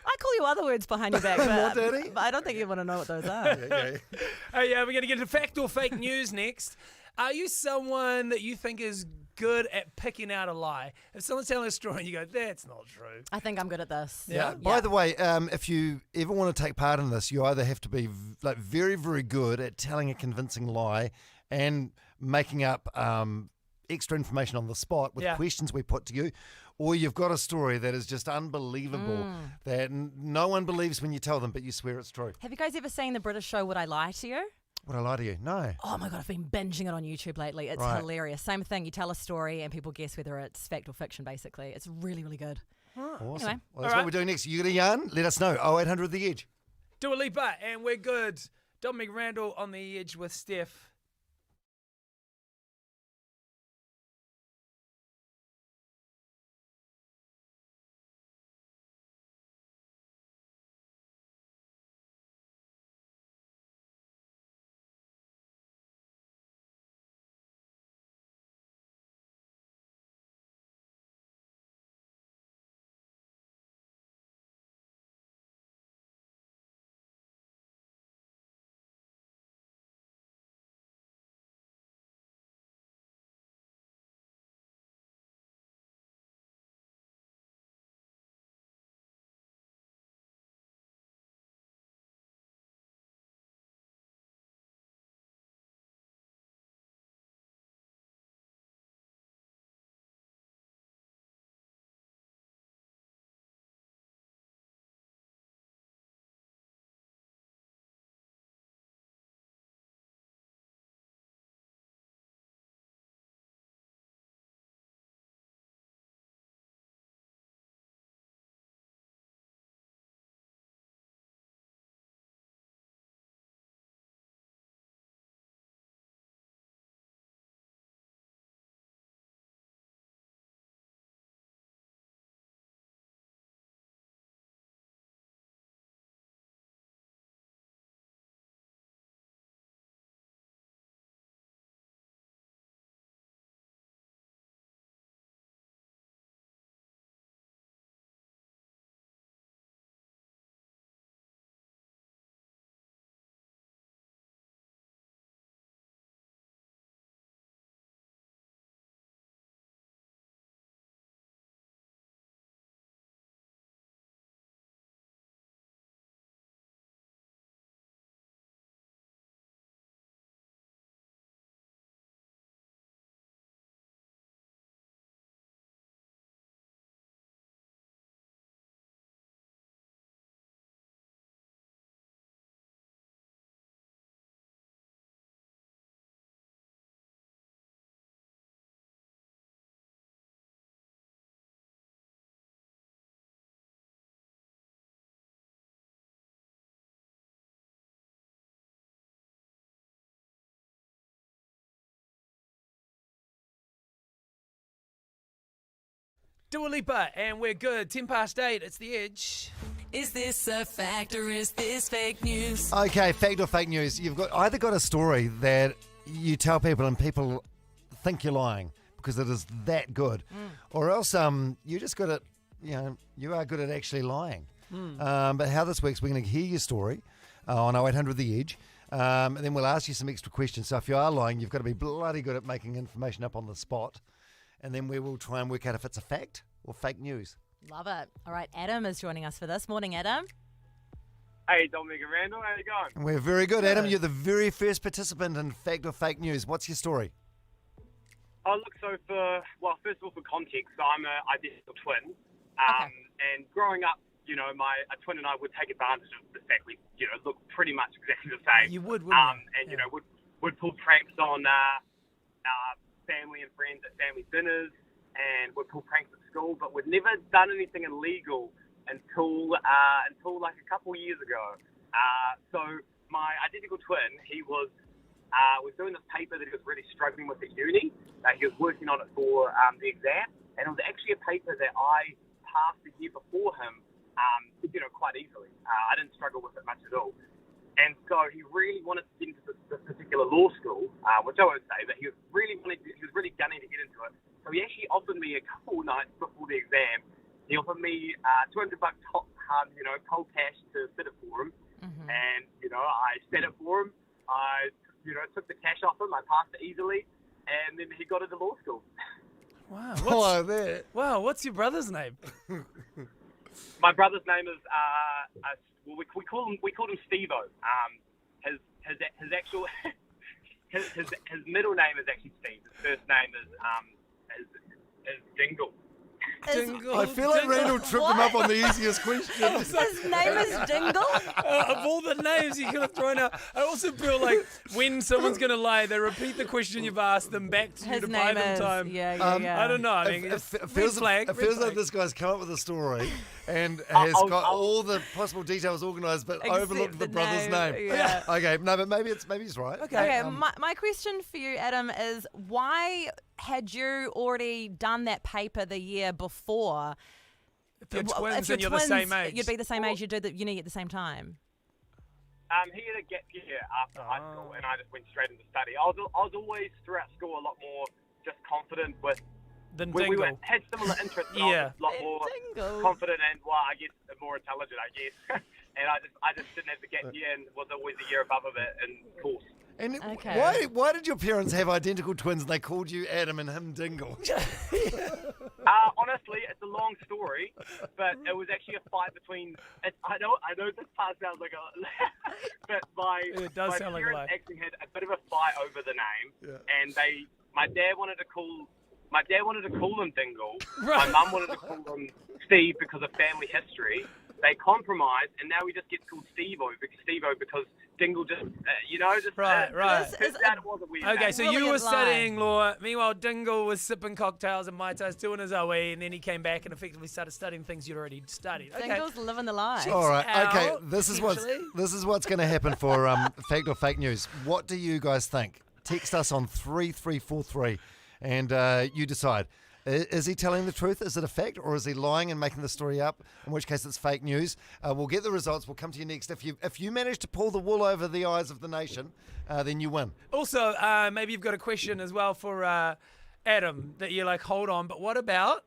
I call you other words behind your back, More but, daddy? but I don't think you want to know what those are. Okay. Hey, we're going to get to fact or fake news next. Are you someone that you think is good at picking out a lie? If someone's telling a story and you go, that's not true. I think I'm good at this. Yeah. By the way, if you ever want to take part in this, you either have to be very, very good at telling a convincing lie and making up extra information on the spot with questions we put to you, or you've got a story that is just unbelievable that no one believes when you tell them, but you swear it's true. Have you guys ever seen the British show Would I Lie to You? Would I lie to you? No. Oh my God, I've been binging it on YouTube lately. It's Right. hilarious. Same thing. You tell a story and people guess whether it's fact or fiction, basically. It's really, really good. Awesome. Anyway. Well, that's All what right. we're doing next. You got a yarn? Let us know. 0800 The Edge. Dua Lipa, and we're good. Meg Randell on the edge with Steph. Dua Lipa, and we're good. 8:10. It's the edge. Is this a fact or is this fake news? Okay, fact or fake news. You've either got a story that you tell people and people think you're lying because it is that good, or else you just got it. You are good at actually lying. But how this works, we're going to hear your story on 0800 The Edge, and then we'll ask you some extra questions. So if you are lying, you've got to be bloody good at making information up on the spot, and then we will try and work out if it's a fact or fake news. Love it. All right, Adam is joining us for this. Morning, Adam. Hey, Meg Randell, how you going? We're very good, Adam. You're the very first participant in fact or fake news. What's your story? Oh, look, first of all, for context, I'm an identical twin. And growing up my twin and I would take advantage of the fact we, look pretty much exactly the same. You would, wouldn't you? And, would pull pranks on family and friends at family dinners, and would pull pranks at school, but we'd never done anything illegal until like a couple years ago. So my identical twin, he was doing this paper that he was really struggling with at uni. He was working on it for the exam, and it was actually a paper that I passed the year before him, quite easily. I didn't struggle with it much at all. And so he really wanted to get into this particular law school, which I won't say, but he was really gunning to get into it. So he actually offered me a couple nights before the exam. He offered me $200 cold cash to sit it for him. Mm-hmm. And, I set it for him. I, took the cash off him. I passed it easily. And then he got into law school. Wow. Wow, What's your brother's name? My brother's name is, we called him Steve-O. His actual, his middle name is actually Steve. His first name is Dingle. I feel like Randall tripped him up on the easiest question. His name is Dingle? Of all the names you could have thrown out, I also feel like when someone's going to lie, they repeat the question you've asked them back to you to buy them time. Yeah. I don't know. I mean, It feels like this guy's come up with a story and has got all the possible details organised, but Except overlooked the the brother's name. Yeah. Okay, no, but maybe he's right. Okay, my question for you, Adam, is why had you already done that paper the year before? If you're twins and you're the same age. You'd be the same age, you'd do the uni at the same time. He had a gap year after high school, and I just went straight into study. I was always throughout school a lot more just confident with. We had similar interests, but I was a lot more confident and, I guess, more intelligent, I guess. And I just didn't have the gap year and was always a year above of it in course. And why did your parents have identical twins and they called you Adam and him Dingle? Honestly, it's a long story, but it was actually a fight between. I know this part sounds like a, but my parents actually had a bit of a fight over the name, and my dad wanted to call him Dingle. My mum wanted to call him Steve because of family history. They compromised, and now he just gets called Steve-O because Dingle just, Right. turns out it was a weird Okay, name. so you were studying law. Meanwhile, Dingle was sipping cocktails and Mai Tais doing his OE, and then he came back and effectively started studying things you'd already studied. Okay. Dingle's living the life. All right, okay. out, This is what's going to happen for fact or fake news. What do you guys think? Text us on 3343, and you decide. Is he telling the truth? Is it a fact, or is he lying and making the story up? In which case, it's fake news. We'll get the results. We'll come to you next. If you manage to pull the wool over the eyes of the nation, then you win. Also, maybe you've got a question as well for Adam that you're like, hold on, but what about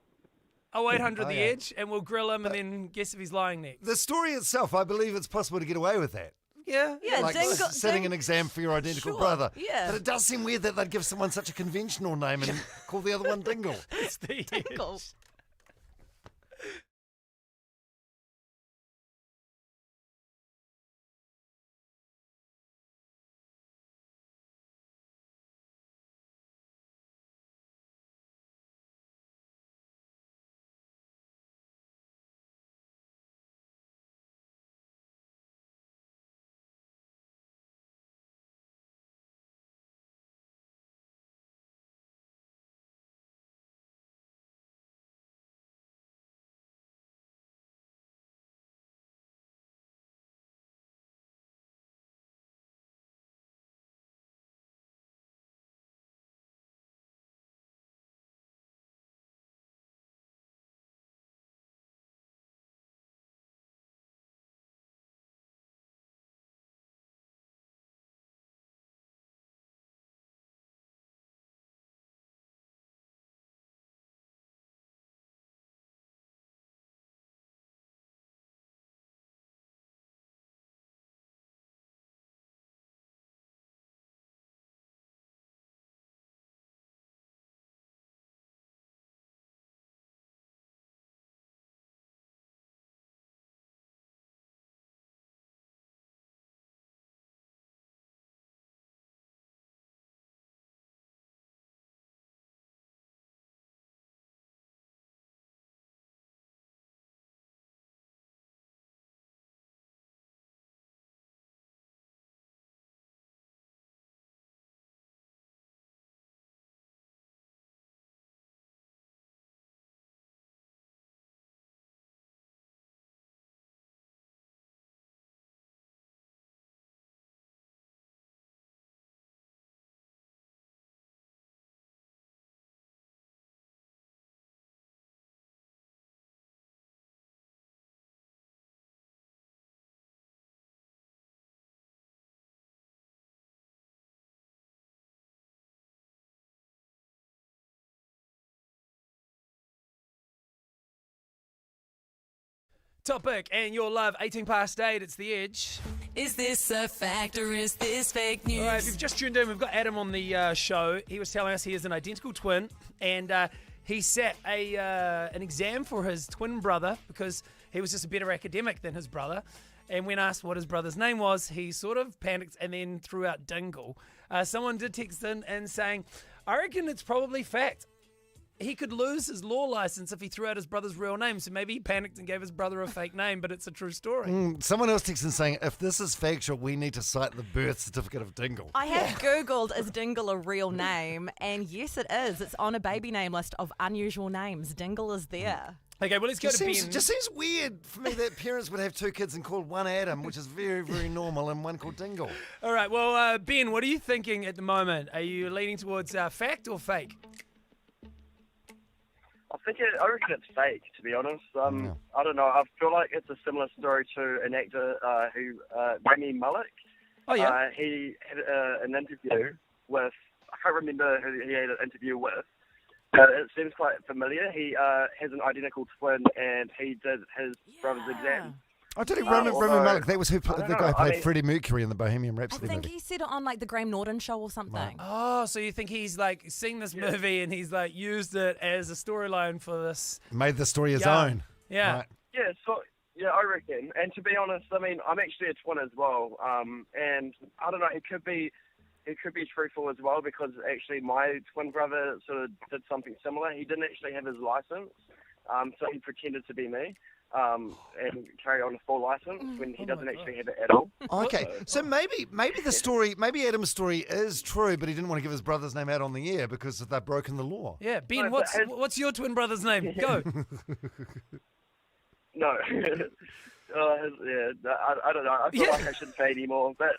0800 The Edge, and we'll grill him and then guess if he's lying next. The story itself, I believe it's possible to get away with that. Yeah. Like setting an exam for your identical brother. Yeah. But it does seem weird that they'd give someone such a conventional name and call the other one Dingle. It's the Dingle. topic and your love, 18 past 8, it's The Edge. Is this a fact or is this fake news? All right, if you've just tuned in, we've got Adam on the show. He was telling us he is an identical twin, and he sat an exam for his twin brother because he was just a better academic than his brother. And when asked what his brother's name was, he sort of panicked and then threw out Dingle. Someone did text in and saying, I reckon it's probably fact. He could lose his law license if he threw out his brother's real name. So maybe he panicked and gave his brother a fake name, but it's a true story. Someone else texted in saying, if this is factual, we need to cite the birth certificate of Dingle. I have Googled, is Dingle a real name? And yes, it is. It's on a baby name list of unusual names. Dingle is there. Okay, well, let's go to Ben. It just seems weird for me that parents would have two kids and call one Adam, which is very, very normal, and one called Dingle. All right, well, Ben, what are you thinking at the moment? Are you leaning towards fact or fake? I reckon it's fake, to be honest. I don't know. I feel like it's a similar story to an actor Rami Malek. Oh, yeah. He had an interview with, I can't remember who he had an interview with, but it seems quite familiar. He has an identical twin, and he did his brother's exam. I tell you, Rami Malek, that was the guy who played Freddie Mercury in the Bohemian I Rhapsody think movie. he said it on like the Graham Norton show or something. Right. Oh, so you think he's like seen this movie and he's like used it as a storyline for this? Made the story his own. Yeah. Right. Yeah, so I reckon. And to be honest, I mean, I'm actually a twin as well. And I don't know, it could be truthful as well, because actually my twin brother sort of did something similar. He didn't actually have his license, so he pretended to be me. And carry on a full license when he doesn't actually have it at all. Okay, so maybe Adam's story is true, but he didn't want to give his brother's name out on the air because they've broken the law. Yeah, Ben, what's your twin brother's name? Go. No. I don't know. I feel like I shouldn't say anymore. But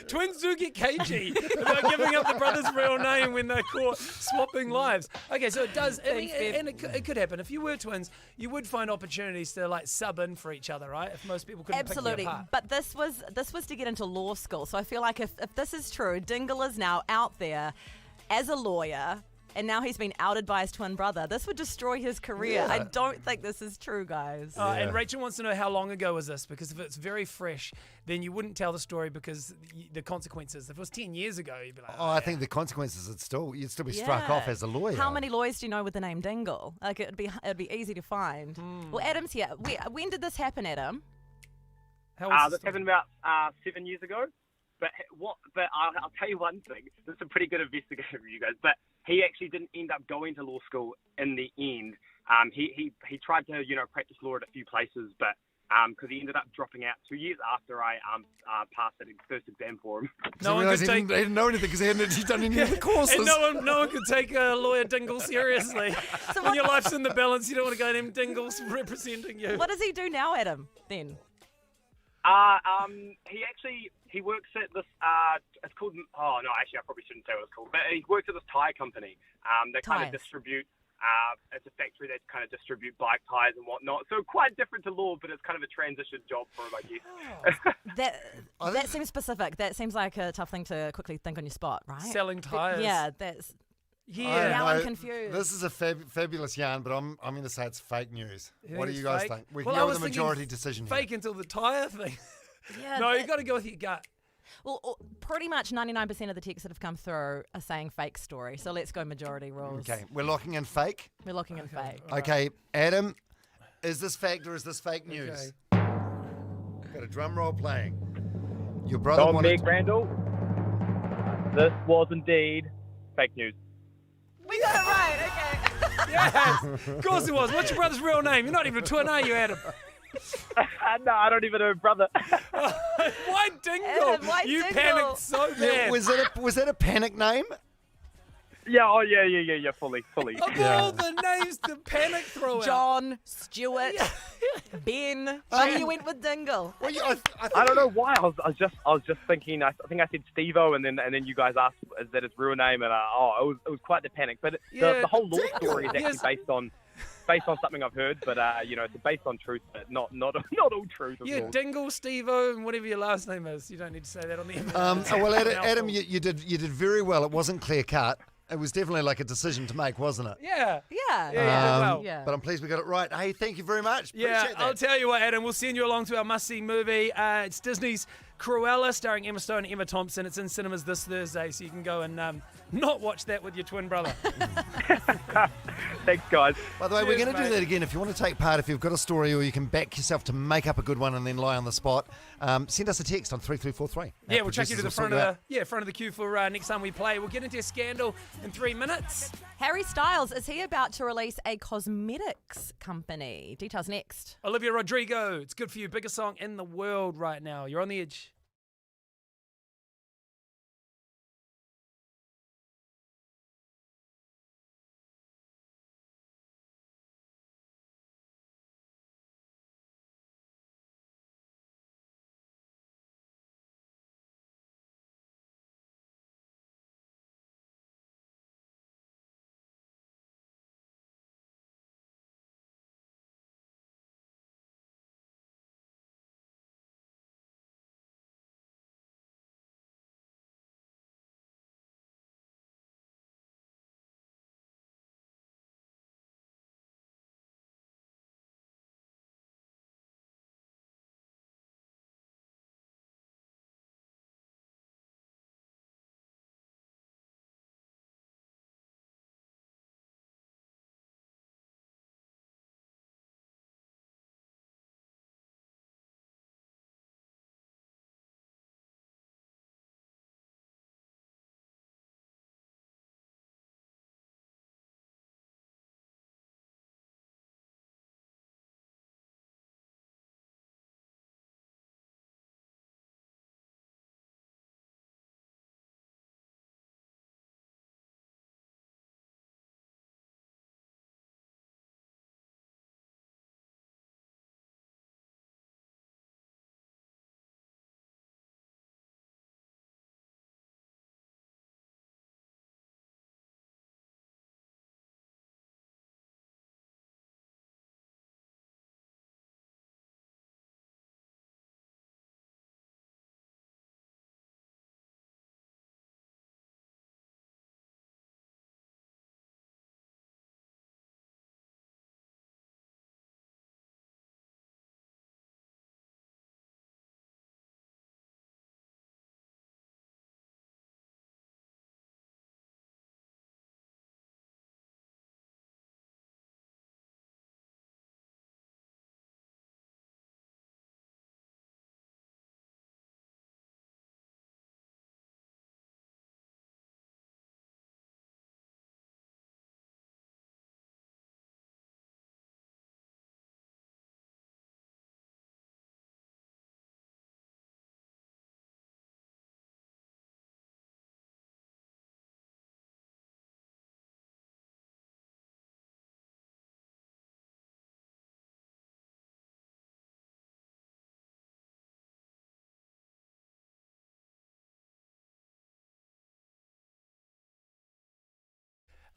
Twins do get cagey about giving up the brother's real name when they're caught swapping lives. Okay, so it does, and it could happen. If you were twins, you would find opportunities to like sub in for each other, right? If most people couldn't Absolutely, pick you apart. but this was to get into law school. So I feel like if this is true, Dingle is now out there as a lawyer. And now he's been outed by his twin brother. This would destroy his career. Yeah. I don't think this is true, guys. And Rachel wants to know how long ago was this, because if it's very fresh, then you wouldn't tell the story because the consequences. If it was 10 years ago, you'd be like, I think the consequences you'd still be struck off as a lawyer. How many lawyers do you know with the name Dingle? Like it'd be easy to find. Well, Adam's here. When did this happen, Adam? This happened about 7 years ago. But I'll tell you one thing. This is a pretty good investigator for you guys. But he actually didn't end up going to law school in the end. He tried to practice law at a few places, but because he ended up dropping out 2 years after I passed that first exam for him. He didn't know anything because he hadn't actually done any of the courses. And no one could take a lawyer Dingle seriously. So when your life's in the balance, you don't want to go to them Dingles representing you. What does he do now, Adam? Then. He works at this. It's called. Oh no, actually, I probably shouldn't say what it's called. But he works at this tire company. They kind of distribute. It's a factory that kind of distribute bike tires and whatnot. So quite different to law, but it's kind of a transition job for him, I guess. That seems specific. That seems like a tough thing to quickly think on your spot, right? Selling tires. Yeah, that's. Yeah. Now I'm confused. This is a fabulous yarn, but I'm going to say it's fake news. You What do think you it's guys fake? think? We Well, can I go was with the thinking majority decision here. Fake until the tire thing. Yeah, No, you got to go with your gut. Well, pretty much 99% of the texts that have come through are saying fake story. So let's go majority rules. Okay, we're locking in fake. We're locking in fake. Okay, Adam, is this fact or is this fake news? Got a drum roll playing. Your brother Don wanted. Meg Randell. This was indeed fake news. We got it right. Okay. Yes, of course it was. What's your brother's real name? You're not even a twin, are you, Adam? No, I don't even know brother. Why Dingle? Adam, why you Dingle? panicked so bad. Was that a panic name? Yeah, fully. Of all the names to panic throw out. John, Stuart, Ben. Maybe you went with Dingle. Well, I don't know why. I was just thinking. I think I said Steve-O, and then you guys asked is that his real name, and it was quite the panic. But the whole law story is actually based on something I've heard, but it's based on truth, but not all truth. Yeah, Dingle, Steve-O, and whatever your last name is. You don't need to say that on the internet. Well, Adam, you did very well. It wasn't clear cut. It was definitely like a decision to make, wasn't it? Yeah. Yeah. Well. But I'm pleased we got it right. Hey, thank you very much. Yeah, Appreciate that. I'll tell you what, Adam, we'll send you along to our must-see movie. It's Disney's Cruella, starring Emma Stone and Emma Thompson. It's in cinemas this Thursday, so you can go and not watch that with your twin brother. Thanks, guys. By the way, we're Cheers, going to do mate. that again. If you want to take part, if you've got a story or you can back yourself to make up a good one and then lie on the spot, send us a text on 3343. Yeah, we'll check you to the front of the. front of the queue for next time we play. We'll get into a scandal in 3 minutes. Harry Styles, is he about to release a cosmetics company? Details next. Olivia Rodrigo, it's good for you. Biggest song in the world right now. You're on the edge.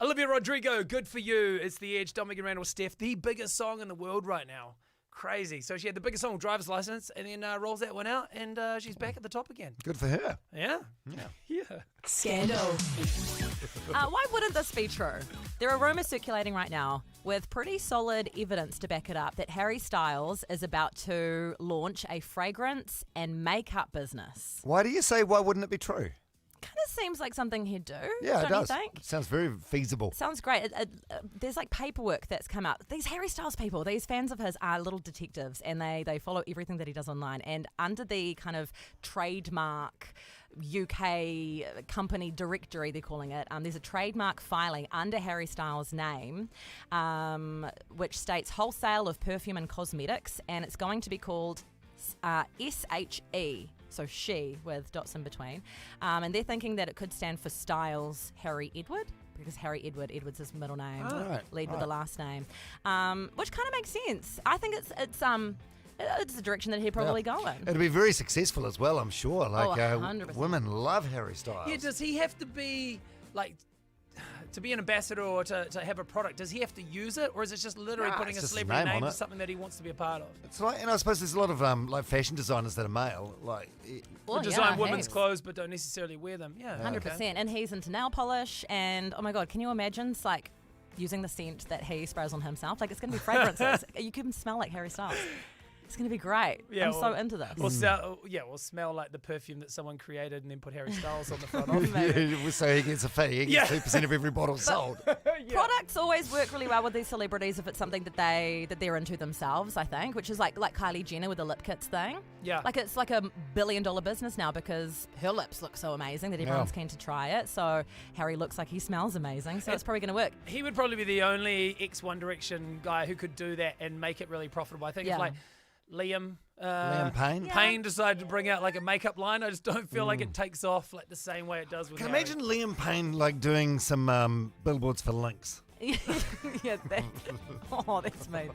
Olivia Rodrigo, good for you. It's The Edge. Meg Randell, Steph, the biggest song in the world right now. Crazy. So she had the biggest song, Driver's License, and then rolls that one out, and she's back at the top again. Good for her. Yeah. Yeah. Scandal. Why wouldn't this be true? There are rumours circulating right now with pretty solid evidence to back it up that Harry Styles is about to launch a fragrance and makeup business. Why do you say, why wouldn't it be true? Kind of seems like something he'd do. Yeah, don't it does. You think? Sounds very feasible. Sounds great. There's like paperwork that's come out. These Harry Styles people, these fans of his are little detectives, and they follow everything that he does online. And under the kind of trademark UK company directory, they're calling it, there's a trademark filing under Harry Styles' name, which states wholesale of perfume and cosmetics, and it's going to be called SHE. So she, with dots in between. And they're thinking that it could stand for Styles Harry Edward, because Harry Edward's his middle name, lead with the last name, which kind of makes sense. I think it's the direction that he'd probably go in. It'll be very successful as well, I'm sure. Like 100%. women love Harry Styles. Yeah, does he have to be like to be an ambassador or to have a product, does he have to use it, or is it just literally Nah, putting it's a just his celebrity name name on to it. something that he wants to be a part of? It's like, and I suppose there's a lot of like fashion designers that are male, like Or Well, design yeah, women's heaps. clothes but don't necessarily wear them. Yeah, 100%. And he's into nail polish. And oh my God, can you imagine like using the scent that he sprays on himself? Like it's going to be fragrances. You can smell like Harry Styles. It's going to be great. Yeah, I'm so into this. Or smell like the perfume that someone created and then put Harry Styles on the front of. Yeah, so he gets a fee. He gets Yeah. 2% of every bottle sold. Products always work really well with these celebrities if it's something that they're into themselves, I think, which is like Kylie Jenner with the lip kits thing. Yeah. Like it's like $1 billion business now because her lips look so amazing that everyone's keen to try it. So Harry looks like he smells amazing, so it's probably going to work. He would probably be the only ex-One Direction guy who could do that and make it really profitable. I think if like Liam Payne? Payne decided to bring out like a makeup line, I just don't feel like it takes off like the same way it does with Can Harry. imagine Liam Payne like doing some billboards for Lynx. Yeah, that's me.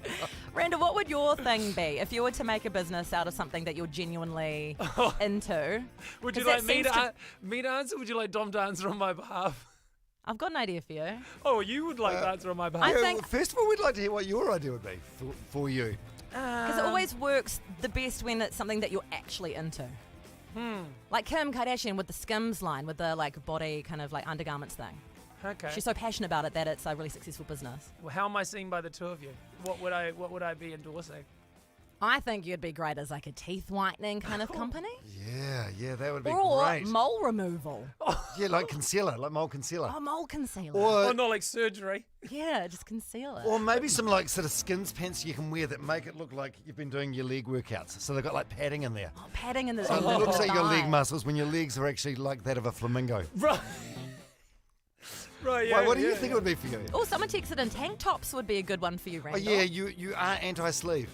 Randall, what would your thing be if you were to make a business out of something that you're genuinely into? Would you 'Cause like that me seems to answer? Would you like Dom to answer on my behalf? I've got an idea for you. Oh, you would like to answer on my behalf. I Yeah, think- well, first of all, we'd like to hear what your idea would be for you. Because it always works the best when it's something that you're actually into. Like Kim Kardashian with the Skims line, with the like body kind of like undergarments thing. Okay. She's so passionate about it that it's a really successful business. Well, how am I seen by the two of you? What would I be endorsing? I think you'd be great as like a teeth whitening kind of company. Yeah, that would be Or great. mole removal. Yeah, like concealer, like mole concealer. Oh, mole concealer. Or- Oh, not like surgery. Yeah, just conceal it. Or maybe some like sort of skins pants you can wear that make it look like you've been doing your leg workouts. So they've got like padding in there. Oh, padding in the So it looks like your leg thigh. muscles when your legs are actually like that of a flamingo. Right. Right, yeah. Why, what do you yeah, think yeah. it would be for you? Oh, someone texted in tank tops would be a good one for you, Oh Randall. yeah, you are anti-sleeve.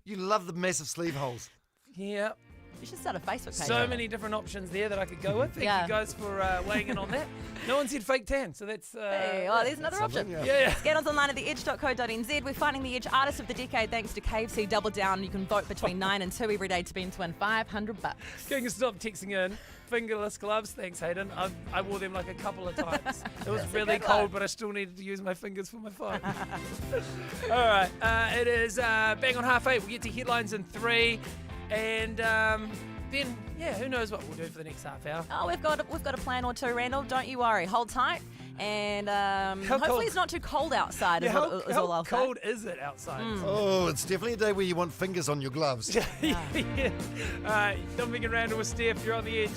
You love the massive sleeve holes. Yeah. You should start a Facebook page. So many different options there that I could go with. Thank Yeah. you guys for weighing in on that. No one said fake tan, so that's... Hey, well, there's another option. something, Yeah. Get us online at theedge.co.nz. We're finding the Edge Artist of the Decade thanks to KFC Double Down. You can vote between 9 and 2 every day to win $500. Can you stop texting in fingerless gloves? Thanks, Hayden. I wore them like a couple of times. It was That's a really good cold, one. but I still needed to use my fingers for my phone. All right. It is bang on 8:30. We'll get to headlines in 3. And then, yeah, who knows what we'll do for the next half hour. Oh, we've got a plan or two, Randall. Don't you worry. Hold tight. And cold- hopefully it's not too cold outside is, Yeah, what, is all I'll say. cold is it outside? Oh, it's definitely a day where you want fingers on your gloves. yeah. All right. Dominic and Randall with Steph. You're on the edge.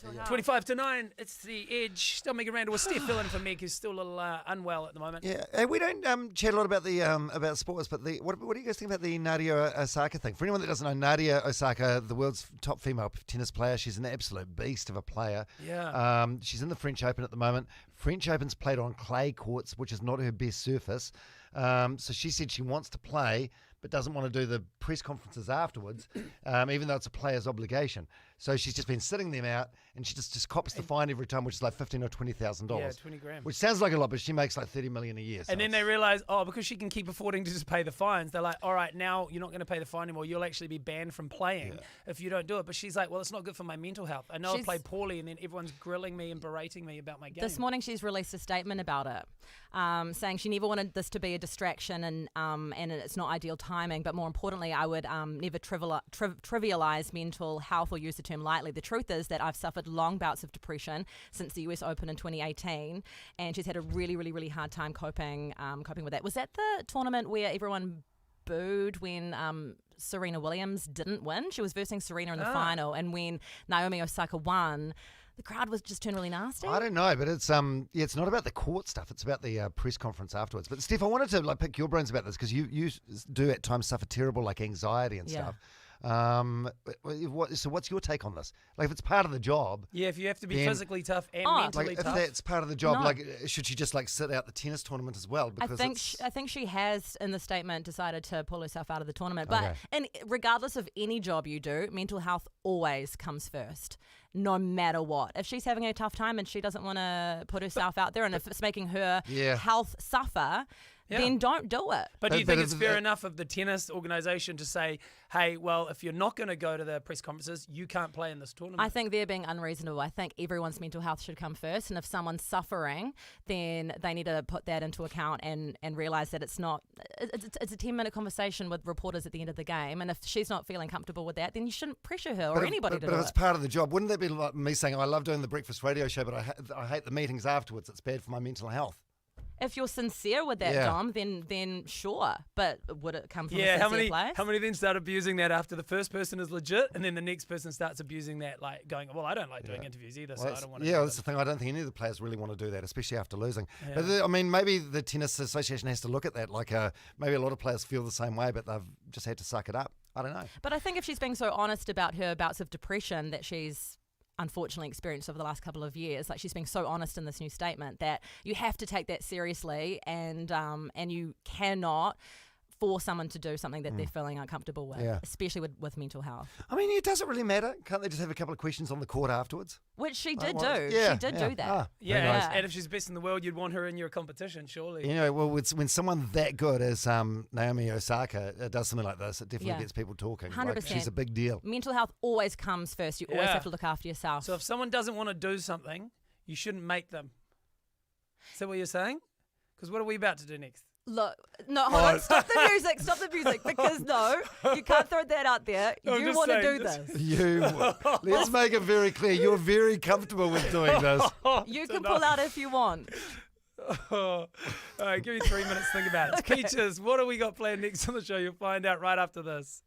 mental health. 25 to 9, it's the Edge. Still Meg Randell with Steph filling for Meg, who's still a little unwell at the moment. Yeah, hey, we don't chat a lot about the about sports, but what do you guys think about the Nadia Osaka thing? For anyone that doesn't know, Nadia Osaka, the world's top female tennis player, she's an absolute beast of a player. Yeah. She's in the French Open at the moment. French Open's played on clay courts, which is not her best surface. So she said she wants to play, but doesn't want to do the press conferences afterwards, even though it's a player's obligation. So she's just been sitting them out, and she just cops the fine every time, which is like $15,000 or $20,000. Yeah, 20 grand. Which sounds like a lot, but she makes like $30 million a year. So And then they realise, because she can keep affording to just pay the fines, they're like, all right, now you're not going to pay the fine anymore. You'll actually be banned from playing if you don't do it. But she's like, well, it's not good for my mental health. I know I played poorly, and then everyone's grilling me and berating me about my game. This morning she's released a statement about it, saying she never wanted this to be a distraction and it's not ideal timing. But more importantly, I would never trivialize mental health or use the term lightly. The truth is that I've suffered long bouts of depression since the US Open in 2018, and she's had a really, really, really hard time coping with that. Was that the tournament where everyone booed when Serena Williams didn't win? She was versing Serena in the final, and when Naomi Osaka won, the crowd was just turned really nasty. I don't know, but it's it's not about the court stuff. It's about the press conference afterwards. But Steph, I wanted to pick your brains about this because you do at times suffer terrible anxiety and stuff. So what's your take on this? Like, if it's part of the job, Yeah, if you have to be then- physically tough and mentally like, tough. if that's part of the job, No. should she just sit out the tennis tournament as well? I Because think it's- I think she has in the statement decided to pull herself out of the tournament. But Okay. and regardless of any job you do, mental health always comes first, no matter what. If she's having a tough time and she doesn't want to put herself out there, and if it's making her Yeah. health suffer, then don't do it. But do you think it's fair enough of the tennis organisation to say, hey, well, if you're not going to go to the press conferences, you can't play in this tournament? I think they're being unreasonable. I think everyone's mental health should come first, and if someone's suffering, then they need to put that into account and realise that it's not. It's a 10-minute conversation with reporters at the end of the game, and if she's not feeling comfortable with that, then you shouldn't pressure her or anybody to but do if it. it's part of the job, wouldn't that be like me saying, I love doing the breakfast radio show, but I hate the meetings afterwards. It's bad for my mental health. If you're sincere with that, Yeah. Dom, then sure. But would it come from a Yeah, sincere place? how many then start abusing that after the first person is legit, and then the next person starts abusing that, going, well, I don't like doing interviews either, so I don't want to. Yeah, that's the thing. I don't think any of the players really want to do that, especially after losing. Yeah. But maybe the tennis association has to look at that. Maybe a lot of players feel the same way, but they've just had to suck it up. I don't know. But I think if she's being so honest about her bouts of depression that she's unfortunately experienced over the last couple of years, she's being so honest in this new statement that you have to take that seriously, and you cannot force someone to do something that they're feeling uncomfortable with, especially with mental health. I mean, it doesn't really matter. Can't they just have a couple of questions on the court afterwards? Which she Like, did well, do. yeah, She did yeah. do that. Ah, Yeah, very nice. and if she's best in the world, you'd want her in your competition, surely. Well, it's when someone that good as Naomi Osaka does something like this, it definitely Yeah. gets people talking. 100%. She's a big deal. Mental health always comes first. You always Yeah. have to look after yourself. So if someone doesn't want to do something, you shouldn't make them. Is that what you're saying? Because what are we about to do next? Look, no, hold on, stop the music, because no, you can't throw that out there. I'm You just want to saying do this. this. Let's make it very clear. You're very comfortable with doing this. You can pull out if you want. All right, give me 3 minutes to think about it. Peaches, what do we got planned next on the show? You'll find out right after this.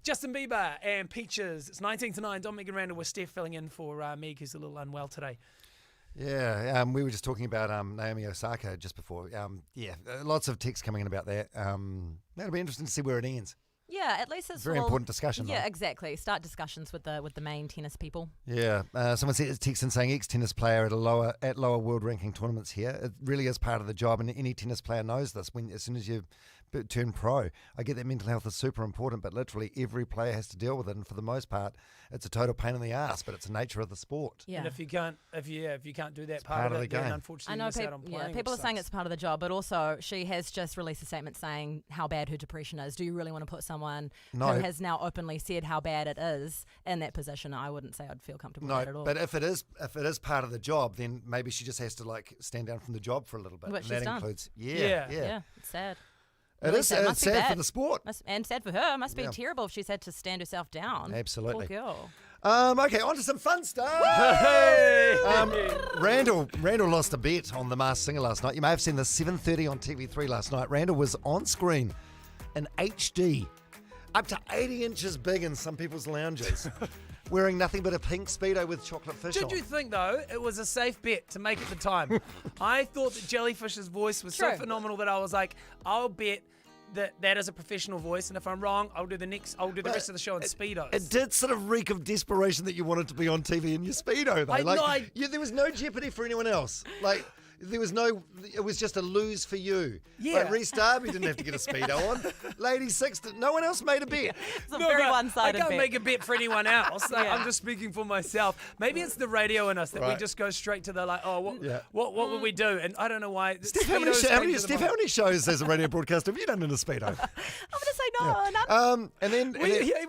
Justin Bieber and Peaches. It's 19-9. Dom, Meg Randell with Steph filling in for Meg, who's a little unwell today. Yeah, we were just talking about Naomi Osaka just before. Lots of texts coming in about that. That'll be interesting to see where it ends. Yeah, at least it's Very important discussion. Yeah, though. exactly. Start discussions with the main tennis people. Yeah, someone said text in saying ex-tennis player at lower world ranking tournaments here. It really is part of the job, and any tennis player knows this. As soon as you turn pro, I get that mental health is super important, but literally every player has to deal with it, and for the most part, it's a total pain in the ass. But it's the nature of the sport. Yeah. And if you can't do that part of the then game. unfortunately I know you miss out on playing. people are which saying sucks. it's part of the job, but also she has just released a statement saying how bad her depression is. Do you really want to put someone No. who has now openly said how bad it is in that position? I wouldn't say I'd feel comfortable with that at all. But if it is part of the job, then maybe she just has to stand down from the job for a little bit. Which and she's that done. includes Yeah, it's sad. It Really is sad. it's Must be sad for bad. the sport. And sad for her. Must be Yeah. terrible if she's had to stand herself down. Absolutely. Poor girl. Okay, on to some fun stuff. Randall lost a bet on The Masked Singer last night. You may have seen this 7:30 on TV3 last night. Randall was on screen in HD, up to 80 inches big in some people's lounges, wearing nothing but a pink Speedo with chocolate fish on. Did you think, though, it was a safe bet to make at the time? I thought that Jellyfish's voice was so True. phenomenal that I was like, I'll bet that is a professional voice, and if I'm wrong, I'll do the rest of the show in Speedos. It did sort of reek of desperation that you wanted to be on TV in your Speedo, though. There was no jeopardy for anyone else. It was just a lose for you. Yeah. Like Reece Darby didn't have to get a Speedo on. Lady Six, no one else made a bet. It's a very but one-sided I can't bet. make a bet for anyone else. Yeah. I'm just speaking for myself. Maybe it's the radio in us that we Right. just go straight to the Yeah. what would we do? And I don't know why. Steph, how many shows as a radio broadcaster have you done in a Speedo? I'm going to say no, none. And then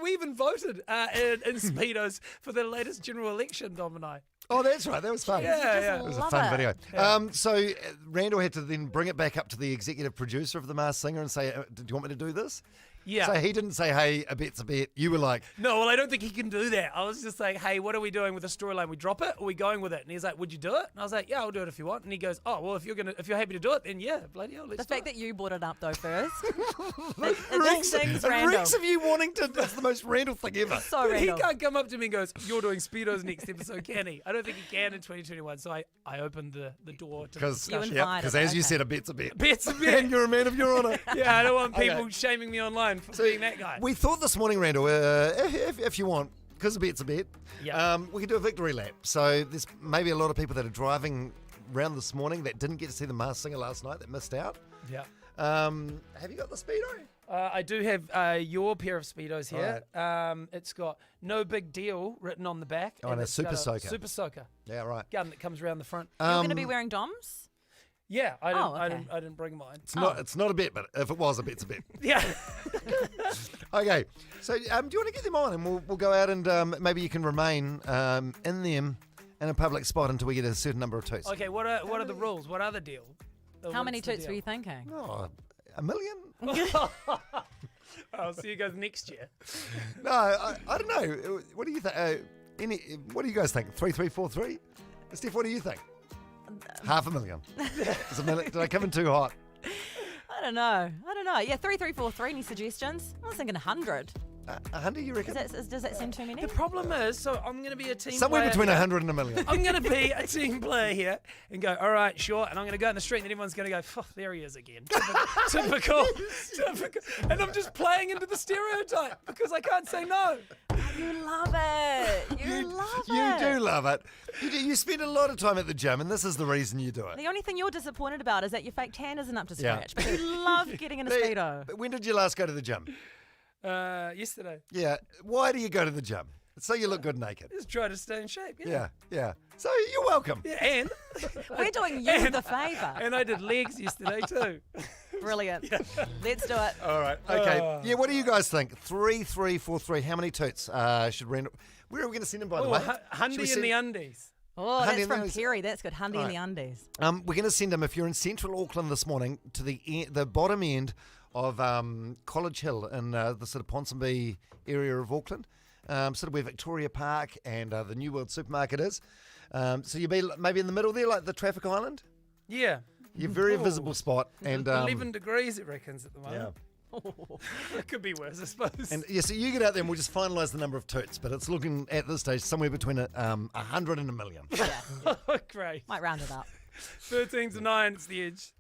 we even voted in Speedos for the latest general election, Dom and I. Oh, that's right. That was fun. Yeah. It was a love fun it. video. Yeah. So Randall had to then bring it back up to the executive producer of The Masked Singer and say, do you want me to do this? Yeah. So he didn't say, hey, a bet's a bet. You were like, No, well, I don't think he can do that. I was just like, hey, what are we doing with the storyline? We drop it or are we going with it? And he's like, would you do it? And I was like, yeah, I'll do it if you want. And he goes, oh, well, if you're happy to do it, then yeah, bloody hell, let's The do fact it. that you brought it up, though, first. it reeks of you wanting to. That's the most Randall thing ever. So He Randall. can't come up to me and goes, you're doing Speedos next episode, can he? I don't think he can in 2021. So I opened the door to the Because discussion. as you said, a bet's a bet. Bet's a bet. And you're a man of your honour. Yeah, I don't want Okay. people shaming me online for being that guy. We thought this morning, Randall, if you want, because a bet's a bet, Yeah. we could do a victory lap. So there's maybe a lot of people that are driving around this morning that didn't get to see The Masked Singer last night that missed out. Yeah. Have you got the Speedo? I do have your pair of Speedos here. It's got no big deal written on the back. Oh, and a it's Super got Soaker. Super Soaker Yeah, right. gun that comes around the front. You're going to be wearing Doms? Yeah, I okay. didn't bring mine. It's not a bet, but if it was a bet's a bet. Yeah. Okay, so do you want to get them on, and we'll go out and maybe you can remain in them in a public spot until we get a certain number of toots. Okay, what are the rules? What are the deal? How many toots were you thinking? Oh, 1 million? I'll see you guys next year. No, I don't know. What do you think? What do you guys think? 3343? Steph, what do you think? 500,000. Is a million? Did I come in too hot? I don't know. Yeah, 3343. Any suggestions? I was thinking 100. 100, you reckon? Does that seem too many? The problem is, so I'm going to be a team Somewhere player between here. 100 and a million. I'm going to be a team player here and go, all right, sure. And I'm going to go in the street and then everyone's going to go, oh, there he is again. Typical. And I'm just playing into the stereotype because I can't say no. You love it. You love it. You do love it. You spend a lot of time at the gym, and this is the reason you do it. The only thing you're disappointed about is that your fake tan isn't up to Yeah. scratch. But you love getting in a Speedo. But when did you last go to the gym? Yesterday. Yeah. Why do you go to the gym? So you look good naked. Just try to stay in shape. Yeah. So you're welcome. Yeah, and We're doing you the favour. and I did legs yesterday too. Brilliant. Let's do it. All right. Okay. Yeah. What do you guys think? 3343. How many toots should Randall? Where are we going to send him, by the way? Should we Hundy in send- the undies. Oh, Hundy that's in the from undies. Perry. That's good. Hundy in the Right. undies. We're going to send him, if you're in central Auckland this morning, to the bottom end of College Hill in the sort of Ponsonby area of Auckland, sort of where Victoria Park and the New World Supermarket is. So you'll be maybe in the middle there, like the traffic island. Yeah. You're very Oh. visible spot. And 11 degrees it reckons at the moment. It could be worse, I suppose. And yeah, so you get out there and we'll just finalise the number of toots, but it's looking at this stage somewhere between 100 and 1 million. Yeah. Great. Might round it up. 13 to 9, it's the Edge.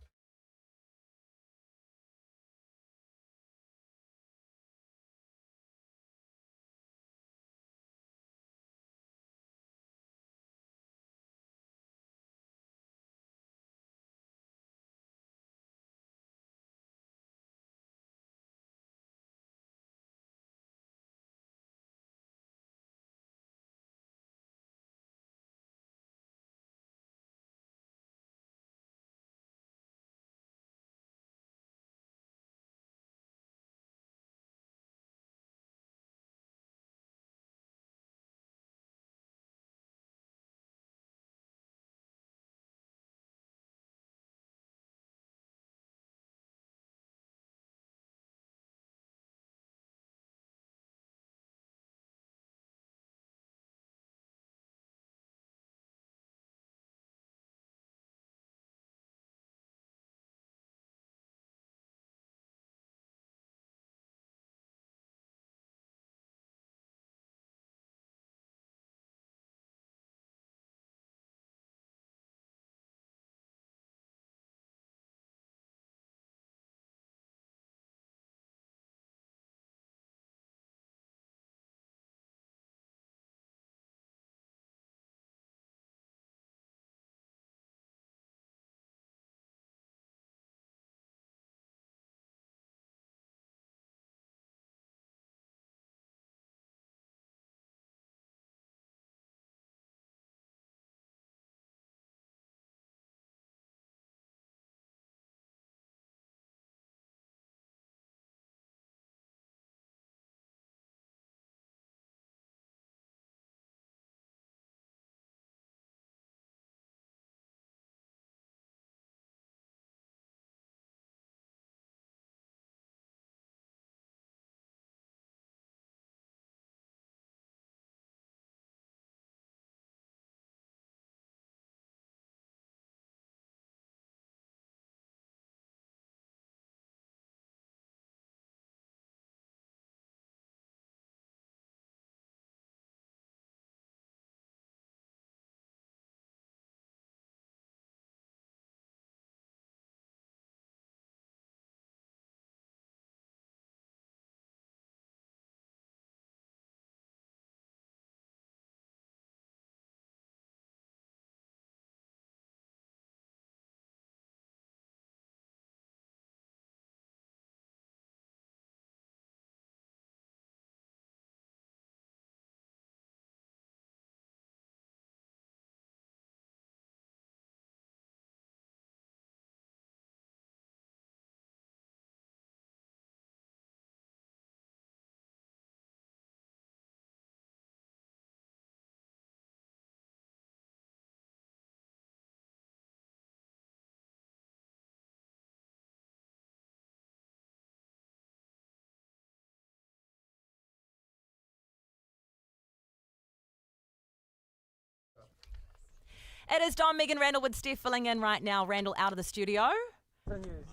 It is Dom, Megan Randell with Steph filling in right now. Randell out of the studio.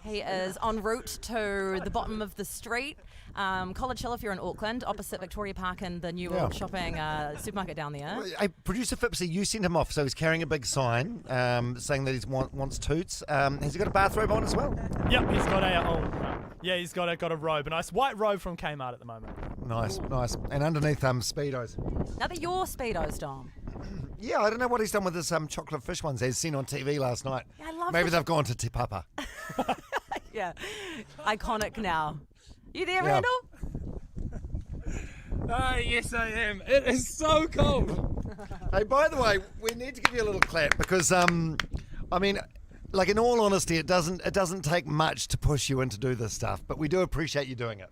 He is en route to the bottom of the street. College Hill if you're in Auckland, opposite Victoria Park and the new World Shopping supermarket down there. Hey, producer Fipsy, you sent him off, so he's carrying a big sign saying that he wants toots. Has he got a bathrobe on as well? Yep, he's got he's got a robe, a nice white robe from Kmart at the moment. Nice. And underneath Speedos. Now they're your Speedos, Dom. Yeah, I don't know what he's done with his chocolate fish ones as seen on TV last night. Yeah, I love Maybe they've gone to Te Papa. Yeah, iconic now. You there, Randall? Yes, I am. It is so cold. Hey, by the way, we need to give you a little clap because, I mean, like in all honesty, it doesn't take much to push you in to do this stuff, but we do appreciate you doing it.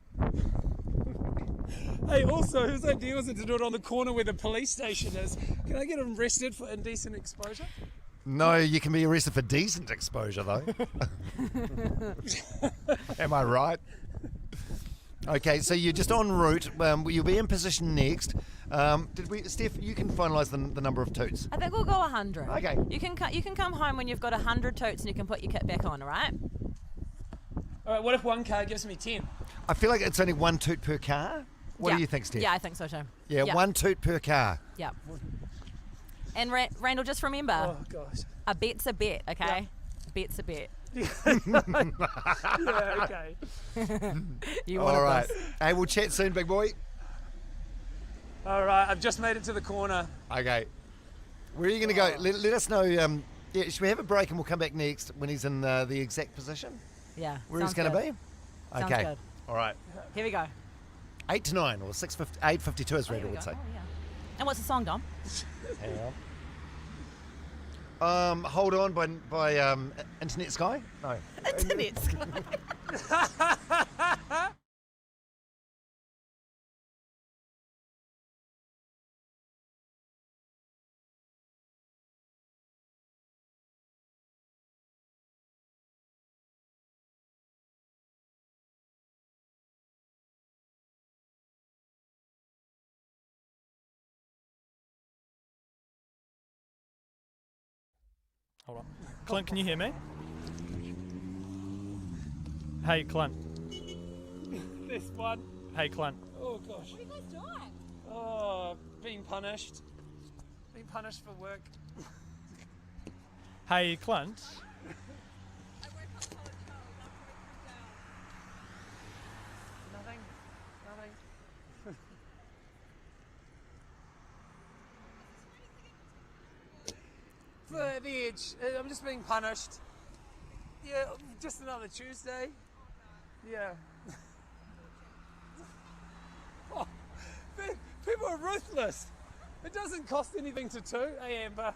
Hey, also, whose idea was it to do it on the corner where the police station is? Can I get arrested for indecent exposure? No, you can be arrested for decent exposure, though. Am I right? Okay, so you're just en route. You'll be in position next. Steph, you can finalise the number of toots. I think we'll go 100. Okay. You can come home when you've got 100 toots and you can put your kit back on, all right? All right, what if one car gives me 10? I feel like it's only one toot per car. What Yeah. do you think, Steph? Yeah, I think so too. Yeah, one toot per car. Yeah. And Randall, just remember, Oh, gosh. a bet's a bet, okay? Bet's a bet. Yeah, okay. You want All right. this. Hey, we'll chat soon, big boy. All right, I've just made it to the corner. Okay. Where are you going to go? Let us know. Yeah, should we have a break and we'll come back next when he's in the exact position? Yeah. Where he's sounds going to good. be? Sounds Okay. good. All right. Here we go. 8 to 9 or 8:52 as Randall would say. Oh, yeah. And what's the song, Dom? Hang on. Hold on by Internet Sky? No. Internet Sky. Hold on. Clint, can you hear me? Hey, Clint. This one. Hey, Clint. Oh, gosh. What are you guys doing? Oh, being punished. Being punished for work. Hey, Clint. Nothing. For the edge. I'm just being punished. Yeah, just another Tuesday. Yeah. Oh, people are ruthless. It doesn't cost anything to toot, hey Amber?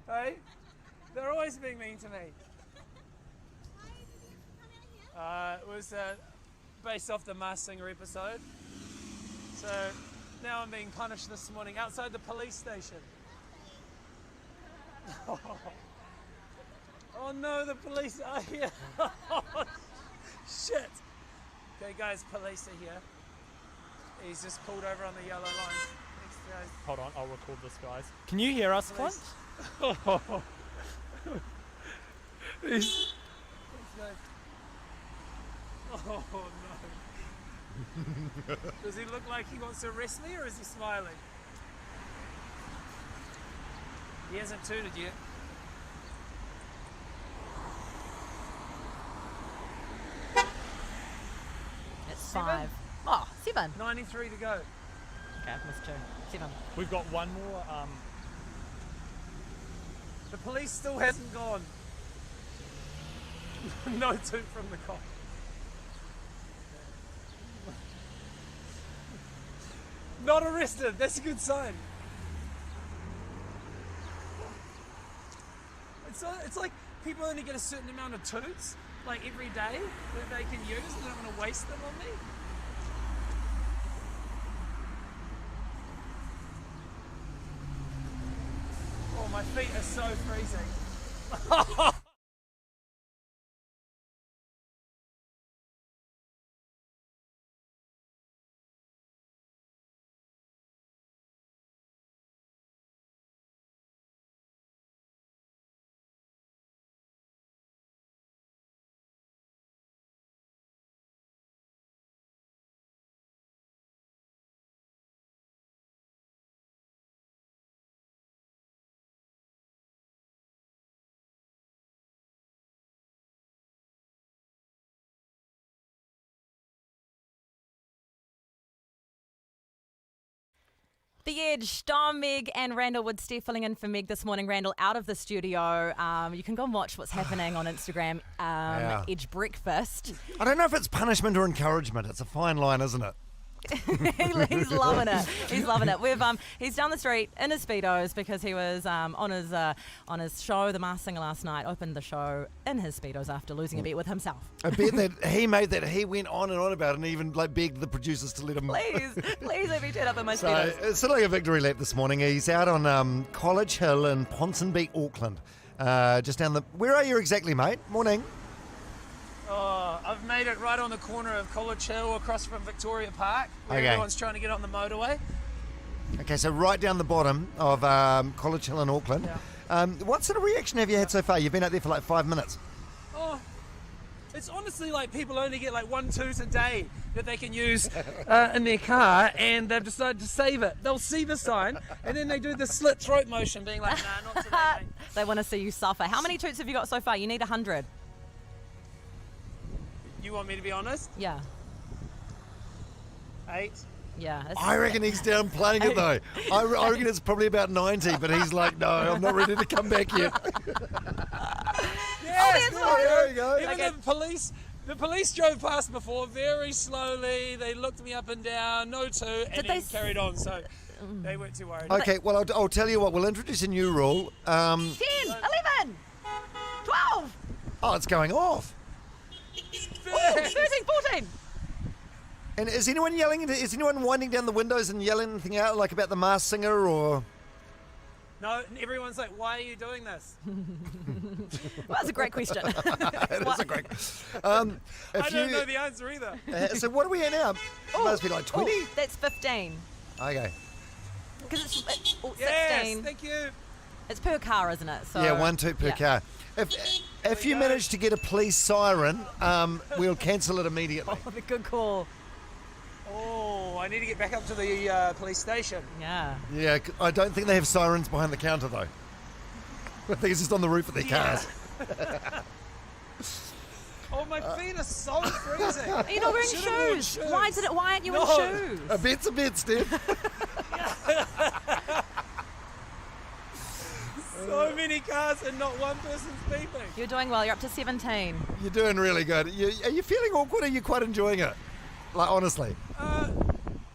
Hey? They're always being mean to me. It was based off the Masked Singer episode. So now I'm being punished this morning outside the police station. Oh no, the police are here. Shit. Okay guys, police are here. He's just pulled over on the yellow line. Thanks guys. Hold on, I'll record this, guys. Can you hear us, Clint? He's... Oh no. Does he look like he wants to arrest me or is he smiling? He hasn't tooted yet. It's 5. Oh, 7. 93 to go. Okay, missed 2. 7. We've got one more. The police still hasn't gone. No toot from the cop. Not arrested. That's a good sign. It's like people only get a certain amount of toots, like every day, that they can use, and they don't want to waste them on me. Oh, my feet are so freezing. The Edge, Dom, Meg, and Randall with Steph filling in for Meg this morning. Randall out of the studio. You can go and watch what's happening on Instagram. Yeah. Edge Breakfast. I don't know if it's punishment or encouragement. It's a fine line, isn't it? He's loving it. He's loving it. He's down the street in his Speedos because he was on his show, The Masked Singer, last night. Opened the show in his Speedos after losing a bet with himself. A bet that he made that he went on and on about and even like begged the producers to let him. Please let me turn up in my So Speedos. it's sort of like a victory lap this morning. He's out on College Hill in Ponsonby, Auckland. Just down the. Where are you exactly, mate? Morning. Oh, I've made it right on the corner of College Hill across from Victoria Park, where Okay. everyone's trying to get on the motorway. Okay, so right down the bottom of College Hill in Auckland. Yeah. What sort of reaction have you had so far? You've been out there for like 5 minutes. Oh, It's honestly like people only get like 1 toot a day that they can use in their car, and they've decided to save it. They'll see the sign, and then they do the slit throat motion, being like, nah, not today, mate. They want to see you suffer. How many toots have you got so far? You need 100. You want me to be honest? Yeah. 8. Yeah. I reckon he's downplaying it though. I reckon it's probably about 90, but he's like, no, I'm not ready to come back yet. Yes, there you go. Even the police drove past before very slowly. They looked me up and down, no toot, and then carried on. So they weren't too worried. Okay, well, I'll tell you what. We'll introduce a new rule. 10, 11, 12. Oh, it's going off. 13, 14. And is anyone yelling? Is anyone winding down the windows and yelling anything out, like about the Masked Singer or? No, everyone's like, why are you doing this? Well, that's a great question. It is a great. I don't know the answer either. So what are we at now? It must be like 20. That's 15. Okay. Because it's 16. Yes, thank you. It's per car, isn't it? So, Yeah, 1 toot per car. If you manage to get a police siren, we'll cancel it immediately. Oh, the good call. Oh, I need to get back up to the police station. Yeah. Yeah, I don't think they have sirens behind the counter though. I think it's just on the roof of their cars. Oh, my feet are so freezing. Are you not wearing shoes? Why aren't you in shoes? A bet's a bet, Steph. So many cars and not one person's beeping. You're doing well. You're up to 17. You're doing really good. Are you feeling awkward or are you quite enjoying it? Like, honestly.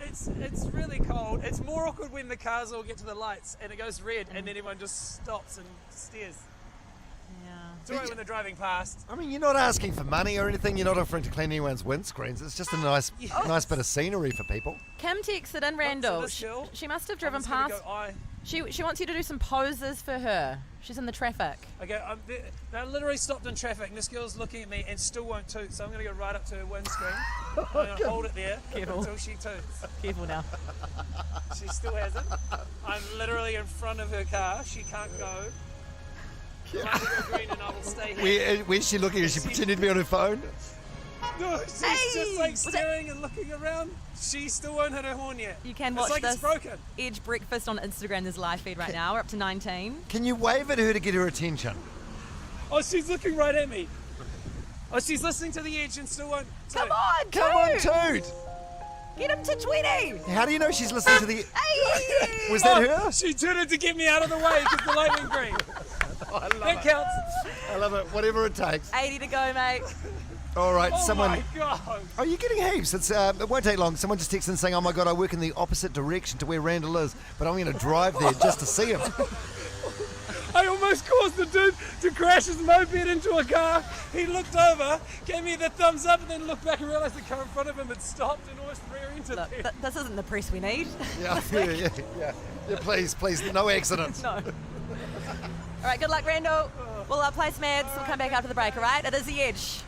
It's really cold. It's more awkward when the cars all get to the lights and it goes red and then everyone just stops and stares. Yeah. It's alright when they're driving past. I mean, you're not asking for money or anything. You're not offering to clean anyone's windscreens. It's just a nice bit of scenery for people. Kim texted in Randall. She must have driven past. She wants you to do some poses for her. She's in the traffic. Okay, they literally stopped in traffic and this girl's looking at me and still won't toot, so I'm going to go right up to her windscreen. I'm going to hold it there until she toots. Careful now. She still hasn't. I'm literally in front of her car. She can't go. I might go green and I will stay here. Where's she looking? Is she pretending to be on her phone? No, she's just like staring and looking around. She still won't hit her horn yet. You can It's watch like this it's broken. Edge Breakfast on Instagram. There's live feed right now. We're up to 19. Can you wave at her to get her attention? Oh, she's looking right at me. Oh, she's listening to the Edge and still won't toot. Come on, Come on, toot! Get him to 20. How do you know she's listening to the... Was that her? She tooted to get me out of the way because the light went green. That counts. I love it. Whatever it takes. 80 to go, mate. All right, Oh someone... my God. Oh, you're getting heaps. It won't take long. Someone just texted in saying, oh my God, I work in the opposite direction to where Randall is, but I'm going to drive there just to see him. I almost caused the dude to crash his moped into a car. He looked over, gave me the thumbs up, and then looked back and realised the car in front of him had stopped and almost rear-ended him. This isn't the press we need. Yeah, please, no accidents. No. All right, good luck, Randall. We'll play some ads. We'll come back after the break, all right? It is The Edge.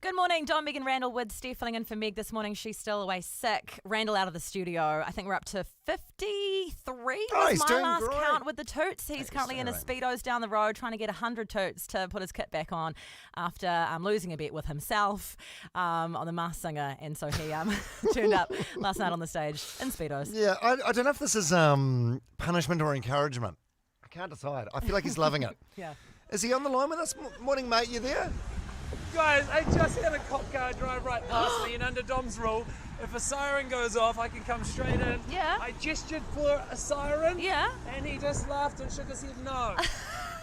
Good morning, Dom, Meg and Randell with Steph filling in for Meg this morning. She's still away sick. Randell out of the studio. I think we're up to 53 was my last count with the toots. He's currently in his Speedos down the road trying to get 100 toots to put his kit back on after losing a bet with himself on the Masked Singer. And so he turned up last night on the stage in Speedos. Yeah, I don't know if this is punishment or encouragement. I can't decide. I feel like he's loving it. Yeah. Is he on the line with us? Morning, mate. You there? Guys, I just had a cop car drive right past me, and under Dom's rule, if a siren goes off, I can come straight in. Yeah. I gestured for a siren. Yeah. And he just laughed and shook his head no.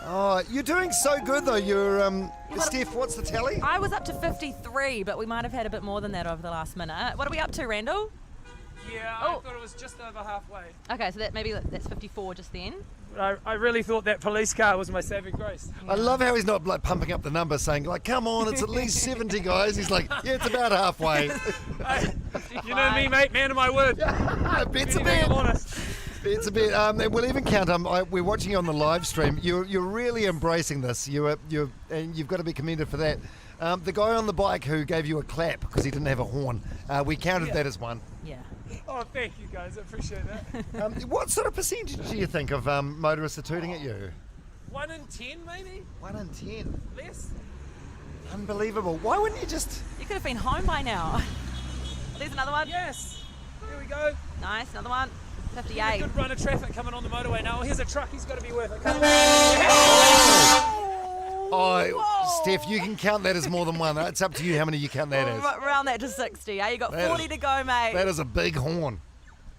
Oh, you're doing so good though. You're Steph, what's the tally? I was up to 53, but we might have had a bit more than that over the last minute. What are we up to, Randall? Yeah, I thought it was just over halfway. Okay, so that's 54 just then. I really thought that police car was my saving grace. I love how he's not like pumping up the number, saying like, "Come on, it's at least 70, guys." He's like, "Yeah, it's about halfway." You know me, mate, man of my word. Bet's a bet. It's a bit. And we'll even count. We're watching you on the live stream. You're really embracing this. And you've got to be commended for that. The guy on the bike who gave you a clap because he didn't have a horn. We counted that as one. Yeah. Oh, thank you guys. I appreciate that. What sort of percentage do you think of motorists are tooting at you? 1 in 10, maybe. 1 in 10. Less. Unbelievable. Why wouldn't you just? You could have been home by now. There's another one. Yes. Here we go. Nice. Another one. 58. A good run of traffic coming on the motorway now. Here's a truck. He's got to be worth it. Oh, Steph, you can count that as more than one. It's up to you how many you count that as. Round that to 60. You got 40 to go, mate. That is a big horn.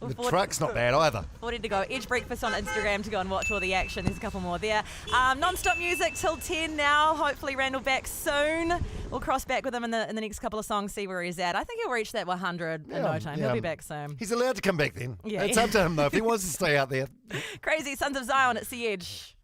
The truck's not bad either. 40 to go. Edge Breakfast on Instagram to go and watch all the action. There's a couple more there. Non-stop music till 10 now. Hopefully Randall back soon. We'll cross back with him in the next couple of songs, see where he's at. I think he'll reach that 100 in no time. He'll be back soon. He's allowed to come back then. Yeah, it's up to him though if he wants to stay out there. Crazy Sons of Zion, it's the Edge.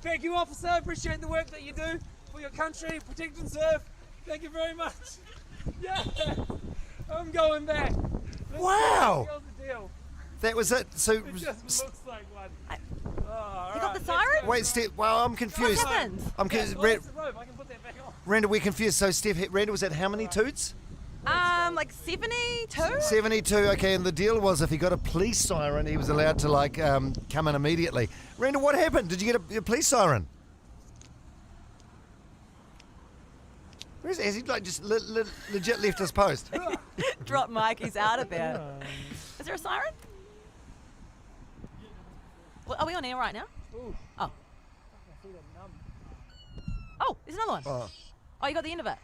Thank you, officer. I appreciate the work that you do for your country. Protect and serve. Thank you very much. Yeah, I'm going back. Wow. Seal the deal. That was it. So It just looks like one. You got the siren? wait, Steph. Well, I'm confused. What happened? I'm confused. Well, that's the rope. I can put that back on. Randall, we're confused. So Steph, Randall was at how many toots? Like 72? 72. Okay, and the deal was if he got a police siren, he was allowed to like come in immediately. Randall, what happened? Did you get a police siren? Where is he? Has he like just legit left his post? Drop mic, he's out of there. Is there a siren? Well, are we on air right now? Oh. Oh, there's another one. Oh, you got the end of it.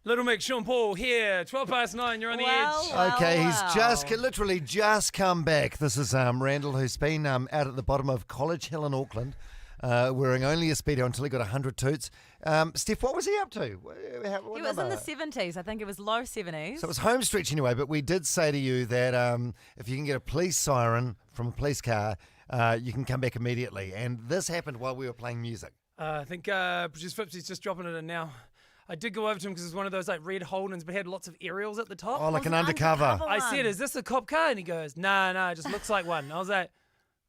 Little Mick, Sean Paul here, 9:12. You're on the edge. Okay, he's literally just come back. This is Randall, who's been out at the bottom of College Hill in Auckland, wearing only a Speedo until he got 100 toots. Steph, what was he up to? He was in the 70s. I think it was low 70s. So it was home stretch anyway, but we did say to you that if you can get a police siren from a police car, you can come back immediately. And this happened while we were playing music. I think producer Fipsy's just dropping it in now. I did go over to him because it was one of those like red Holdens, but had lots of aerials at the top. Oh, like an undercover. I said, "Is this a cop car?" And he goes, "No, it just looks like one." I was like,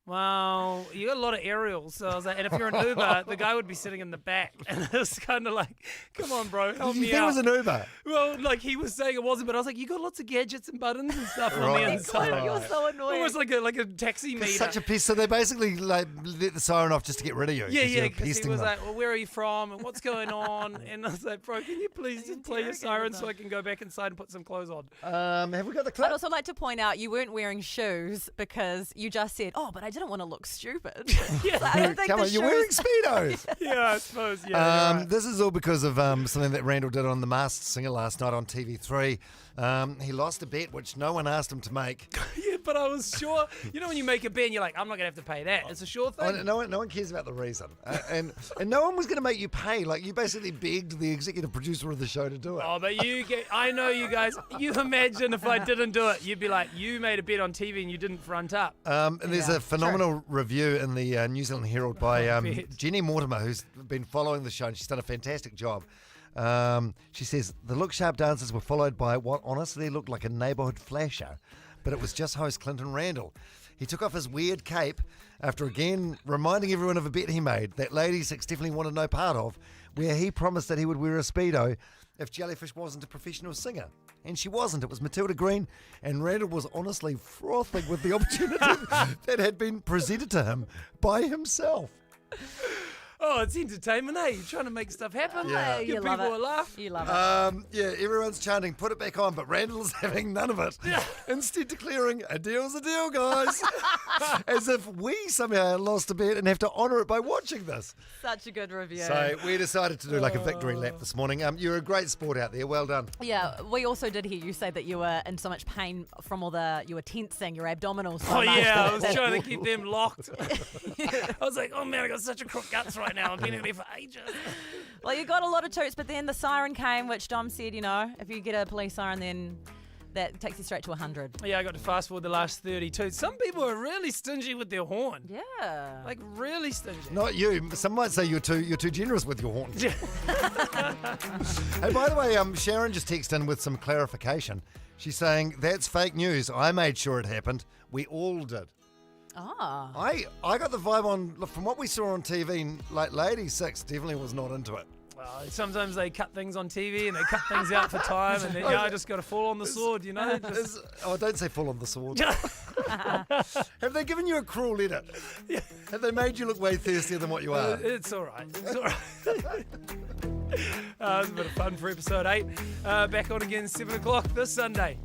"Well, you got a lot of aerials." So I was like, "And if you're an Uber, the guy would be sitting in the back." And it was kind of like, "Come on, bro, help Did you me think out." it was an Uber? Well, like he was saying it wasn't, but I was like, "You got lots of gadgets and buttons and stuff on Right, the inside." right. You're so annoying. Almost like a taxi meter. It's such a piss. So they basically like let the siren off just to get rid of you. Yeah, because because he was like, "Well, where are you from? And what's going on?" And I was like, "Bro, can you please just play your siren so I can go back inside and put some clothes on?" Have we got the clip? I'd also like to point out you weren't wearing shoes because you just said, "Oh, but I didn't want to look stupid." Yeah. So I don't think Come the on, you're wearing shoes- Speedos. Yeah, I suppose. Yeah. you're right. This is all because of something that Randall did on The Masked Singer last night on TV3. He lost a bet which no one asked him to make. Yeah, but I was sure. You know when you make a bet and you're like, I'm not going to have to pay that. It's a sure thing. Oh, no one cares about the reason. And no one was going to make you pay. Like, you basically begged the executive producer of the show to do it. Oh, but I know you guys. You imagine if I didn't do it, you'd be like, you made a bet on TV and you didn't front up. And there's a phenomenal review in the New Zealand Herald by Jenny Mortimer, who's been following the show, and she's done a fantastic job. She says, the look sharp dancers were followed by what honestly looked like a neighbourhood flasher, but it was just host Clinton Randall. He took off his weird cape after again reminding everyone of a bet he made that Lady Six definitely wanted no part of, where he promised that he would wear a Speedo if Jellyfish wasn't a professional singer. And she wasn't. It was Matilda Green, and Randall was honestly frothing with the opportunity that had been presented to him by himself. Oh, it's entertainment, eh? You're trying to make stuff happen. Yeah. Give You people love it. a laugh. You love it. Yeah, everyone's chanting, put it back on, but Randall's having none of it. Instead declaring, a deal's a deal, guys. As if we somehow lost a bet and have to honour it by watching this. Such a good review. So we decided to do like a victory lap this morning. You're a great sport out there. Well done. Yeah, we also did hear you say that you were in so much pain from you were tensing your abdominals. So Oh, much yeah, I that- was trying to keep them locked. I was like, oh, man, I got such a crook guts right now. I've been in there for ages. Well, you got a lot of toots, but then the siren came, which Dom said, if you get a police siren, then that takes you straight to 100. Yeah, I got to fast forward the last 32. Some people are really stingy with their horn. Yeah. Like, really stingy. Not you. Some might say you're too generous with your horn. Hey, by the way, Sharon just texted in with some clarification. She's saying, that's fake news. I made sure it happened. We all did. Ah. I got the vibe from what we saw on TV, like Lady Six definitely was not into it. Well, sometimes they cut things on TV and they cut things out for time, and then I just got to fall on the sword, Just... Don't say fall on the sword. Have they given you a cruel edit? Yeah. Have they made you look way thirstier than what you are? It's all right. It's all right. It was a bit of fun for episode 8. Back on again 7 o'clock this Sunday.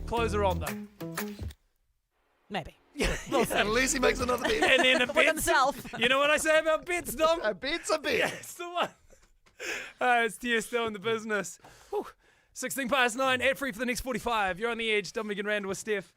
Closer on though. Maybe. Unless he makes another bet. And then a With bet himself. You know what I say about bets, Dom? A bet's a bet. That's the one. It's Tiesto in the business. 9:16, ad free for the next 45. You're on the edge. Dom, Meg Randell with Steph.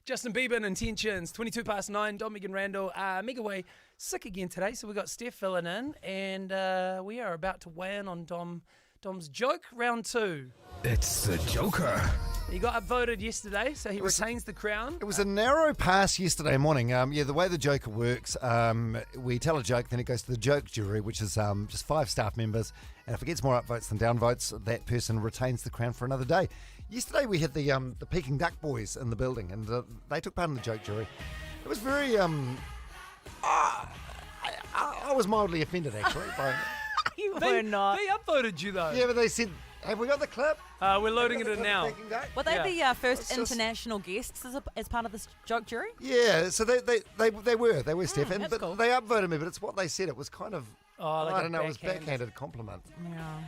Justin Bieber and Intentions, 22 past 9. Dom, Meg Randell. Meg away sick again today, so we've got Steph filling in, and we are about to weigh in on Dom's joke, round 2. It's the Joker. He got upvoted yesterday, so he retains the crown. It was a narrow pass yesterday morning. The way the Joker works, we tell a joke, then it goes to the joke jury, which is just 5 staff members. And if it gets more upvotes than downvotes, that person retains the crown for another day. Yesterday we had the Peking Duck boys in the building, and they took part in the joke jury. It was very... I was mildly offended, actually. You were not. They upvoted you, though. Yeah, but they said... Have we got the clip? We're loading it in now. Were they the first international guests as part of this joke jury? Yeah, so they were Steph, and that's cool. they upvoted me, but it's what they said. It was kind of, like I a don't know, it was backhanded. backhanded compliment. Yeah.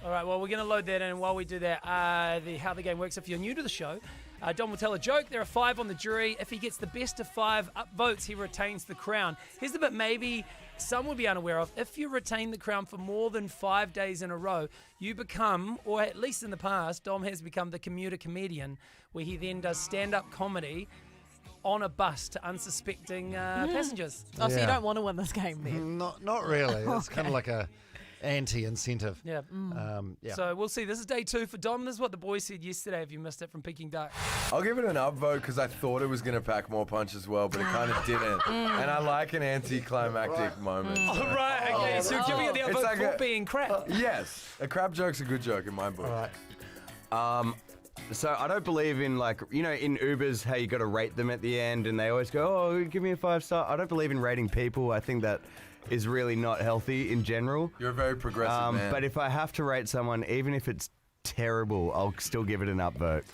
All right, well, we're going to load that in. And while we do that, how the game works, if you're new to the show, Dom will tell a joke. There are 5 on the jury. If he gets the best of 5 upvotes, he retains the crown. Here's the bit maybe some would be unaware of. If you retain the crown for more than 5 days in a row, you become, or at least in the past, Dom has become the commuter comedian, where he then does stand-up comedy on a bus to unsuspecting passengers. Oh, so you don't want to win this game then? Not really. It's kind of like a anti-incentive. Yeah. Yeah. So we'll see. This is day 2 for Dom. This is what the boys said yesterday if you missed it from Peking Duck. I'll give it an upvote because I thought it was going to pack more punch as well, but it kind of didn't. And I like an anticlimactic moment. Oh, right. Okay. So you're giving it the It's upvote like for being crap. Yes. A crap joke's a good joke in my book. All right. So I don't believe in, like, you know, in Ubers, how you got to rate them at the end and they always go, oh, give me a 5-star. I don't believe in rating people. I think that is really not healthy in general. You're a very progressive man. But if I have to rate someone, even if it's terrible, I'll still give it an upvote.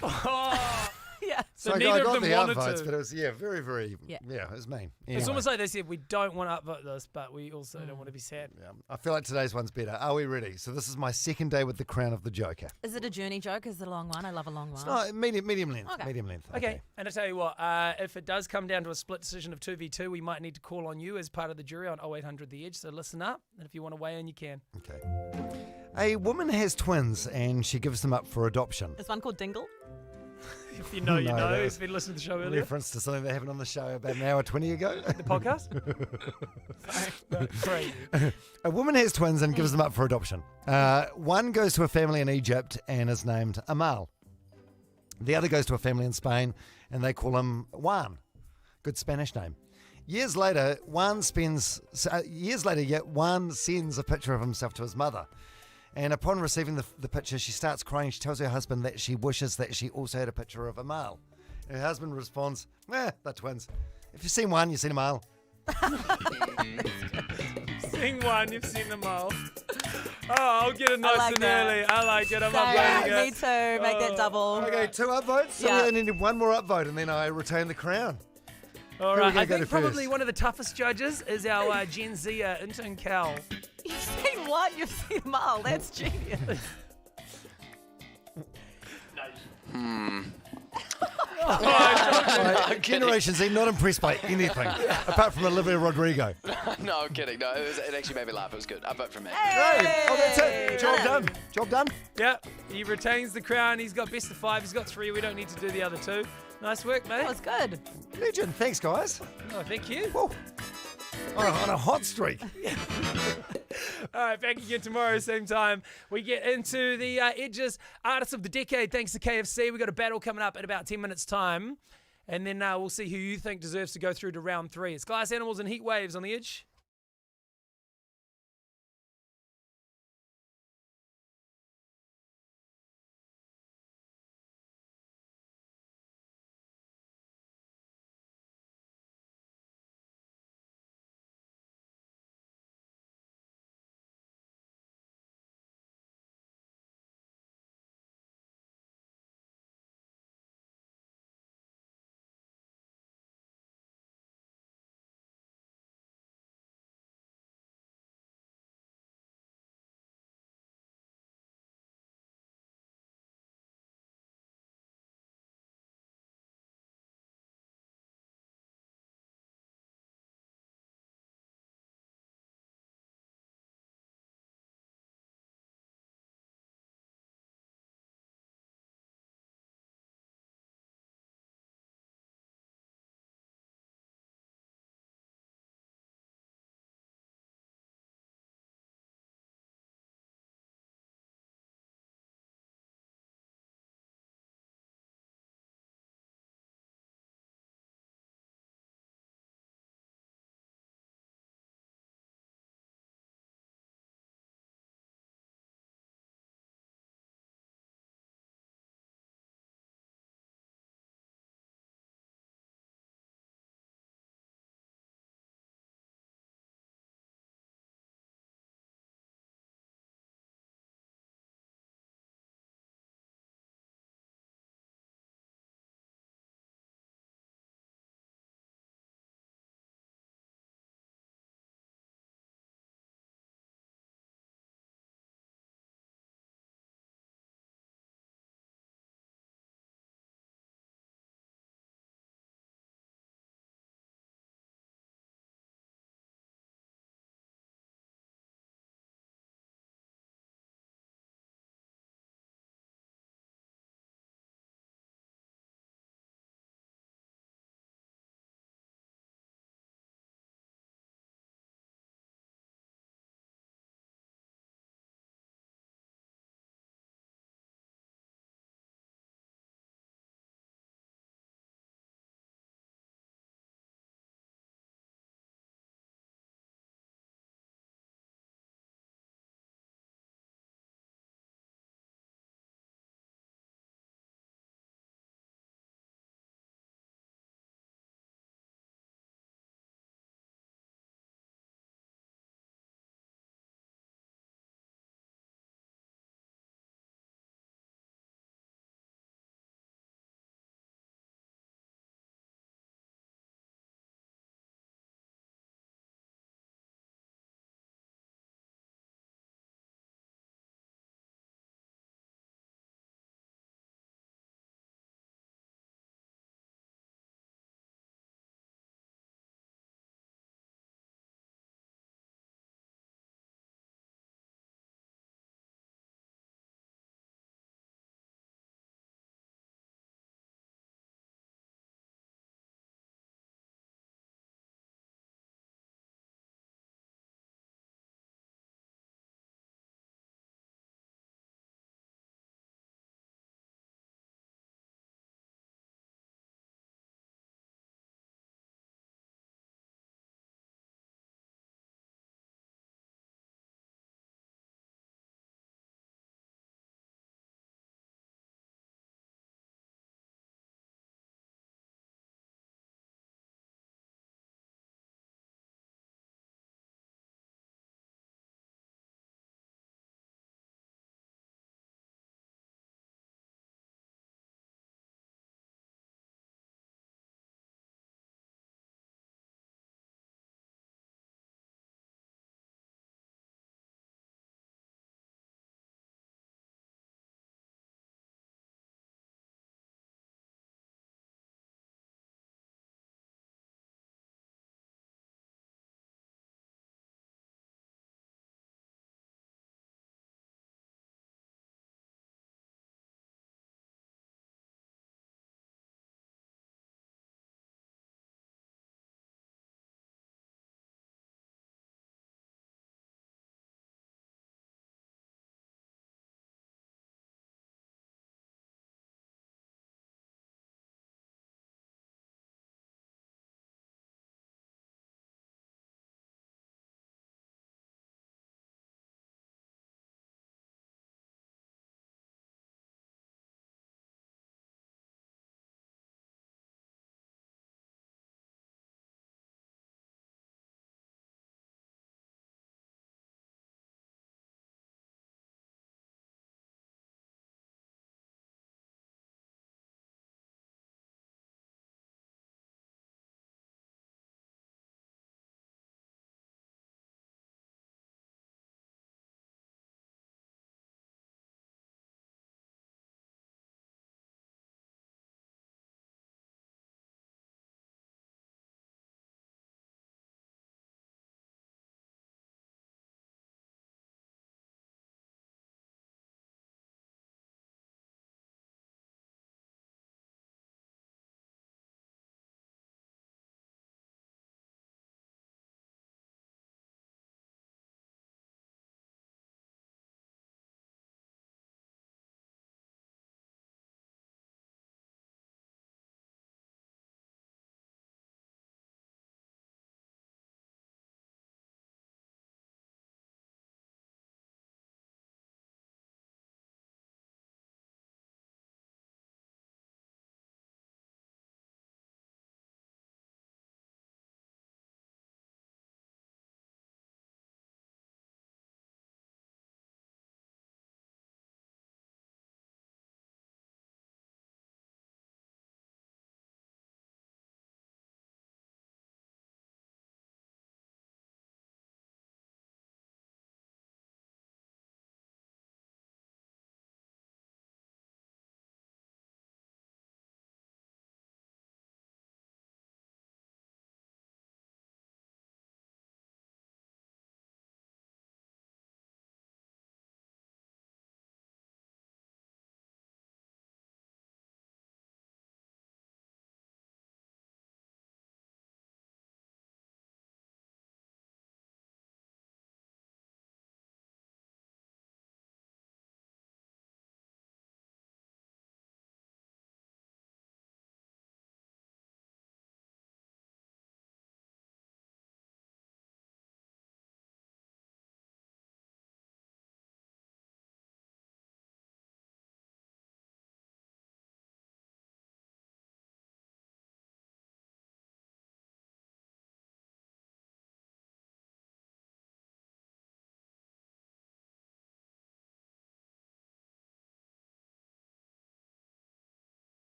Yeah. So I neither got of them the wanted upvotes, to. but it was very, very, it was mean. It's Anyway. almost like they said, we don't want to upvote this, but we also don't want to be sad. Yeah, I feel like today's one's better. Are we ready? So this is my second day with the crown of the Joker. Is it a journey joke? Is it a long one? I love a long one. It's not medium length. Okay. Medium length. Okay, and I tell you what, if it does come down to a split decision of 2v2, we might need to call on you as part of the jury on 0800 The Edge. So listen up, and if you want to weigh in, you can. Okay. A woman has twins and she gives them up for adoption. Is one called Dingle? If you know, you No, know. that If was you've been listening to the show earlier. Reference to something they happened on the show about an hour 20 ago. The podcast? Sorry. A woman has twins and gives them up for adoption. One goes to a family in Egypt and is named Amal. The other goes to a family in Spain and they call him Juan. Good Spanish name. Years later, Juan sends a picture of himself to his mother. And upon receiving the picture, she starts crying. She tells her husband that she wishes that she also had a picture of Amal. Her husband responds, they're twins. If you've seen one, you've seen Amal. Seen one, you've seen them all. Oh, I'll get it nice like and that. early. I like it. I'm Same. upvoting it. Me too. Make that double. Okay, 2 upvotes. So Yeah. we only need one more upvote, and then I retain the crown. All Who are we right. gonna I go think to probably first? one of the toughest judges is our Gen Z intern Cal. You've seen one, you've seen them all. That's genius. Generation Z not impressed by anything apart from Olivia Rodrigo. No, I'm kidding. No, it actually made me laugh. It was good. I vote for me. Great. Oh, that's it. Job done. Job done. Yeah, he retains the crown. He's got best of 5. He's got 3. We don't need to do the other 2. Nice work, mate. That was good. Legend. Thanks, guys. Oh, thank you. On a hot streak. All right, back again tomorrow, same time. We get into the Edges Artist of the Decade thanks to KFC. We've got a battle coming up in about 10 minutes' time. And then we'll see who you think deserves to go through to round 3. It's Glass Animals and Heat Waves on the Edge.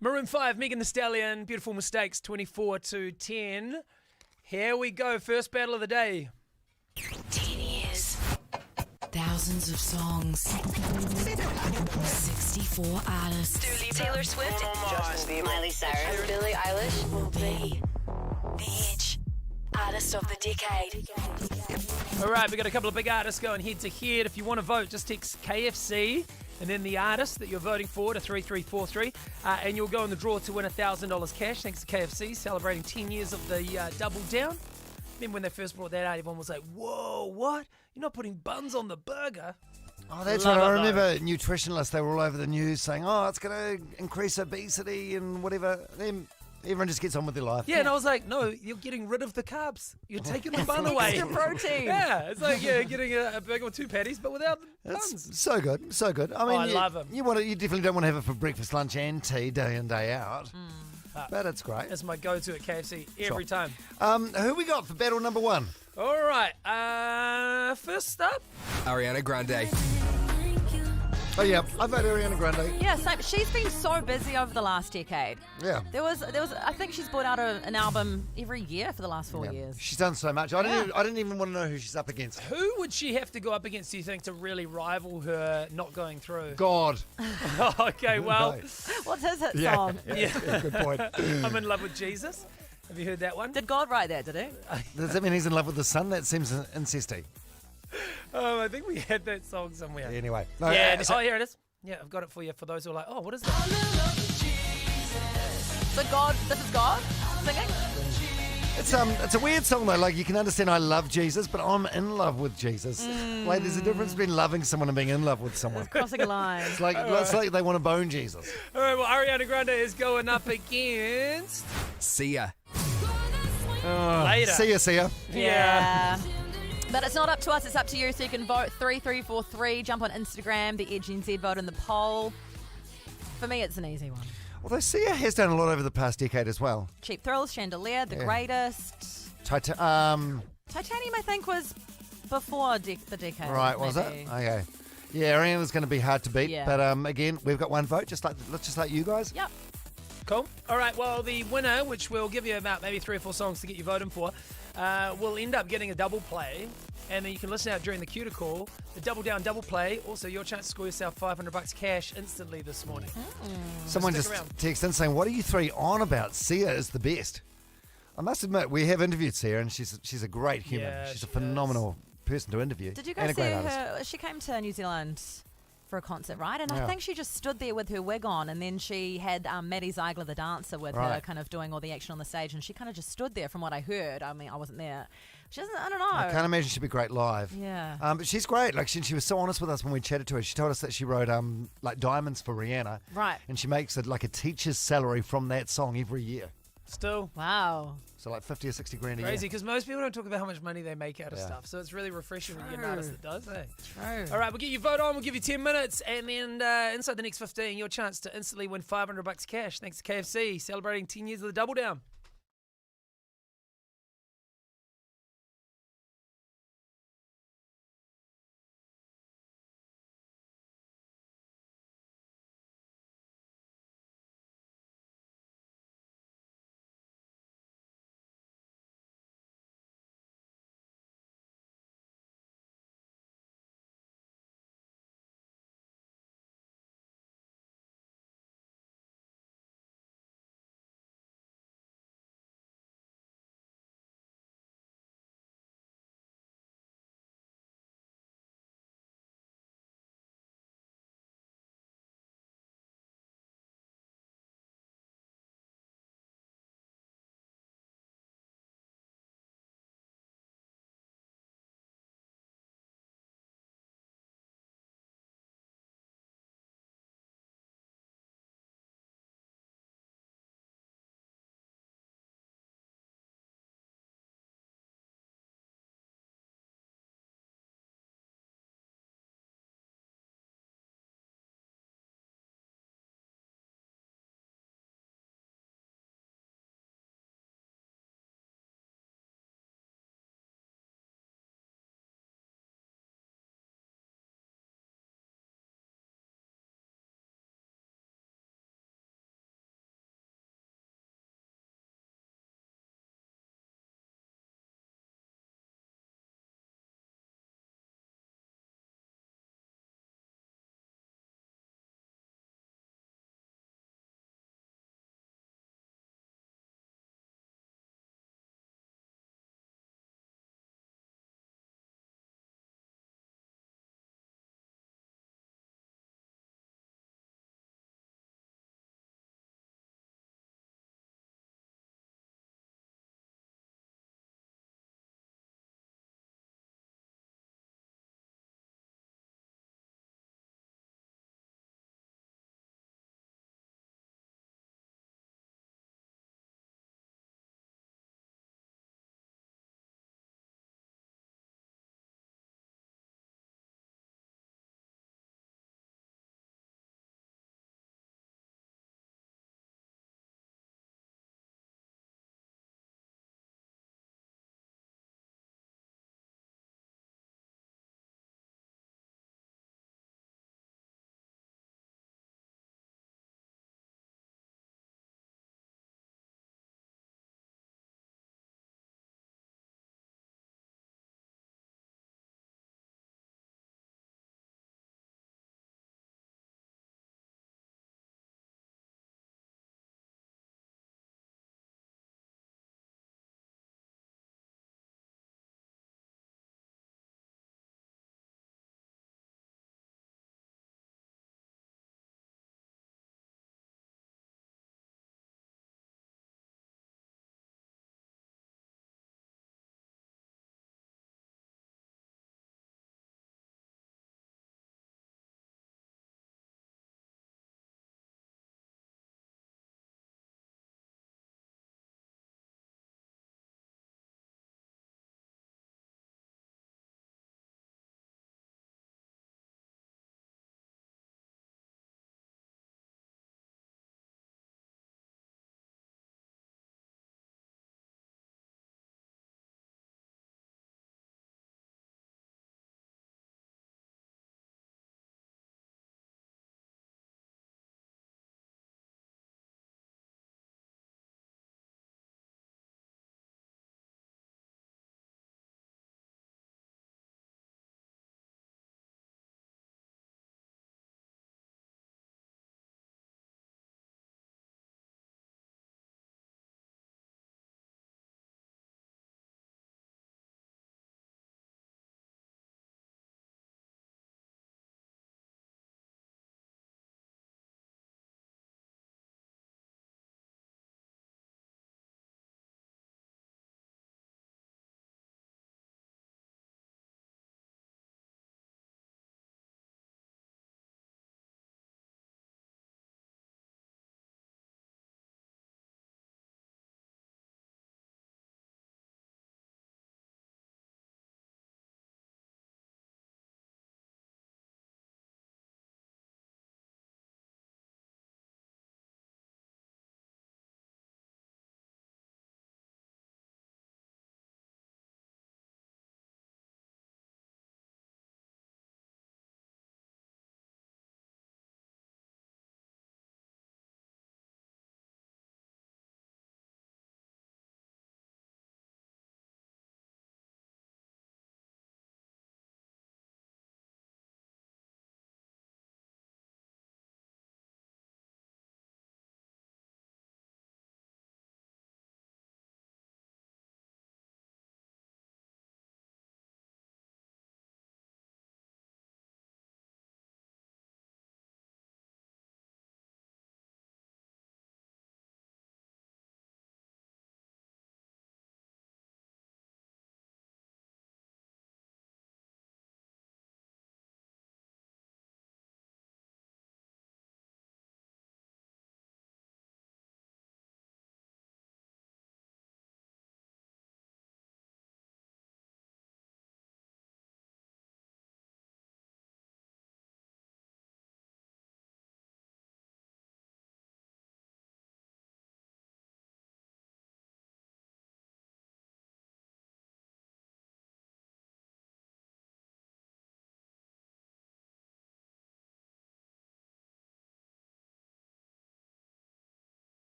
Maroon 5, Megan Thee Stallion, Beautiful Mistakes, 24-10. Here we go, first battle of the day. 10 years. Thousands of songs. 64 artists. Taylor Swift, Justin Bieber, Miley Cyrus, Billie Eilish will be the Edge Artist of the Decade. All right, we got a couple of big artists going head to head. If you want to vote, just text KFC and then the artist that you're voting for to 3343, and you'll go in the draw to win $1,000 cash thanks to KFC, celebrating 10 years of the Double Down. Remember when they first brought that out, everyone was like, whoa, what? You're not putting buns on the burger. Oh, that's right. I remember nutritionalists, they were all over the news saying, oh, it's going to increase obesity and whatever. Then everyone just gets on with their life. Yeah, and I was like, no, you're getting rid of the carbs. You're taking the bun away. Extra protein. Yeah, it's like getting a burger with 2 patties, but without the buns. It's so good, so good. I mean, I love them. You definitely don't want to have it for breakfast, lunch, and tea day in, day out. But it's great. It's my go-to at KFC every time. Who we got for battle number 1? All right, first up, Ariana Grande. Oh yeah, I vote Ariana Grande. Yeah, same. She's been so busy over the last decade. Yeah. There was. I think she's brought out an album every year for the last 4 years. She's done so much. I didn't even want to know who she's up against. who would she have to go up against, do you think, to really rival her not going through? God. Okay, well. What's his hit Yeah. song? Yeah, good point. I'm in love with Jesus. Have you heard that one? Did God write that, did he? Does that mean he's in love with the sun? That seems incesty. I think we had that song somewhere. Anyway. Here it is. Yeah, I've got it for you for those who are like, oh, what is that? So God, this is God singing? It's a weird song though. Like you can understand I love Jesus, but I'm in love with Jesus. Like there's a difference between loving someone and being in love with someone. Crossing a line. It's like they want to bone Jesus. All right, well, Ariana Grande is going up against Sia. Later. See ya. Yeah. But it's not up to us, it's up to you. So you can vote 3343, jump on Instagram, the Edge NZ, vote in the poll. For me, it's an easy one. Although Sia has done a lot over the past decade as well. Cheap Thrills, Chandelier, The Greatest. Titanium, I think, was before the decade. right, was maybe. it? Okay. Yeah, Ariana's going to be hard to beat. Yeah. But again, we've got one vote, just like you guys. Yep. Cool. All right, well, the winner, which we'll give you about maybe 3 or 4 songs to get you voting for, will end up getting a double play, and then you can listen out during the cue to call. The Double Down double play, also your chance to score yourself $500 cash instantly this morning. Someone Stick just around. texted in saying, what are you three on about? Sia is the best. I must admit, we have interviewed Sia, and she's a great human. Yeah, she's she a phenomenal person to interview. Did you and guys a see great artist. her? She came to New Zealand for a concert, right? And I Yeah. think she just stood there with her wig on, and then she had Maddie Ziegler, the dancer, with her, Right. kind of doing all the action on the stage, and she kind of just stood there from what I heard. I mean, I wasn't there. She doesn't, I don't know. I can't imagine she'd be great live. Yeah. But she's great. Like she was so honest with us when we chatted to her. She told us that she wrote like Diamonds for Rihanna. Right. And she makes it like a teacher's salary from that song every year. Still. Wow. So like 50 or 60 grand a Crazy, year. because most people don't talk about how much money they make out of Yeah. stuff. So it's really refreshing when you get an True. artist that does, eh? True. All right, we'll get your vote on. We'll give you 10 minutes. And then inside the next 15, your chance to instantly win $500 cash. Thanks to KFC, celebrating 10 years of the Double Down.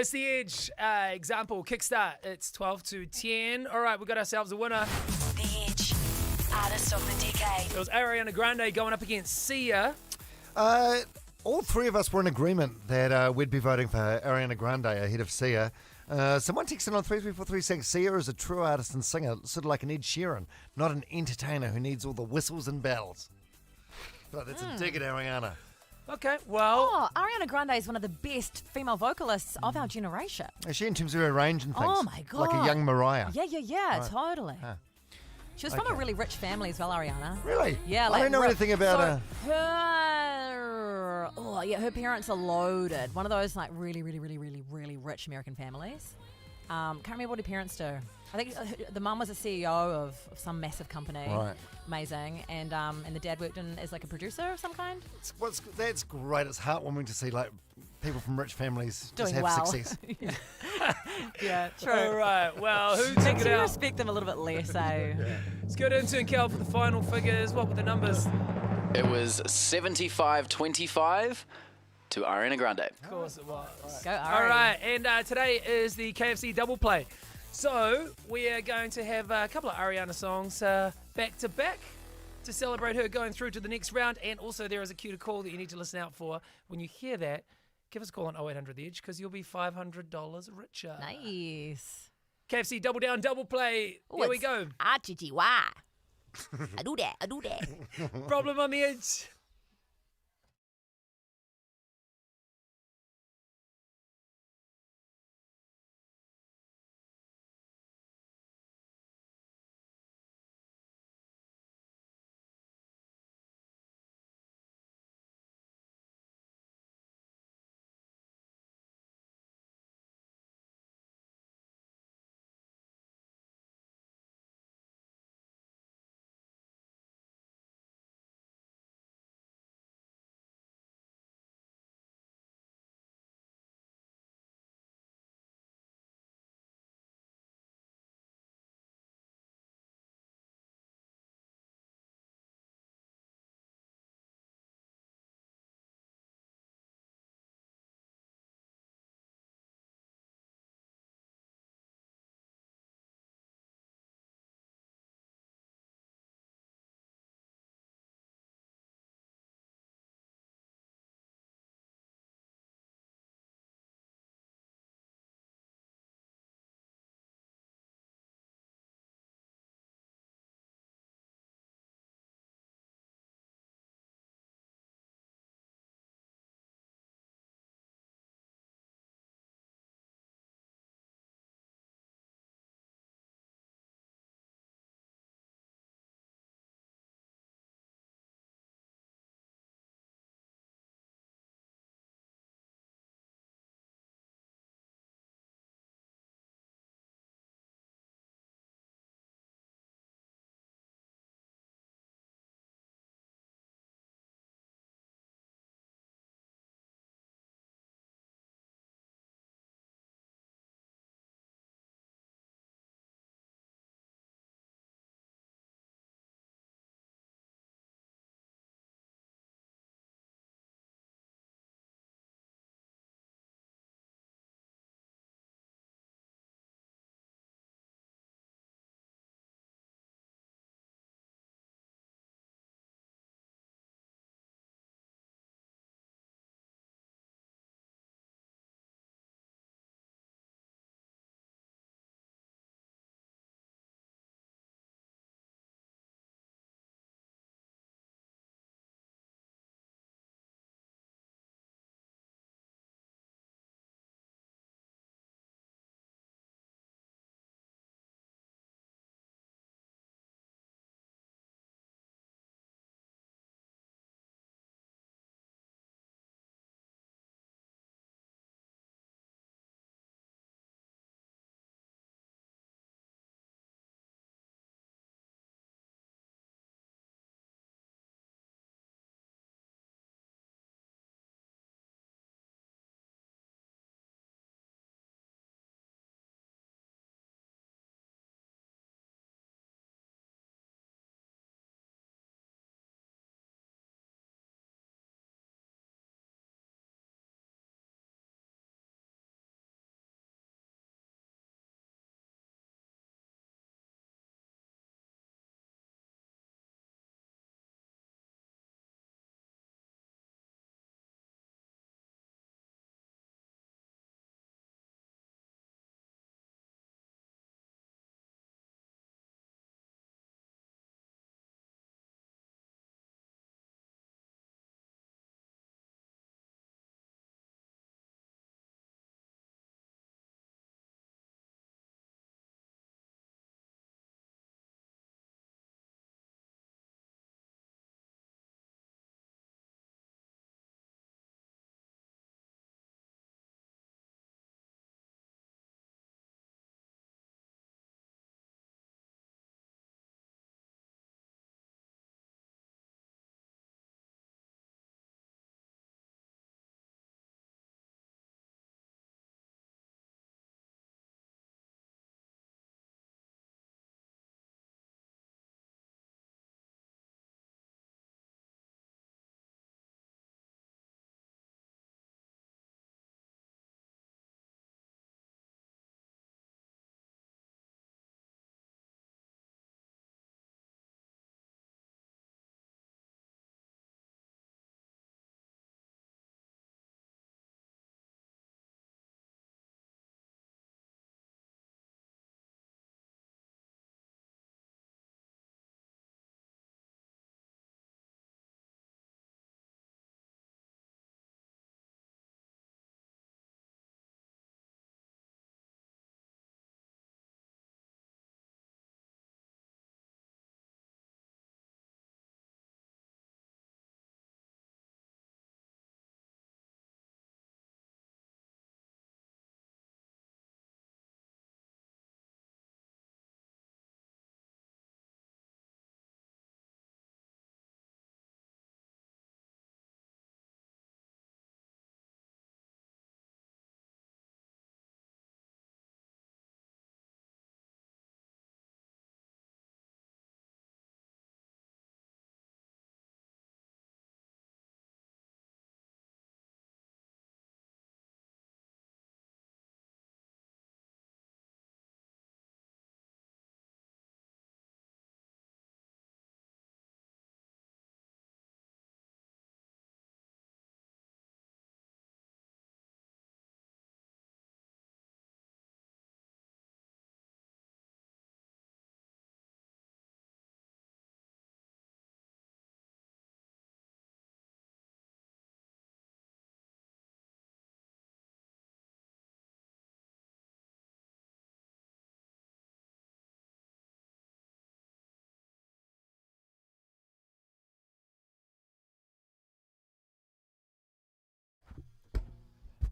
It's the Edge example kickstart. It's 12 to 10. All right, we got ourselves a winner. The Edge, artist of the decade. It was Ariana Grande going up against Sia. All three of us were in agreement that we'd be voting for Ariana Grande ahead of Sia. Someone texted on 33436 saying Sia is a true artist and singer, sort of like an Ed Sheeran, not an entertainer who needs all the whistles and bells. But that's a dig at Ariana. Okay, well... Oh, Ariana Grande is one of the best female vocalists of our generation. Is she in terms of her range and things? Oh, my God. Like a young Mariah. Yeah, Right. totally. Ah. She was from a really rich family as well, Ariana. Really? Yeah, I don't know anything about her parents are loaded. One of those like really rich American families. Can't remember what her parents do. I think the mum was a CEO of some massive company. Right. Amazing. And the dad worked as like a producer of some kind. That's great. It's heartwarming to see like people from rich families Doing just have well. success. Yeah, true. All right, well, who took Makes it you out? respect them a little bit less, eh? Let's go to intern Cal for the final figures. What were the numbers? It was 75-25 to Ariana Grande. Of course it was. Go, All right, and today is the KFC double play. So we are going to have a couple of Ariana songs back to back to celebrate her going through to the next round. And also there is a cue to call that you need to listen out for. When you hear that, give us a call on 0800 The Edge because you'll be $500 richer. Nice. KFC double down, double play. Here we go. I do that. Problem on the Edge.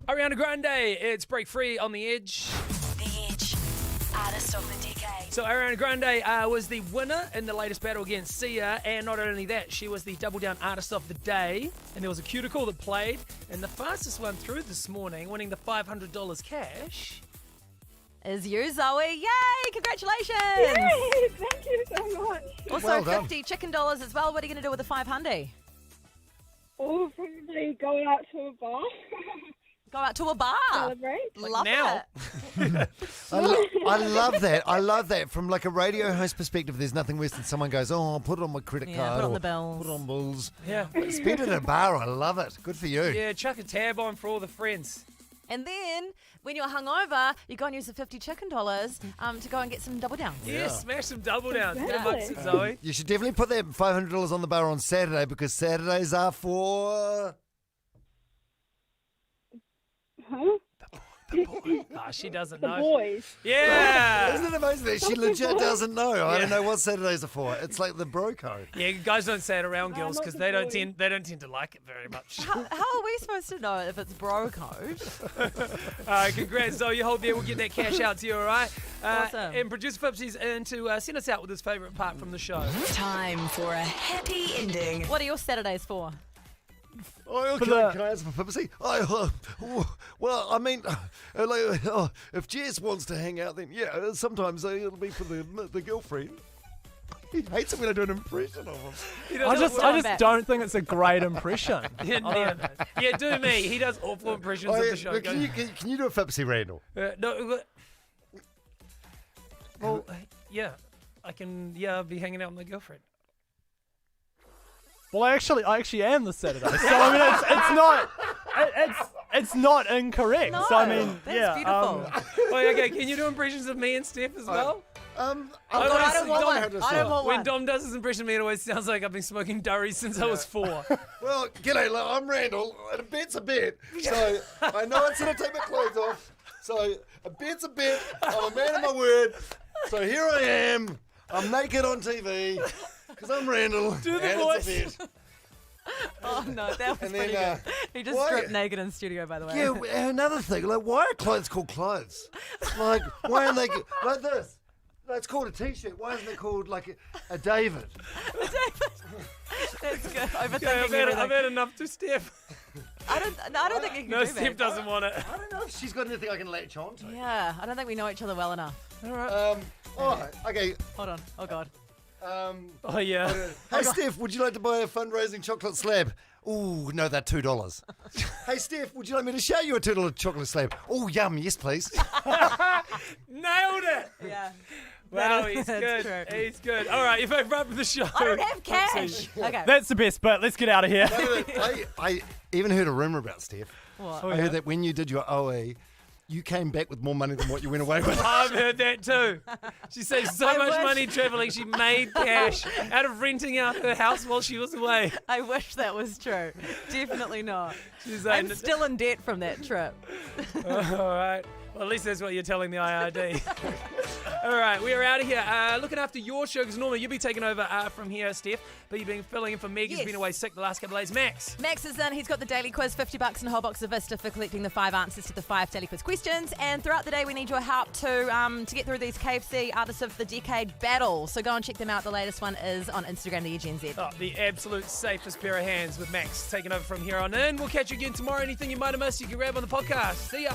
Ariana Grande, it's Break Free on The Edge. The Edge, artist of the decade. So Ariana Grande was the winner in the latest battle against Sia, and not only that, she was the Double Down Artist of the Day, and there was a cuticle that played, and the fastest one through this morning, winning the $500 cash. Is you, Zoe. Yay! Congratulations! Yay! Thank you so much. Also, Well done. 50 chicken dollars as well. What are you going to do with the 500? Oh, probably going out to a bar. Go out to a bar. Celebrate. Love now. it. I love that. I love that. From like a radio host perspective, there's nothing worse than someone goes, "Oh, I'll put it on my credit Yeah, card. put it on or the bills." Put it on bills." Yeah. Spend it at a bar. I love it. Good for you. Yeah, chuck a tab on for all the friends. And then, when you're hungover, you go and use the 50 chicken dollars to go and get some double downs. Yeah, smash some double downs. Get Exactly. amongst it, Zoe. You should definitely put that $500 on the bar on Saturday because Saturdays are for. Huh? Ah, she doesn't The know. boys. Yeah. Isn't it amazing that she legit doesn't know? I don't know what Saturdays are for. It's like the bro code. Yeah, guys don't say it around girls not because the they don't boys. tend to like it very much. How are we supposed to know if it's bro code? All right, congrats, Zoe. You hold there. We'll get that cash out to you, all right? Awesome. And producer Fipsy's in to send us out with his favourite part from the show. Time for a happy ending. What are your Saturdays for? Oh, can I answer for Pipsy? Well, I mean, if Jess wants to hang out, then yeah, sometimes it'll be for the girlfriend. He hates it when I do an impression of him. I just don't think it's a great impression. Yeah, do me. He does awful impressions of the show. Look, can you do a Pipsy Randall? No. Well, yeah, I can. Yeah, I'll be hanging out with my girlfriend. Well, I actually am this Saturday, so I mean, it's not incorrect. No, so I mean, that's yeah, beautiful. Okay, can you do impressions of me and Steph as well? I don't want one. I don't want When one. Dom does his impression of me, it always sounds like I've been smoking durry since I was 4. Well, g'day, I'm Randall, and a bet's a bet. So I know it's going to take my clothes off. So a bet's a bet. I'm a man of my word. So here I am. I'm naked on TV because I'm Randall. Do the and voice. It's a bet. Oh no, that was And pretty then, good. He just why- stripped naked in studio, by the way. Yeah, another thing, like, why are clothes called clothes? Like, why aren't they like this? That's called a t-shirt. Why isn't it called like a David? That's good. Overthinking Okay, I've everything. had enough to Steph. I don't think you can No, do Steph that. doesn't want it. I don't know if she's got anything I can latch on to. Yeah, I don't think we know each other well enough. All right. All right, okay. Hold on. Oh god. Oh yeah. Hey, Steph, would you like to buy a fundraising chocolate slab? Ooh, no, they're $2. Hey, Steph, would you like me to show you a $2 chocolate slab? Oh, yum, yes, please. Nailed it. Yeah. Wow, he's That's good. true. He's good. All right, your favourite part of the show. I don't have cash. Okay. that's the best bit. Let's get out of here. I even heard a rumour about Steph. What? I heard that when you did your OE, you came back with more money than what you went away with. I've heard that too. She saved so I much wish- money travelling, she made cash out of renting out her house while she was away. I wish that was true. Definitely not. She's I'm still in debt from that trip. All right. Well, at least that's what you're telling the IRD. All right, we are out of here. Looking after your show, because normally you'll be taking over from here, Steph. But you've been filling in for Meg, who's Yes. been away sick the last couple of days. Max. Max is in. He's got the daily quiz, $50 and a whole box of Vista for collecting the 5 answers to the 5 daily quiz questions. And throughout the day, we need your help to get through these KFC Artists of the Decade battles. So go and check them out. The latest one is on Instagram, the EGNZ. Oh, the absolute safest pair of hands with Max taking over from here on in. We'll catch you again tomorrow. Anything you might have missed, you can grab on the podcast. See ya.